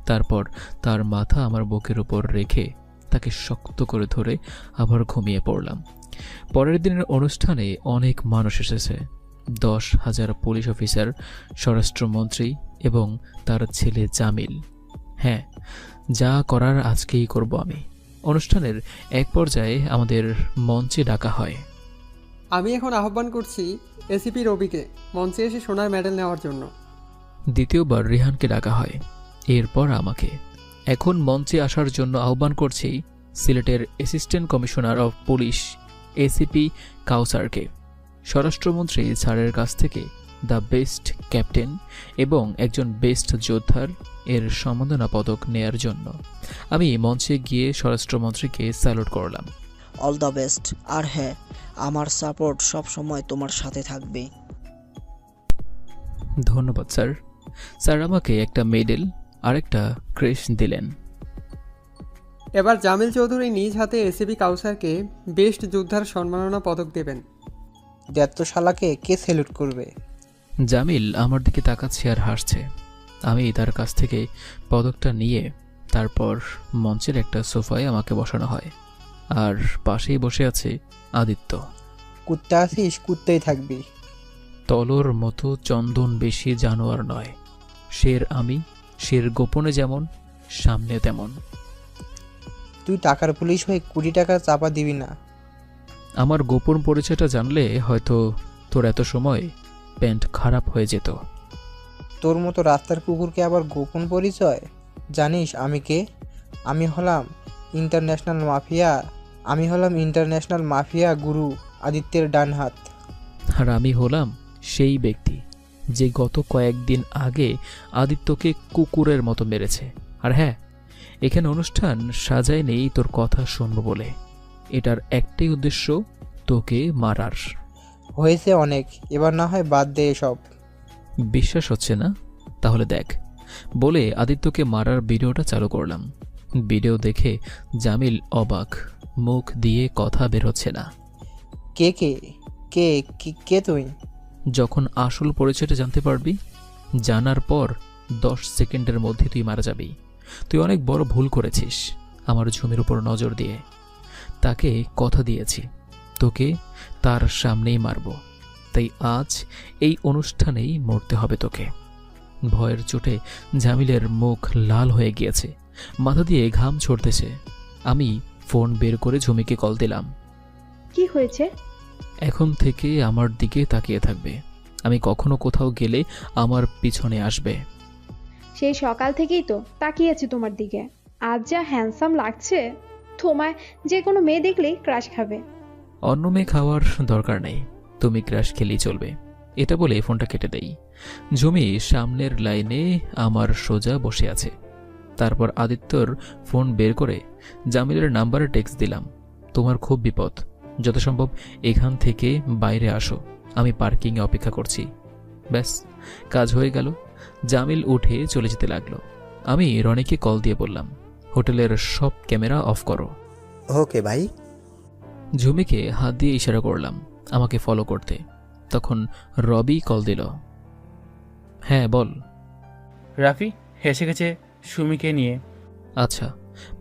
Speaker 3: তারপর তার মাথা আমার বুকের উপর রেখে তাকে শক্ত করে ধরে আবার ঘুমিয়ে পড়লাম। পরের দিনের অনুষ্ঠানে অনেক মানুষ এসেছে। 10,000 পুলিশ অফিসার, স্বরাষ্ট্রমন্ত্রী এবং তার ছেলে জামিল। হ্যাঁ, যা করার আজকেই করব আমি। অনুষ্ঠানের এক পর্যায়ে আমাদের মঞ্চে ডাকা হয়।
Speaker 11: আমি এখন আহ্বান করছি এসিপি রবিকে মঞ্চে এসে সোনার মেডেল নেওয়ার জন্য।
Speaker 3: দ্বিতীয়বার রিহানকে ডাকা হয়, এরপর আমাকে। এখন মঞ্চে আসার জন্য আহ্বান করছি সিলেটের assistant commissioner of police ACP কাউসারকে, স্বরাষ্ট্রমন্ত্রী স্যারের কাছ থেকে দ্য বেস্ট ক্যাপ্টেন এবং একজন বেস্ট যোদ্ধার এর সম্মাননা পদক নেয়ার জন্য। আমি মঞ্চে গিয়ে স্বরাষ্ট্রমন্ত্রীকে স্যালুট করলাম।
Speaker 22: All the best. আর হ্যাঁ, আমার সাপোর্ট সব সময় তোমার সাথে থাকবে।
Speaker 3: ধন্যবাদ স্যার। স্যার আমাকে একটা মেডেল আর একটা ক্রেশ দিলেন।
Speaker 11: এবার জামিল চৌধুরী নিজ হাতে এসিপি কাউসারকে বেস্ট যোদ্ধার সম্মাননা পদক দেবেন।
Speaker 6: শালাকে কে স্যালুট করবে?
Speaker 3: জামিল আমার দিকে তাকাচ্ছে আর হাসছে। আমি তার কাছ থেকে পদকটা নিয়ে তারপর মঞ্চের একটা সোফায় আমাকে বসানো হয়, আর পাশেই বসে আছে আদিত্য।
Speaker 6: কুত্তা আছিস, কুত্তাই থাকবি।
Speaker 3: তলোর মতো চন্দন বেশি জানোয়ার নয়। শের আমি, শের গোপনে যেমন সামনে তেমন।
Speaker 6: তুই টাকার পুলিশ হয়ে কোটি টাকা চাপা দিবি না।
Speaker 3: আমার গোপন পরিচয়টা জানলে হয়তো তোর এত সময় প্যান্ট খারাপ হয়ে যেত।
Speaker 6: তোর মতো রাস্তার কুকুরকে আবার গোপন পরিচয়? জানিস আমি কে? আমি হলাম ইন্টারন্যাশনাল মাফিয়া গুরু আদিত্যের ডান হাত।
Speaker 3: আর আমি হলাম সেই ব্যক্তি যে গত কয়েকদিন আগে আদিত্যকে কুকুরের মতো মেরেছে। আর হ্যাঁ, এখানে অনুষ্ঠান সাজায় নেই তোর কথা শুনবো বলে। এটার একটাই উদ্দেশ্য, তোকে মারার।
Speaker 6: হয়েছে অনেক, এবার না হয় বাদ দে এসব।
Speaker 3: বিশ্বাস হচ্ছে না? তাহলে দেখ। বলে আদিত্যকে মারার ভিডিওটা চালু করলাম। ভিডিও দেখে জামিল অবাক, মুখ দিয়ে কথা বের হচ্ছে না।
Speaker 6: কে কে কে কে তুই?
Speaker 3: যখন আসল পরিচয়টা জানতে পারবি, জানার পর 10 সেকেন্ডের মধ্যে তুই মারা যাবি। তুই অনেক বড় ভুল করেছিস আমার ঝুমির উপর নজর দিয়ে। তাকে কথা দিয়েছি তোকে তার সামনেই মারব, তাই আজ এই অনুষ্ঠানেই মরতে হবে তোকে। ভয়ের চোটে জামিলের মুখ লাল হয়ে গিয়েছে, মাথা দিয়ে ঘাম ছড়তেছে। আমি ফোন বের করে ঝুমিকে কল দিলাম।
Speaker 5: কি হয়েছে?
Speaker 3: এখন থেকে আমার দিকে তাকিয়ে থাকবে। আমি কখনো কোথাও গেলে আমার পিছনে আসবে।
Speaker 5: সেই সকাল থেকেই তো তাকিয়েছি তোমার দিকে। আজ যা হ্যান্ডসাম লাগছে, তোমায় যে কোনো মেয়ে দেখলেই ক্রাশ খাবে।
Speaker 3: অন্য মেয়ে খাওয়ার দরকার নেই, তুমি ক্রাশ খেলেই চলবে। এটা বলে ফোনটা কেটে দেই। ঝুমি সামনের লাইনে আমার সোজা বসে আছে। তারপর আদিত্যর ফোন বের করে জামিলের নাম্বারে টেক্সট দিলাম, তোমার খুব বিপদ, যত সম্ভব এখান থেকে বাইরে আসো, আমি পার্কিংয়ে অপেক্ষা করছি। ব্যাস, কাজ হয়ে গেল। জামিল উঠে চলে যেতে লাগলো। আমি রনিকে কল দিয়ে বললাম, হোটেলের সব ক্যামেরা অফ করো।
Speaker 19: ওকে ভাই।
Speaker 3: ঝুমিকে হাত দিয়ে ইশারা করলাম আমাকে ফলো করতে। তখন রবি কল দিল। হ্যাঁ বল।
Speaker 10: রাফি এসে গেছে সুমিকে নিয়ে।
Speaker 3: আচ্ছা,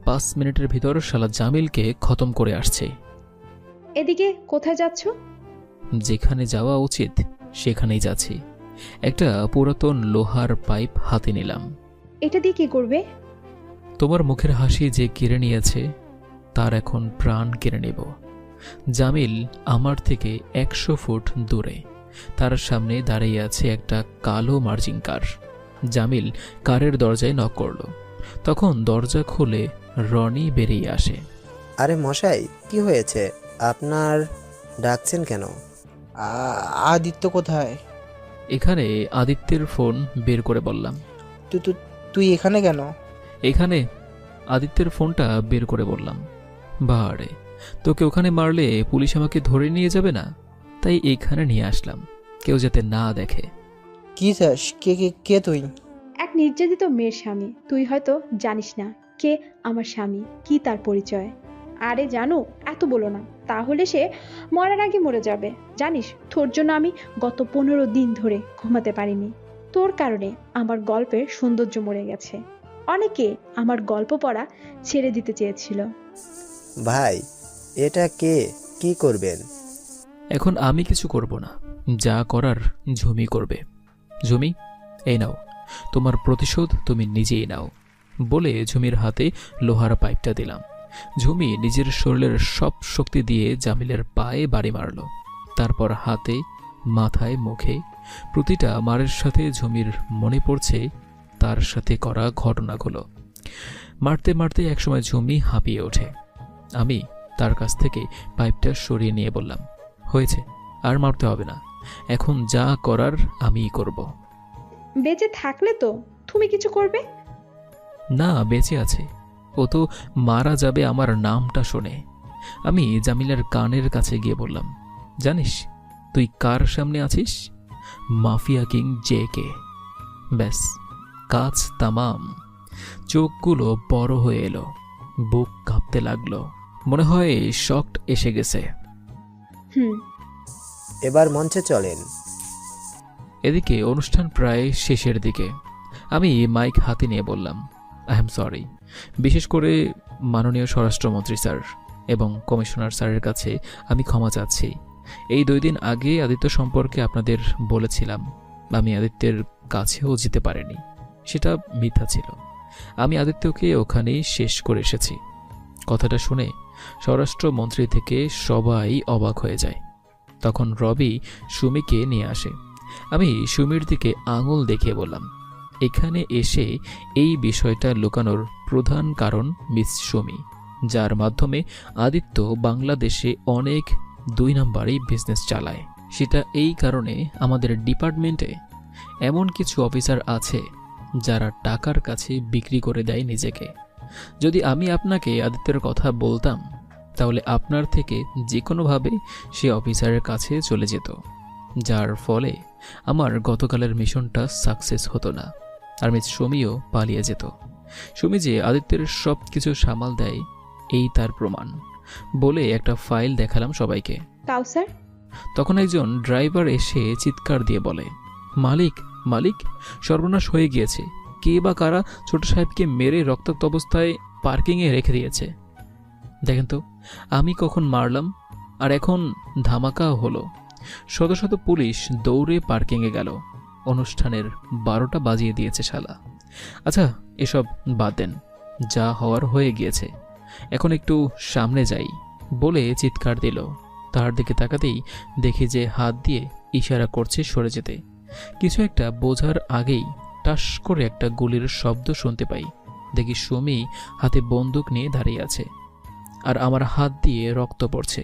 Speaker 3: 5 মিনিটের ভিতর শালা জামিলকে খতম করে আসছে।
Speaker 5: এদিকে কোথায় যাচ্ছ?
Speaker 3: যেখানে যাওয়া উচিত সেখানেই যাচ্ছি। একটা পুরাতন লোহার পাইপ হাতে নিলাম।
Speaker 5: এটা দিয়ে কি করবে?
Speaker 3: তোমার মুখের হাসি যে কেড়ে নিয়েছে তার এখন প্রাণ কেড়ে নেব। জামিল আমার থেকে 100 ফুট দূরে, তার সামনে দাঁড়িয়ে আছে একটা কালো মার্জিং কার। জামিল কারের দরজায় নক করলো। তখন দরজা খুলে রনি বেরিয়ে আসে।
Speaker 19: আরে মশাই, কি হয়েছে আপনার? ডাকছেন কেন?
Speaker 6: আদিত্য কোথায়?
Speaker 3: এখানে। আদিত্যের ফোন বের করে বললাম।
Speaker 6: তুই এখানে কেন?
Speaker 3: এখানে আদিত্যের ফোনটা বের করে বললাম। বারে, তোকে ওখানে মারলে পুলিশ আমাকে ধরে নিয়ে যাবে না, তাই এখানে নিয়ে আসলাম, কেউ যাতে না দেখে।
Speaker 6: কি চাস? কে তুই?
Speaker 5: এক নির্যাতিত মেয়ের স্বামী। তুই হয়তো জানিস না কে আমার স্বামী, কি তার পরিচয়। আরে জানো, এত বলো না, তাহলে সে মরার আগে মরে যাবে। জানিস, তোর জন্য আমি গত 15 দিন ধরে ঘুমাতে পারিনি। তোর কারণে আমার গল্পের সৌন্দর্য মরে গেছে। অনেকে আমার গল্প পড়া ছেড়ে দিতে চেয়েছিল।
Speaker 19: ভাই, এটা কে? কি করবেন?
Speaker 3: এখন আমি কিছু করব না, যা করার ঝুমি করবে। ঝুমি, এই নাও তোমার প্রতিশোধ, তুমি নিজেই নাও। বলে ঝুমির হাতে লোহার পাইপটা দিলাম। ঝুমি নিজের শরীরের সব শক্তি দিয়ে জামিলের পায়ে বাড়ি মারল। তারপর হাতে, মাথায়, মুখে। প্রতিটা মারের সাথে ঝুমির মনে পড়ছে তার সাথে করা ঘটনাগুলো। মারতে মারতে একসময় ঝুমি হাঁপিয়ে ওঠে। আমি তার কাছ থেকে পাইপটা সরিয়ে নিয়ে বললাম, হয়েছে, আর মারতে হবে না, এখন যা করার আমিই করব।
Speaker 5: বেঁচে থাকলে তো তুমি কিছু করবে?
Speaker 3: না, বেঁচে আছে, ও তো মারা যাবে আমার নামটা শুনে। আমি জামিলার কানের কাছে গিয়ে বললাম, জানিস তুই কার সামনে আছিস? Mafia king JK. ব্যাস, কাজ তামাম। চোখগুলো বড় হয়ে এলো, বুক কাঁপতে লাগলো, মনে হয় শকড এসে গেছে।
Speaker 19: এবার মঞ্চে চলেন।
Speaker 3: এদিকে অনুষ্ঠান প্রায় শেষের দিকে। আমি মাইক হাতে নিয়ে বললাম, আই এম সরি। বিশেষ করে মাননীয় স্বরাষ্ট্রমন্ত্রী স্যার এবং কমিশনার স্যারের কাছে আমি ক্ষমা চাচ্ছি। এই 2 দিন আগে আদিত্য সম্পর্কে আপনাদের বলেছিলাম, আমি আদিত্যের কাছেও যেতে পারিনি। সেটা মিথ্যা ছিল। আমি আদিত্যকে ওখানেই শেষ করে এসেছি। কথাটা শুনে স্বরাষ্ট্রমন্ত্রী থেকে সবাই অবাক হয়ে যায়। তখন রবি সুমিকে নিয়ে আসে। আমি সুমির দিকে আঙুল দেখিয়ে বললাম, এখানে এসে এই বিষয়টা লুকানোর প্রধান কারণ মিস সুমি, যার মাধ্যমে আদিত্য বাংলাদেশে অনেক 2 নাম্বারই বিজনেস চালায়। সেটা এই কারণে আমাদের ডিপার্টমেন্টে এমন কিছু অফিসার আছে যারা টাকার কাছে বিক্রি করে দেয় নিজেকে। যদি আমি আপনাকে আদিত্যের কথা বলতাম, তাহলে আপনার থেকে যে কোনোভাবে সে অফিসারের কাছে চলে যেত, যার ফলে আমার গতকালের মিশনটা সাকসেস হতো না, আর মিস সুমিও পালিয়ে যেত। সুমি যে আদিত্যের সব কিছু সামাল দেয়, এই তার প্রমাণ বলে একটা ফাইল দেখালাম সবাইকে।
Speaker 5: কাউসার?
Speaker 3: তখন একজন ড্রাইভার এসে চিৎকার দিয়ে বলে, মালিক, মালিক, সর্বনাশ হয়ে গিয়েছে। কে বা কারা ছোট সাহেবকে মেরে রক্তাক্ত অবস্থায় পার্কিংয়ে রেখে দিয়েছে। দেখেন তো আমি কখন মারলাম, আর এখন ধামাকা হলো। শত শত পুলিশ দৌড়ে পার্কিংয়ে গেল। অনুষ্ঠানের 12টা বাজিয়ে দিয়েছে শালা। আচ্ছা, এসব বাদ দেন, যা হওয়ার হয়ে গিয়েছে, এখন একটু সামনে যাই বলে চিৎকার দিল। তার দিকে তাকাতেই দেখি যে হাত দিয়ে ইশারা করছে সরে যেতে। কিছু একটা বোঝার আগেই টাস করে একটা গুলির শব্দ শুনতে পাই। দেখি সুমি হাতে বন্দুক নিয়ে দাঁড়িয়ে আছে, আর আমার হাত দিয়ে রক্ত পড়ছে।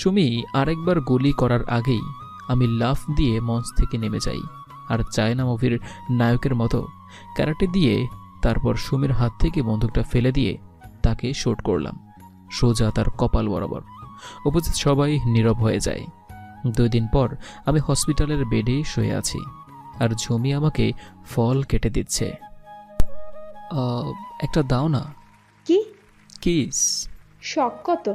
Speaker 3: সুমি আরেকবার গুলি করার আগেই আমি লাফ দিয়ে মঞ্চ থেকে নেমে যাই, আর চায়না মুভির নায়কের মতো ক্যারাটে দিয়ে তারপর সুমির হাত থেকে বন্দুকটা ফেলে দিয়ে তাকে শুট করলাম সোজা তার কপাল বরাবর। উপস্থিত সবাই নীরব হয়ে যায়। 2 দিন পর আমি হসপিটালের বেডে শুয়ে আছি, আর ঝুমি আমাকে ফল কেটে দিচ্ছে। একটা দাও না।
Speaker 5: কি?
Speaker 3: কিস।
Speaker 5: শখ কত?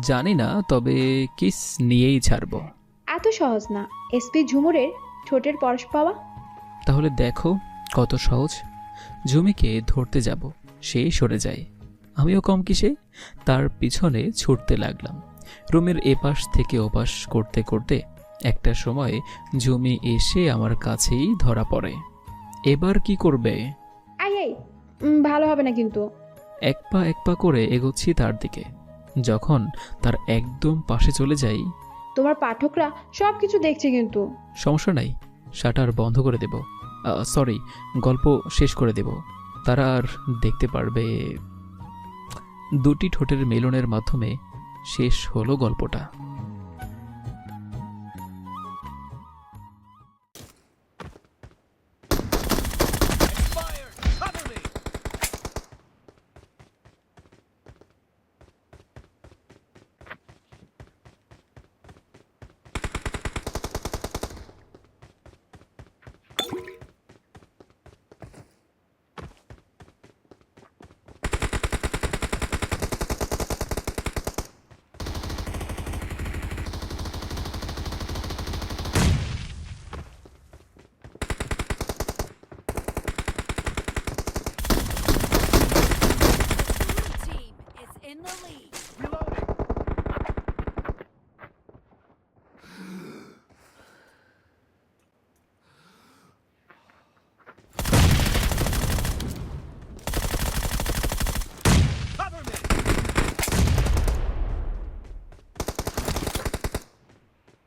Speaker 3: জানি না, তবে কিস নিয়েই ছাড়বো।
Speaker 5: এত সহজ না এসপি ঝুমুরের ঠোঁটের পরশ পাওয়া।
Speaker 3: তাহলে দেখো কত সহজ। ঝুমিকে ধরতে যাব, সেই সরে যায়। আমিও কম কিসে তার পিছনে ছুটতে লাগলাম। রুমের এপাশ থেকে ওপাশ করতে করতে একটা সময় ঝুমি এসে আমার কাছেই ধরা পড়ে। এবার কি করবে?
Speaker 5: আই ভালো হবে না কিন্তু।
Speaker 3: এক পা করে এগোচ্ছি তার দিকে। যখন তার একদম পাশে চলে যাই,
Speaker 5: তোমার পাঠকরা সবকিছু দেখছে কিন্তু।
Speaker 3: সমস্যা নাই, শাটার বন্ধ করে দেব, সরি, গল্প শেষ করে দেব। তারা আর দেখতে পারবে। 2টি ঠোঁটের মেলনের মাধ্যমে শেষ হলো গল্পটা।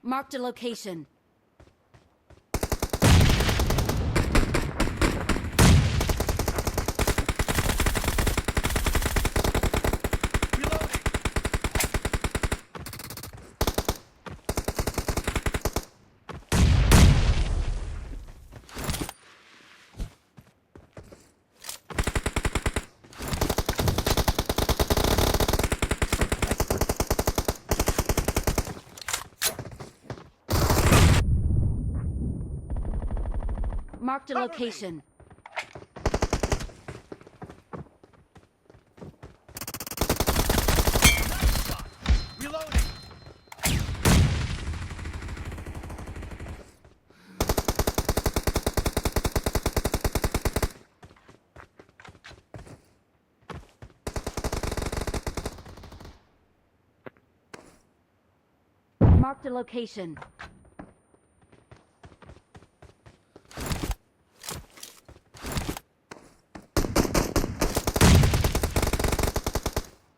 Speaker 4: Marked a location. Marked a location. Marked a location.